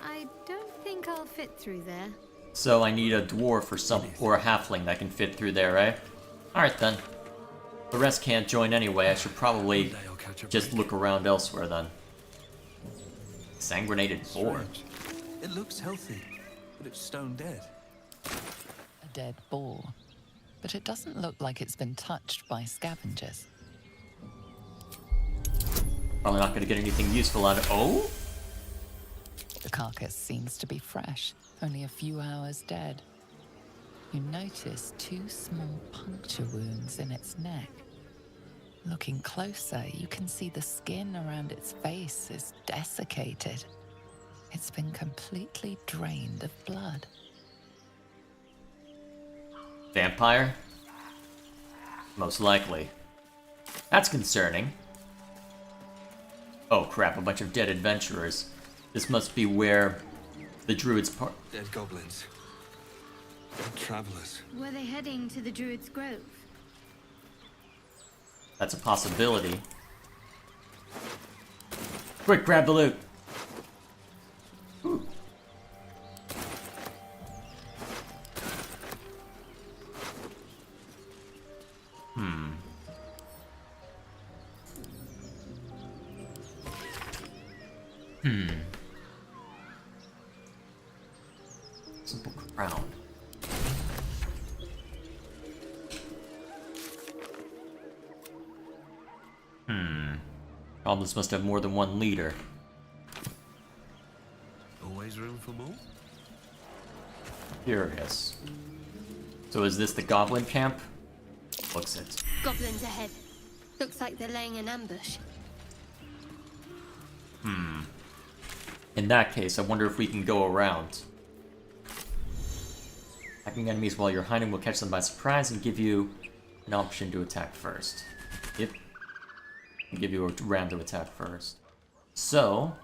I don't think I'll fit through there. So I need a dwarf or a halfling that can fit through there, right? Alright then. The rest can't join anyway, I should probably just look around elsewhere then. Sanguinated boar. It looks healthy, but it's stone dead. A dead boar. But it doesn't look like it's been touched by scavengers. Probably not gonna get anything useful out of— oh? The carcass seems to be fresh, only a few hours dead. You notice 2 small puncture wounds in its neck. Looking closer, you can see the skin around its face is desiccated. It's been completely drained of blood. Vampire? Most likely. That's concerning. Oh crap, a bunch of dead adventurers. This must be where the druids Dead goblins. Dead travelers. Were they heading to the Druid's Grove? That's a possibility. Quick, grab the loot! Ooh. Simple crown. Goblins must have more than one leader. Always room for more? Curious. So is this the goblin camp? Looks it. Goblins ahead. Looks like they're laying an ambush. In that case, I wonder if we can go around. Attacking enemies while you're hiding will catch them by surprise and give you an option to attack first. Yep. And give you a random attack first. So,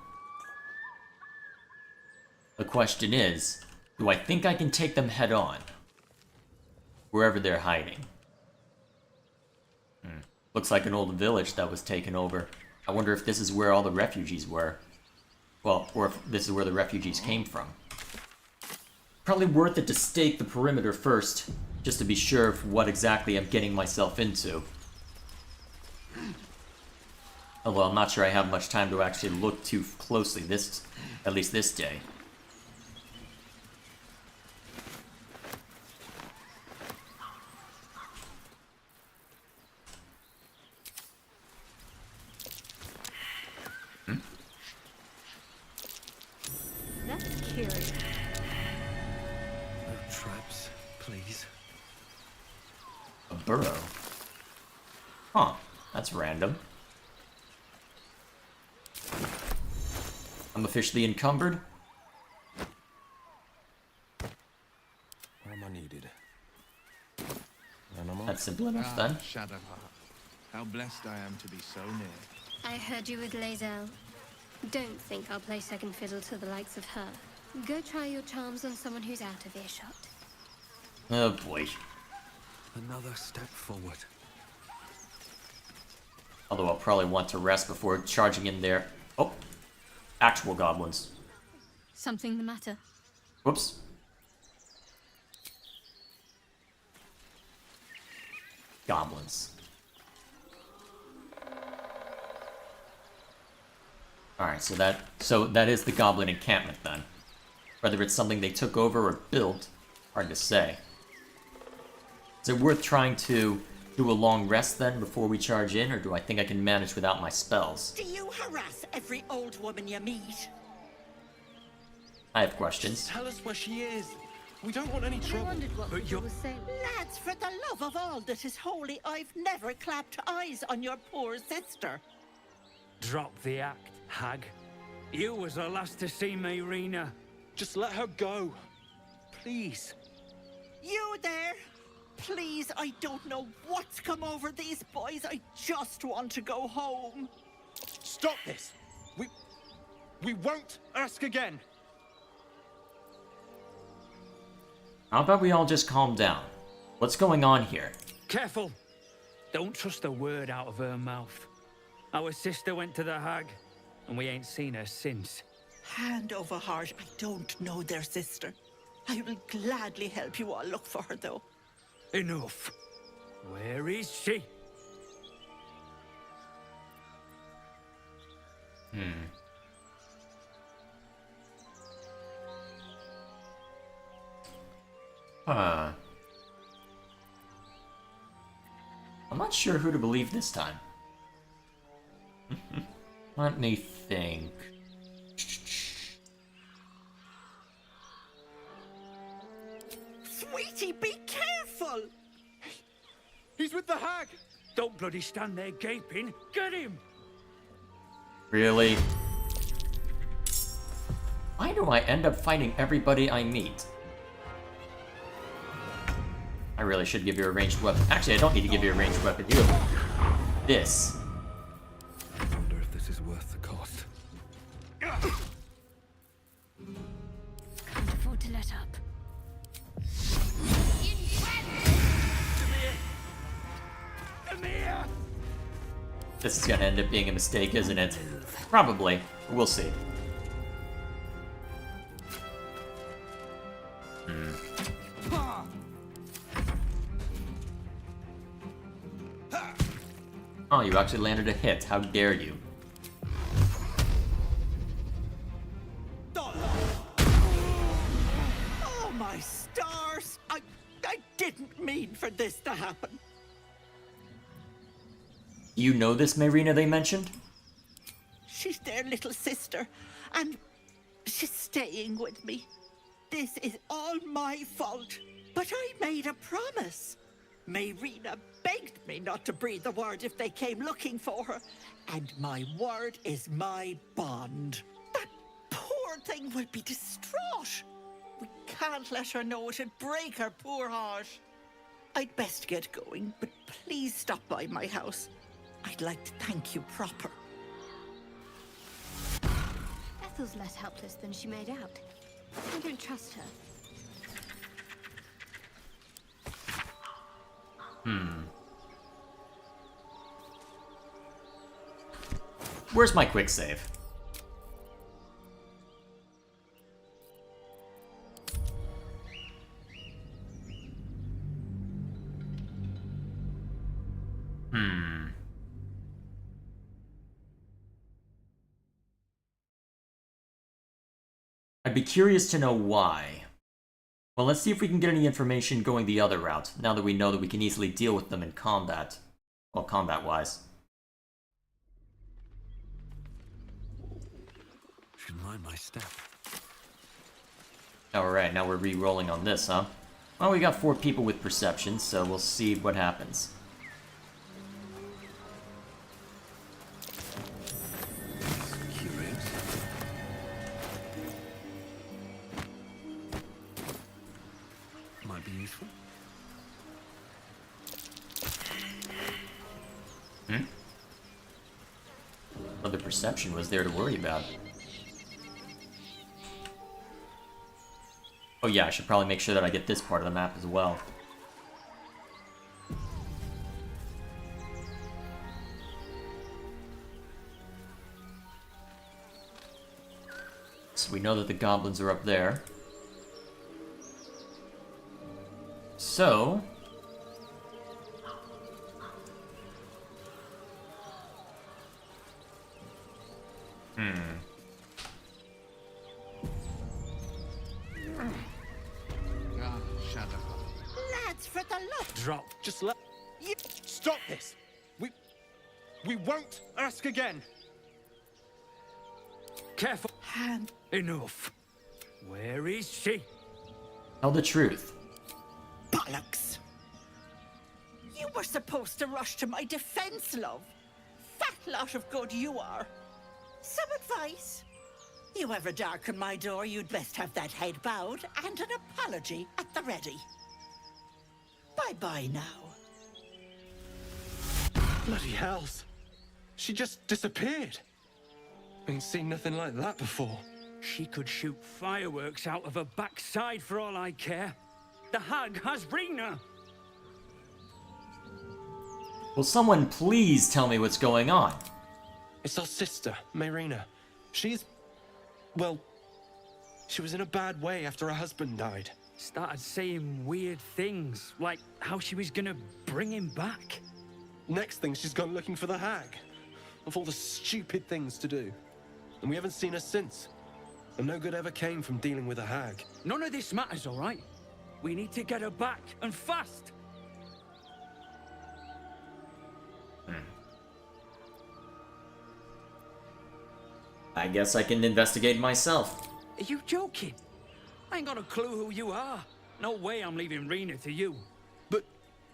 the question is, do I think I can take them head on? Wherever they're hiding. Looks like an old village that was taken over. I wonder if this is where all the refugees were. Well, or if this is where the refugees came from. Probably worth it to stake the perimeter first, just to be sure of what exactly I'm getting myself into. Although I'm not sure I have much time to actually look too closely at least this day. That's curious. No traps, please. A burrow? Huh, that's random. I'm officially encumbered. Where am I needed? That's simple enough then. Shadowheart. How blessed I am to be so near. I heard you with Lae'zel. Don't think I'll play second fiddle to the likes of her. Go try your charms on someone who's out of earshot. Oh boy. Another step forward. Although I'll probably want to rest before charging in there. Oh, actual goblins. Something the matter? Whoops. Goblins. Alright, so that is the goblin encampment then. Whether it's something they took over or built, hard to say. Is it worth trying to do a long rest then before we charge in, or do I think I can manage without my spells? Do you harass every old woman you meet? I have questions. Tell us where she is. We don't want any trouble. But you're saying. Lads, for the love of all that is holy, I've never clapped eyes on your poor sister. Drop the act, hag. You was the last to see me, Rena. Just let her go. Please. You there? Please, I don't know what's come over these boys. I just want to go home. Stop this! We won't ask again. How about we all just calm down? What's going on here? Careful! Don't trust a word out of her mouth. Our sister went to the hag, and we ain't seen her since. Hand over heart, I don't know their sister. I will gladly help you all look for her, though. Enough. Where is she? I'm not sure who to believe this time. Let me think. Sweetie, be careful! He's with the hag! Don't bloody stand there gaping. Get him! Really? Why do I end up fighting everybody I meet? I really should give you a ranged weapon. Actually, I don't need to give you a ranged weapon. You have this. I wonder if this is worth the cost. Can't afford to let up. This is gonna end up being a mistake, isn't it? Probably. We'll see. Oh, you actually landed a hit. How dare you? Oh, my stars! I didn't mean for this to happen. You know this Marina they mentioned? She's their little sister, and she's staying with me. This is all my fault, but I made a promise. Marina begged me not to breathe a word if they came looking for her, and my word is my bond. That poor thing will be distraught. We can't let her know it'd break her poor heart. I'd best get going, but please stop by my house. I'd like to thank you proper. Ethel's less helpless than she made out. I don't trust her. Where's my quick save? I'd be curious to know why. Well, let's see if we can get any information going the other route, now that we know that we can easily deal with them in combat. Well, combat-wise. Should mind my step. Alright, now we're re-rolling on this, huh? Well, we got 4 people with perception, so we'll see what happens. Might be useful. Well, the perception was there to worry about. Oh yeah, I should probably make sure that I get this part of the map as well. So we know that the goblins are up there. So... Lads, for the love... Drop. Just let... You... Stop this! We won't ask again! Careful. Enough. Where is she? Tell the truth. Bollocks! You were supposed to rush to my defense, love. Fat lot of good you are. Some advice? You ever darken my door, you'd best have that head bowed and an apology at the ready. Bye-bye now. Bloody hells. She just disappeared. Ain't seen nothing like that before. She could shoot fireworks out of her backside for all I care. The hag has Rena. Will someone please tell me what's going on? It's our sister, Mayrina. She's... well... she was in a bad way after her husband died. Started saying weird things, like how she was gonna bring him back. Next thing, she's gone looking for the hag. Of all the stupid things to do. And we haven't seen her since. And no good ever came from dealing with a hag. None of this matters, all right? We need to get her back, and fast! I guess I can investigate myself. Are you joking? I ain't got a clue who you are. No way I'm leaving Rena to you. But,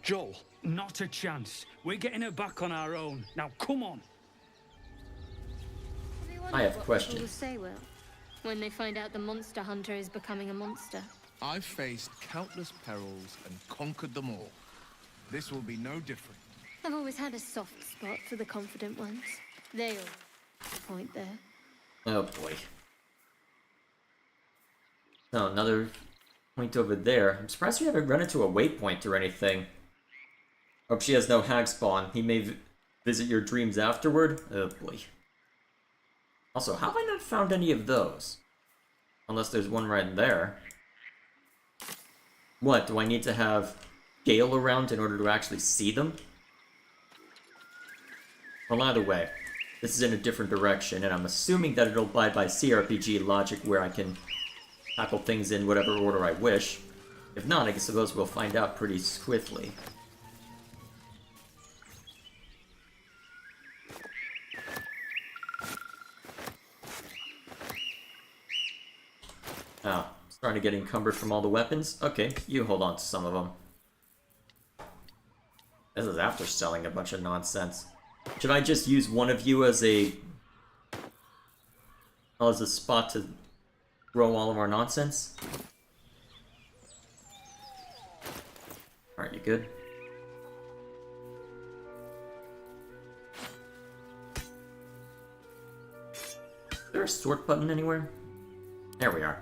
Joel... Not a chance. We're getting her back on our own. Now, come on. I have What questions. people will say, Will, when they find out the monster hunter is becoming a monster. I've faced countless perils and conquered them all. This will be no different. I've always had a soft spot for the confident ones. They all point there. Oh boy. So another point over there. I'm surprised we haven't run into a waypoint or anything. Hope she has no hag spawn. He may visit your dreams afterward. Oh boy. Also, how have I not found any of those? Unless there's one right there. What, do I need to have Gale around in order to actually see them? Well, either way, this is in a different direction, and I'm assuming that it'll abide by CRPG logic where I can tackle things in whatever order I wish. If not, I suppose we'll find out pretty swiftly. Oh, starting to get encumbered from all the weapons? Okay, you hold on to some of them. This is after selling a bunch of nonsense. Should I just use one of you as a spot to throw all of our nonsense? Alright, you good? Is there a sort button anywhere? There we are.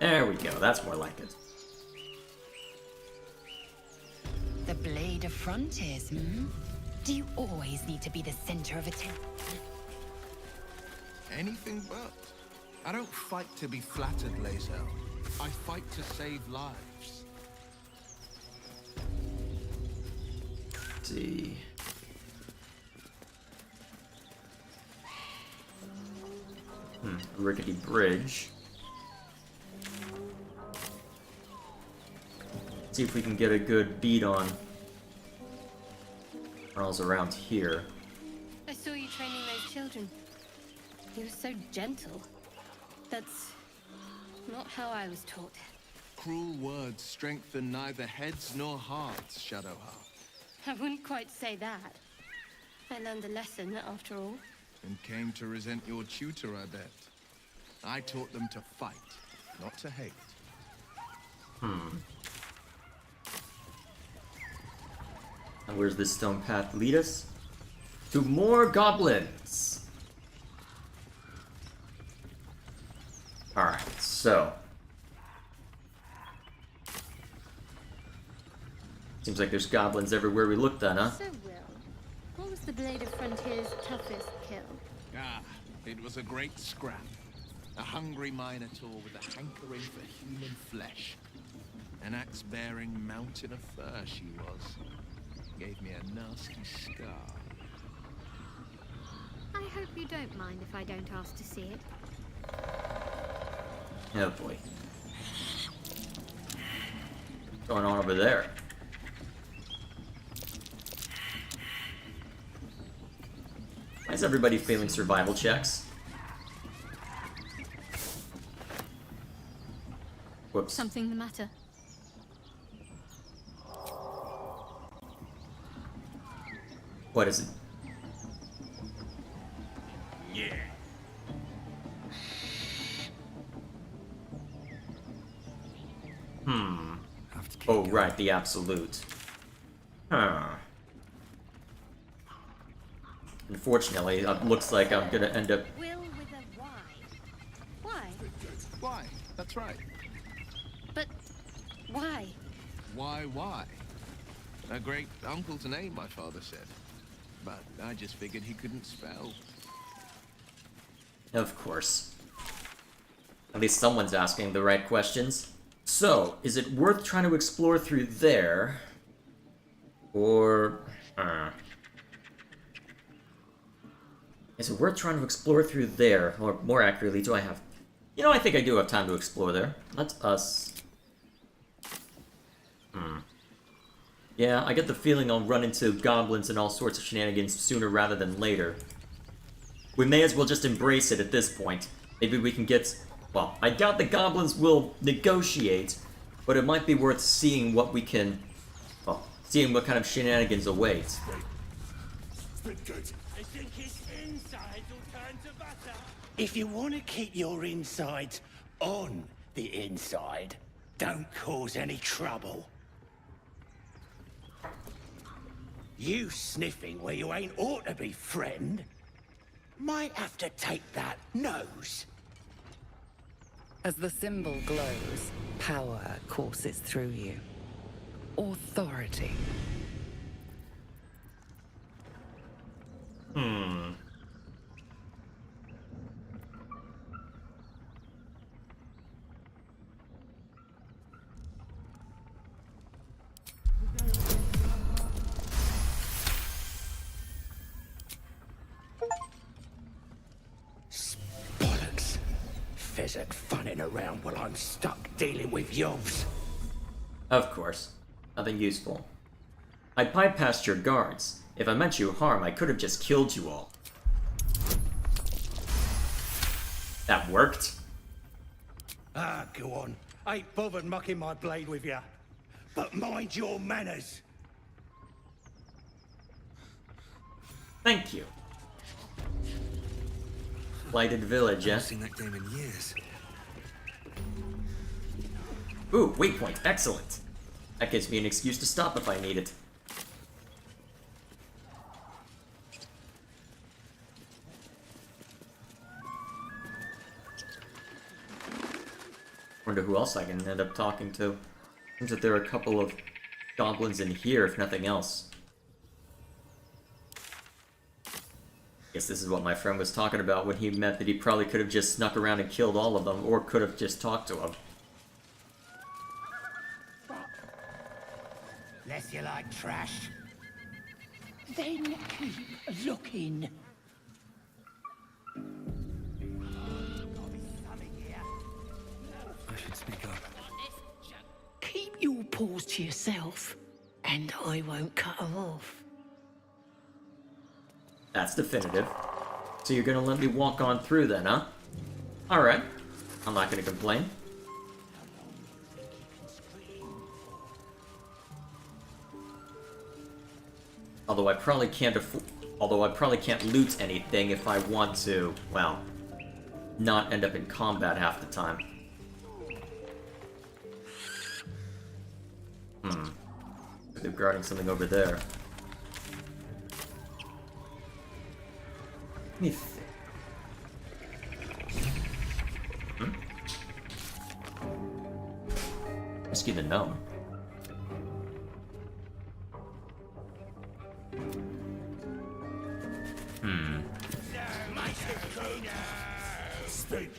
There we go, that's more like it. The blade of frontiers, hmm? Do you always need to be the center of attention? Anything but. I don't fight to be flattered, Lae'zel. I fight to save lives. Let's see. Rickety bridge. See if we can get a good beat on Earls around here. I saw you training those children. You were so gentle. That's not how I was taught. Cruel words strengthen neither heads nor hearts, Shadowheart. I wouldn't quite say that. I learned a lesson, after all. And came to resent your tutor, I bet. I taught them to fight, not to hate. And where's this stone path lead us? To more goblins! Alright, so. Seems like there's goblins everywhere we look then, huh? So, Will, what was the Blade of Frontier's toughest kill? Ah, it was a great scrap. A hungry minotaur with a hankering for human flesh. An axe-bearing mountain of fur she was. Gave me a nasty scar. I hope you don't mind if I don't ask to see it. Oh boy. What's going on over there? How's everybody feeling survival checks? Whoops. Something the matter? What is it? Yeah. Oh, right, the absolute. Huh. Unfortunately, it looks like I'm gonna end up... Will with a Y. Why? Why? That's right. But why? Why? A great uncle's name, my father said. But I just figured he couldn't spell. Of course. At least someone's asking the right questions. So, is it worth trying to explore through there? Or... Is it worth trying to explore through there? Or more accurately, do I have... You know, I think I do have time to explore there. That's us. Yeah, I get the feeling I'll run into goblins and all sorts of shenanigans sooner rather than later. We may as well just embrace it at this point. Maybe we can get... Well, I doubt the goblins will negotiate, but it might be worth seeing what we can... Well, seeing what kind of shenanigans await. It's been good. I think his insides will turn to butter. If you want to keep your insides on the inside, don't cause any trouble. You sniffing where you ain't ought to be, friend. Might have to take that nose. As the symbol glows, power courses through you. Authority. Bollocks. Pheasant funning around while I'm stuck dealing with yobs. Of course. Nothing useful. I bypassed your guards. If I meant you harm, I could have just killed you all. That worked? Ah, go on. Ain't bothered mucking my blade with ya. But mind your manners. Thank you. Blighted village, yeah? I haven't seen that game in years. Ooh, waypoint, excellent. That gives me an excuse to stop if I need it. Wonder who else I can end up talking to. Seems that there are a couple of goblins in here, if nothing else. Guess this is what my friend was talking about when he meant that he probably could have just snuck around and killed all of them, or could have just talked to them. Less you like trash. Then keep looking. I should speak up. Keep your paws to yourself, and I won't cut them off. That's definitive. So you're gonna let me walk on through then, huh? Alright. I'm not gonna complain. Although I probably can't loot anything if I want to, well, not end up in combat half the time. They're guarding something over there. Let me think. Rescue the gnome. Speak.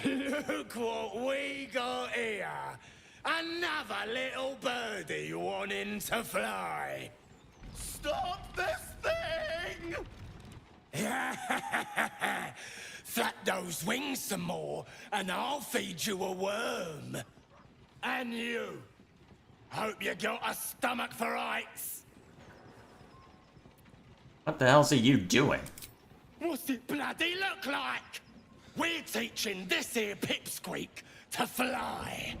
Look what we got here. Another little birdie wanting to fly. Stop this thing! Flap those wings some more, and I'll feed you a worm. And you. Hope you got a stomach for heights. What the hell's are you doing? What's it bloody look like? We're teaching this here pipsqueak to fly.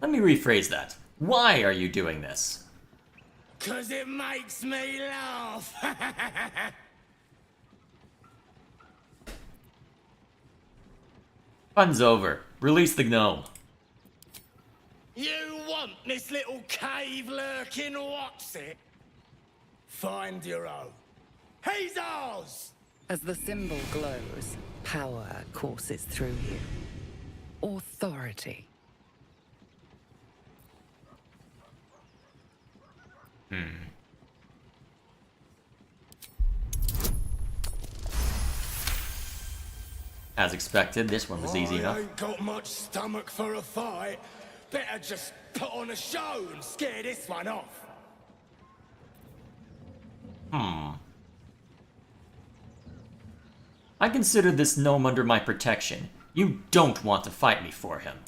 Let me rephrase that. Why are you doing this? 'Cause it makes me laugh. Fun's over. Release the gnome. You want this little cave lurking what's it? Find your own. He's ours! As the symbol glows, power courses through you. Authority. As expected, this one was easy enough. I ain't got much stomach for a fight. Better just put on a show and scare this one off. I consider this gnome under my protection. You don't want to fight me for him.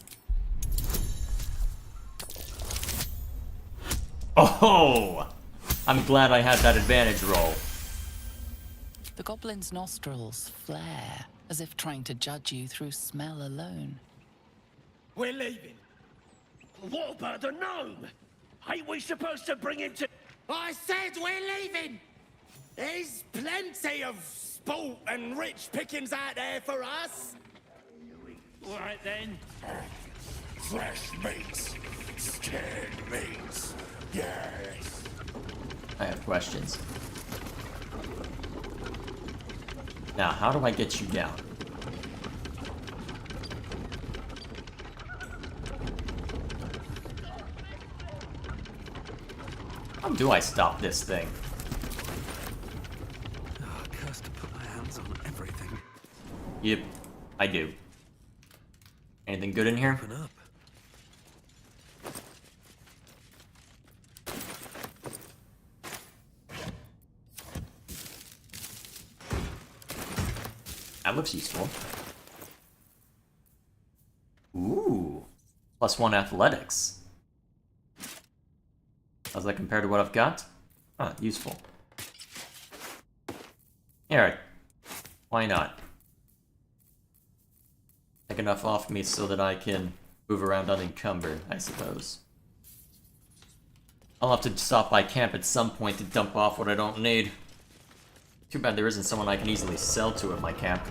Oh! I'm glad I had that advantage roll. The goblin's nostrils flare, as if trying to judge you through smell alone. We're leaving. What about the gnome? Ain't we supposed to bring him to... I said we're leaving! There's plenty of sport and rich pickings out there for us. All right then. Fresh meats. Scared meats. Yes. I have questions. Now, how do I get you down? How do I stop this thing? Oh, cursed to put my hands on everything. Yep, I do. Anything good in here? Open up. That looks useful. Ooh. +1 athletics. How's that compare to what I've got? Ah, useful. Alright. Why not? Take enough off me so that I can move around unencumbered, I suppose. I'll have to stop by camp at some point to dump off what I don't need. Too bad there isn't someone I can easily sell to at my camp.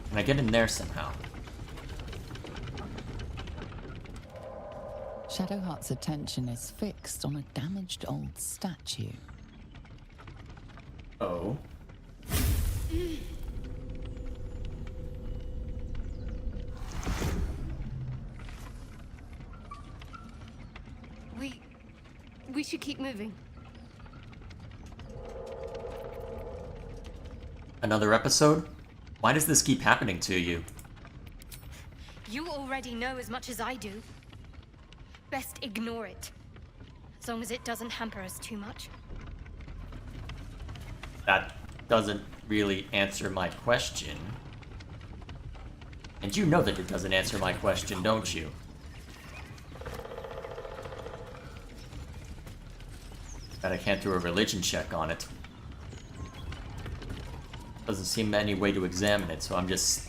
Can I get in there somehow? Shadowheart's attention is fixed on a damaged old statue. Oh. We should keep moving. Another episode? Why does this keep happening to you? You already know as much as I do. Best ignore it. As long as it doesn't hamper us too much. That doesn't really answer my question. And you know that it doesn't answer my question, don't you? Bet I can't do a religion check on it. Doesn't seem any way to examine it, so I'm just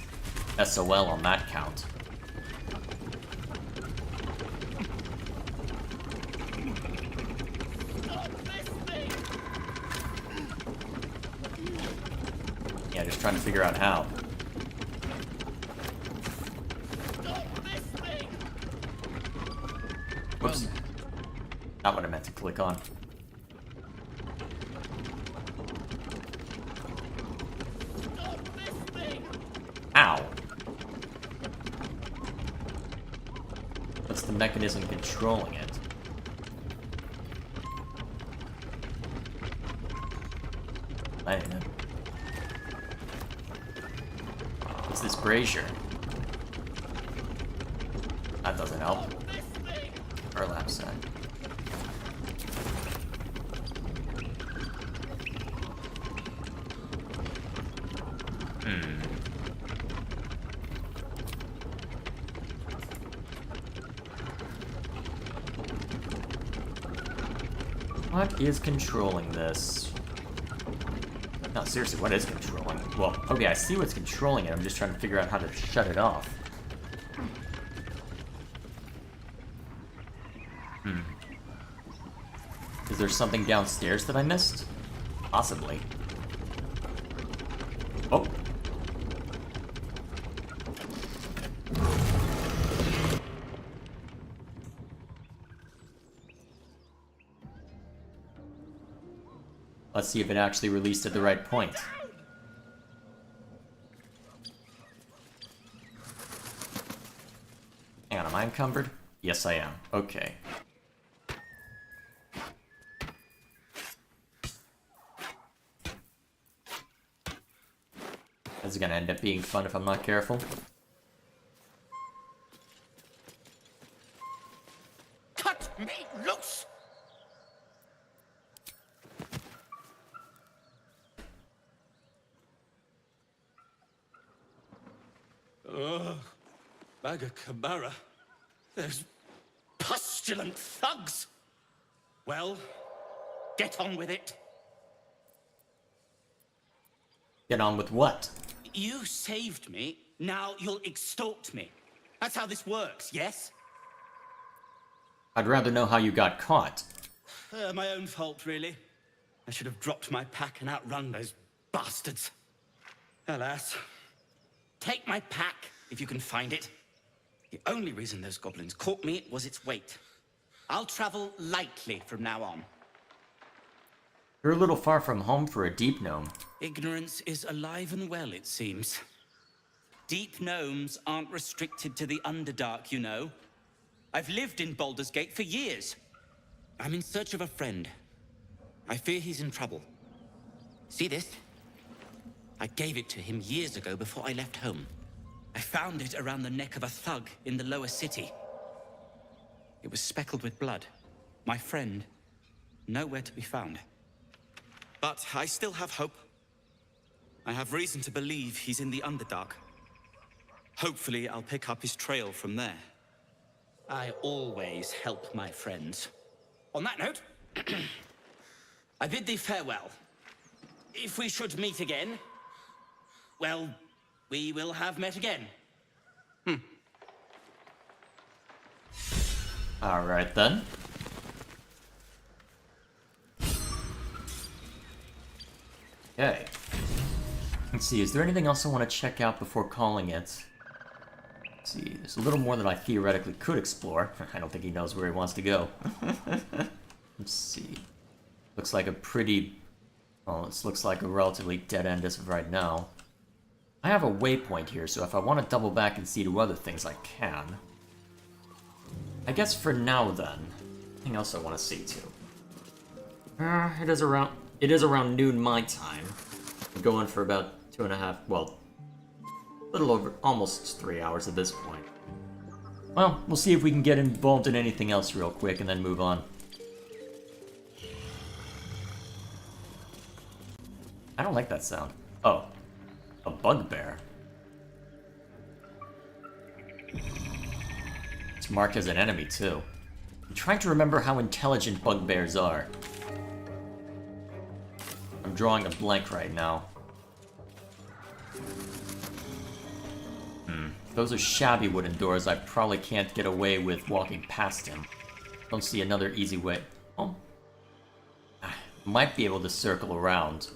SOL on that count. Yeah, just trying to figure out how. Whoops. Not what I meant to click on. Ow. What's the mechanism controlling it? I don't know. What's this brazier? That doesn't help. Burlap sack. What is controlling this? No, seriously, what is controlling it? Well, okay, I see what's controlling it. I'm just trying to figure out how to shut it off. Is there something downstairs that I missed? Possibly. Oh. Let's see if it actually released at the right point. Hang on, am I encumbered? Yes, I am. Okay. This is gonna end up being fun if I'm not careful. Cut me loose! Ugh. Maga Kamara. Those pustulant thugs! Well, get on with it. Get on with what? You saved me, now you'll extort me. That's how this works, yes? I'd rather know how you got caught. My own fault, really. I should have dropped my pack and outrun those bastards. Alas. Take my pack, if you can find it. The only reason those goblins caught me was its weight. I'll travel lightly from now on. You're a little far from home for a deep gnome. Ignorance is alive and well, it seems. Deep gnomes aren't restricted to the Underdark, you know. I've lived in Baldur's Gate for years. I'm in search of a friend. I fear he's in trouble. See this? I gave it to him years ago before I left home. I found it around the neck of a thug in the lower city. It was speckled with blood. My friend, nowhere to be found. But I still have hope. I have reason to believe he's in the Underdark. Hopefully, I'll pick up his trail from there. I always help my friends. On that note, I bid thee farewell. If we should meet again, well, we will have met again. Alright then. Okay. Let's see, is there anything else I want to check out before calling it? Let's see, there's a little more that I theoretically could explore. I don't think he knows where he wants to go. Let's see. Looks like a pretty... Well, this looks like a relatively dead end as of right now. I have a waypoint here, so if I want to double back and see to other things, I can. I guess for now, then. Anything else I want to see to? It is around noon my time. I'm going for about 2.5, well, a little over, almost 3 hours at this point. Well, we'll see if we can get involved in anything else real quick and then move on. I don't like that sound. Oh, a bugbear. It's marked as an enemy, too. I'm trying to remember how intelligent bugbears are. I'm drawing a blank right now. Those are shabby wooden doors I probably can't get away with walking past him. Don't see another easy way. Oh. Might be able to circle around.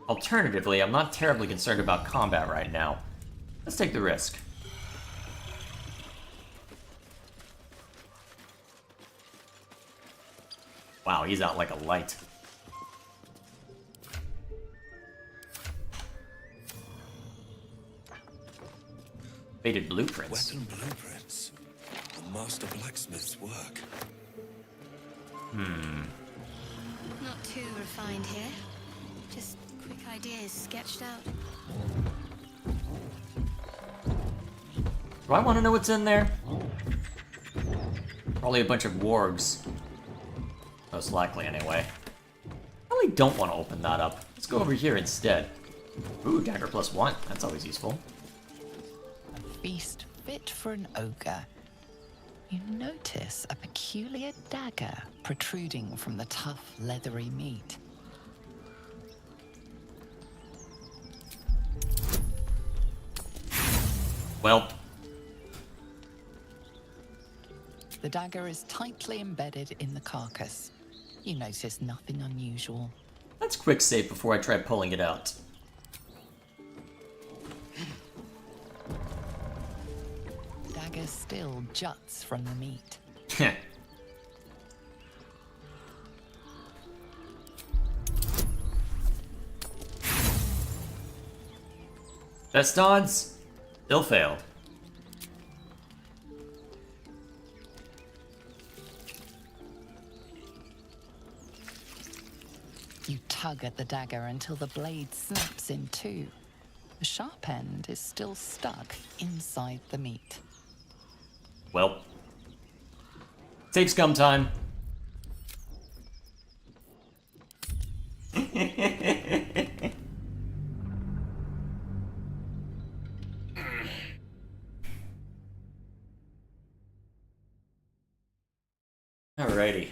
Alternatively, I'm not terribly concerned about combat right now. Let's take the risk. Wow, he's out like a light. Faded blueprints. Weapon blueprints. A master blacksmith's work. Not too refined here. Just quick ideas sketched out. Do I want to know what's in there? Probably a bunch of wargs. Most likely, anyway. I really don't want to open that up. Let's go over here instead. Ooh, dagger +1. That's always useful. A feast fit for an ogre. You notice a peculiar dagger protruding from the tough, leathery meat. Well. The dagger is tightly embedded in the carcass. You notice nothing unusual. Let's quick save before I try pulling it out. The dagger still juts from the meat. Heh. Best odds? Still failed. You tug at the dagger until the blade snaps in two. The sharp end is still stuck inside the meat. Well. Save scum time. Alrighty.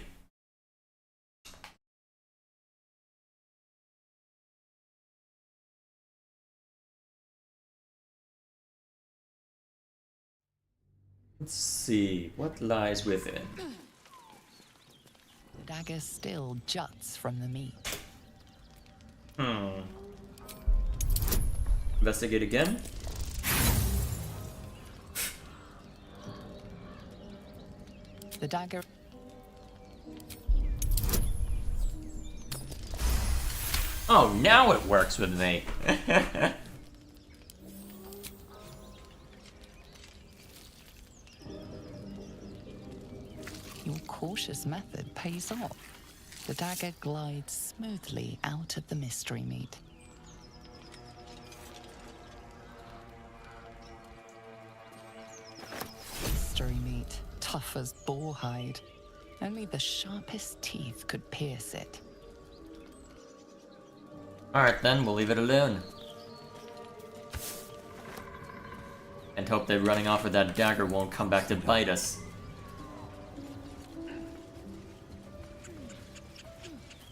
Let's see, what lies within? The dagger still juts from the meat. Investigate again. The dagger... Oh, now it works with me. Your cautious method pays off. The dagger glides smoothly out of the mystery meat. Mystery meat, tough as boar hide. Only the sharpest teeth could pierce it. Alright then, we'll leave it alone. And hope that running off with that dagger won't come back to bite us.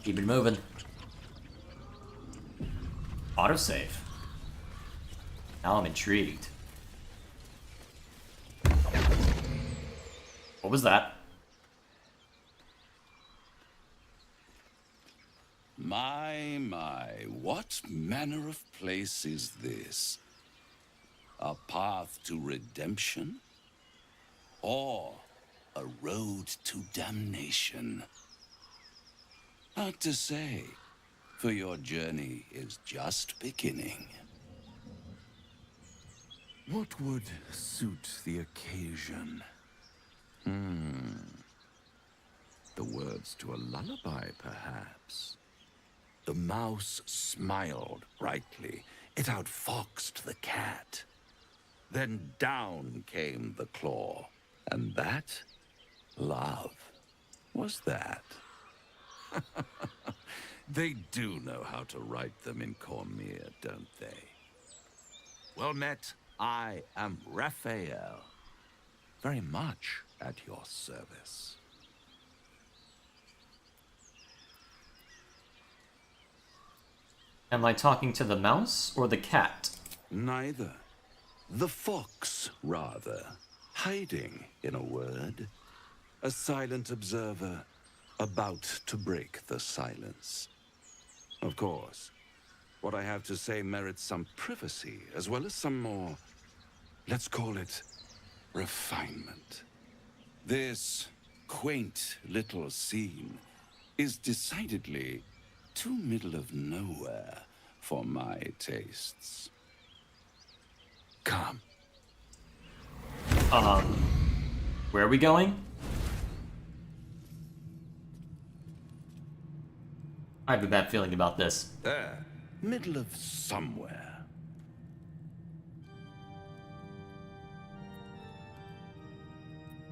Keep it moving. Autosave. Now I'm intrigued. What was that? My, what manner of place is this? A path to redemption? Or a road to damnation? Hard to say, for your journey is just beginning. What would suit the occasion? The words to a lullaby, perhaps. The mouse smiled brightly. It outfoxed the cat. Then down came the claw. And that, love, was that. They do know how to write them in Cormyr, don't they? Well met, I am Raphael. Very much at your service. Am I talking to the mouse or the cat? Neither. The fox, rather. Hiding, in a word. A silent observer, about to break the silence. Of course, what I have to say merits some privacy, as well as some more, let's call it, refinement. This quaint little scene is decidedly too middle of nowhere for my tastes. Come. Where are we going? I have a bad feeling about this. There. Middle of somewhere.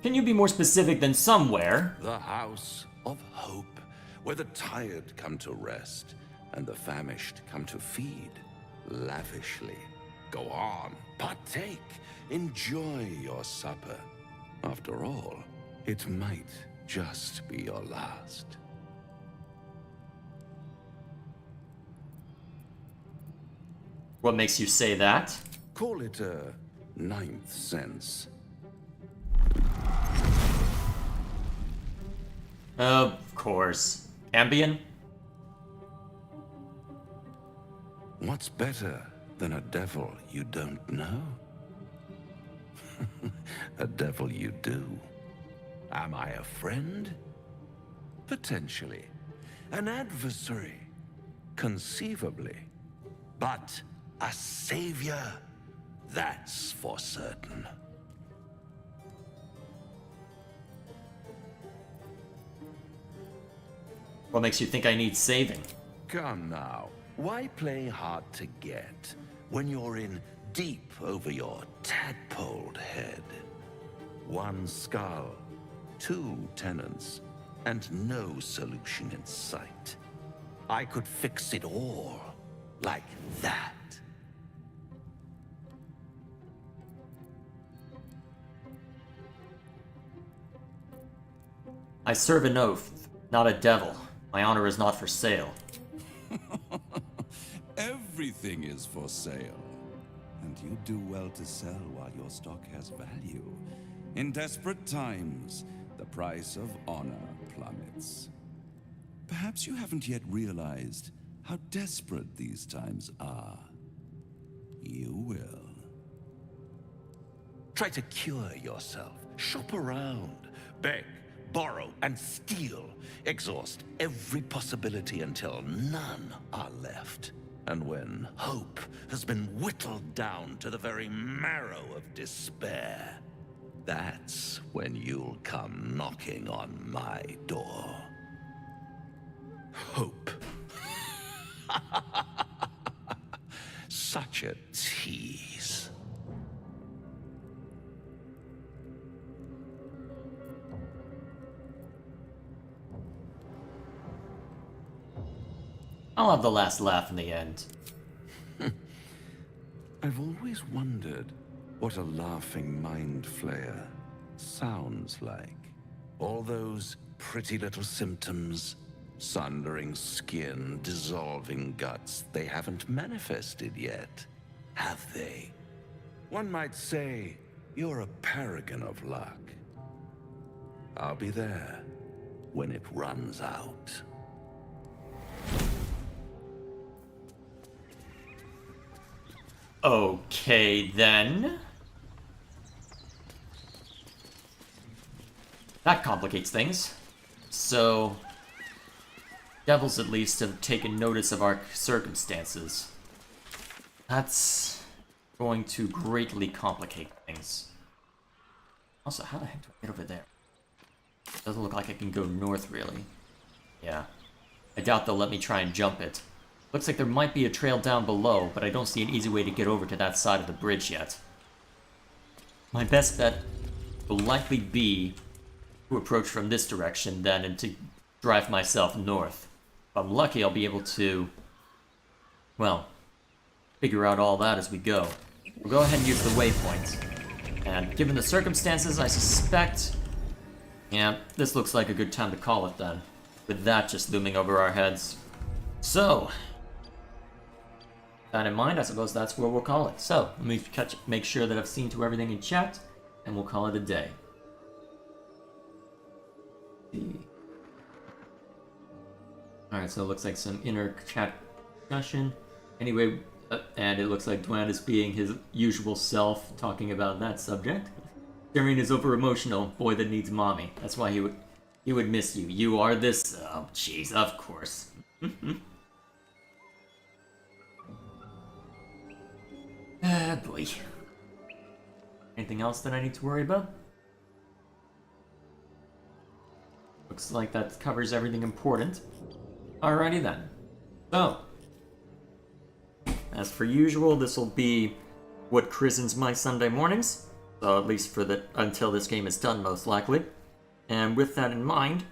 Can you be more specific than somewhere? The House of Hope, where the tired come to rest and the famished come to feed lavishly. Go on, partake, enjoy your supper. After all, it might just be your last. What makes you say that? Call it a ninth sense. Of course. Ambien? What's better than a devil you don't know? A devil you do. Am I a friend? Potentially. An adversary? Conceivably. But a savior? That's for certain. What makes you think I need saving? Come now. Why play hard to get when you're in deep over your tadpoled head? One skull, two tenants, and no solution in sight. I could fix it all like that. I serve an oath, not a devil. My honor is not for sale. Everything is for sale. And you do well to sell while your stock has value. In desperate times, the price of honor plummets. Perhaps you haven't yet realized how desperate these times are. You will. Try to cure yourself. Shop around. Beg, borrow, and steal. Exhaust every possibility until none are left. And when hope has been whittled down to the very marrow of despair, that's when you'll come knocking on my door. Hope. Such a tease. I'll have the last laugh in the end. I've always wondered what a laughing mind flayer sounds like. All those pretty little symptoms, sundering skin, dissolving guts, they haven't manifested yet, have they? One might say you're a paragon of luck. I'll be there when it runs out. Okay, then. That complicates things. So, devils at least have taken notice of our circumstances. That's going to greatly complicate things. Also, how the heck do I get over there? Doesn't look like I can go north, really. Yeah. I doubt they'll let me try and jump it. Looks like there might be a trail down below, but I don't see an easy way to get over to that side of the bridge yet. My best bet will likely be to approach from this direction then and to drive myself north. If I'm lucky, I'll be able to, well, figure out all that as we go. We'll go ahead and use the waypoint. And given the circumstances, I suspect, yeah, this looks like a good time to call it then, with that just looming over our heads. So, that in mind, I suppose that's where we'll call it. So, let me make sure that I've seen to everything in chat, and we'll call it a day. Alright, so it looks like some inner chat discussion. Anyway, and it looks like Dwayne is being his usual self, talking about that subject. Darien is over emotional, boy that needs mommy. That's why he would miss you. You are this. Oh, jeez, of course. Ah, boy. Anything else that I need to worry about? Looks like that covers everything important. Alrighty then. So, as for usual, this will be what christens my Sunday mornings. So at least for until this game is done, most likely. And with that in mind,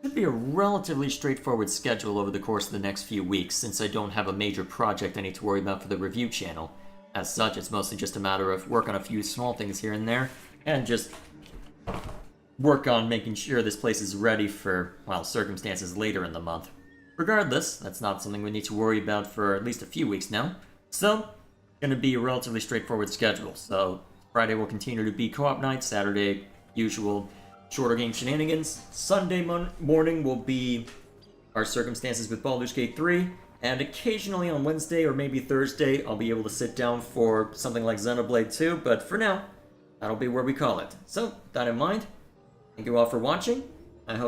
it should be a relatively straightforward schedule over the course of the next few weeks, since I don't have a major project I need to worry about for the review channel. As such, it's mostly just a matter of work on a few small things here and there, and just work on making sure this place is ready for, well, circumstances later in the month. Regardless, that's not something we need to worry about for at least a few weeks now. So, going to be a relatively straightforward schedule. So, Friday will continue to be co-op night, Saturday, usual shorter game shenanigans. Sunday morning will be our circumstances with Baldur's Gate 3, and occasionally on Wednesday or maybe Thursday, I'll be able to sit down for something like Xenoblade 2, but for now, that'll be where we call it. So, with that in mind, thank you all for watching. I hope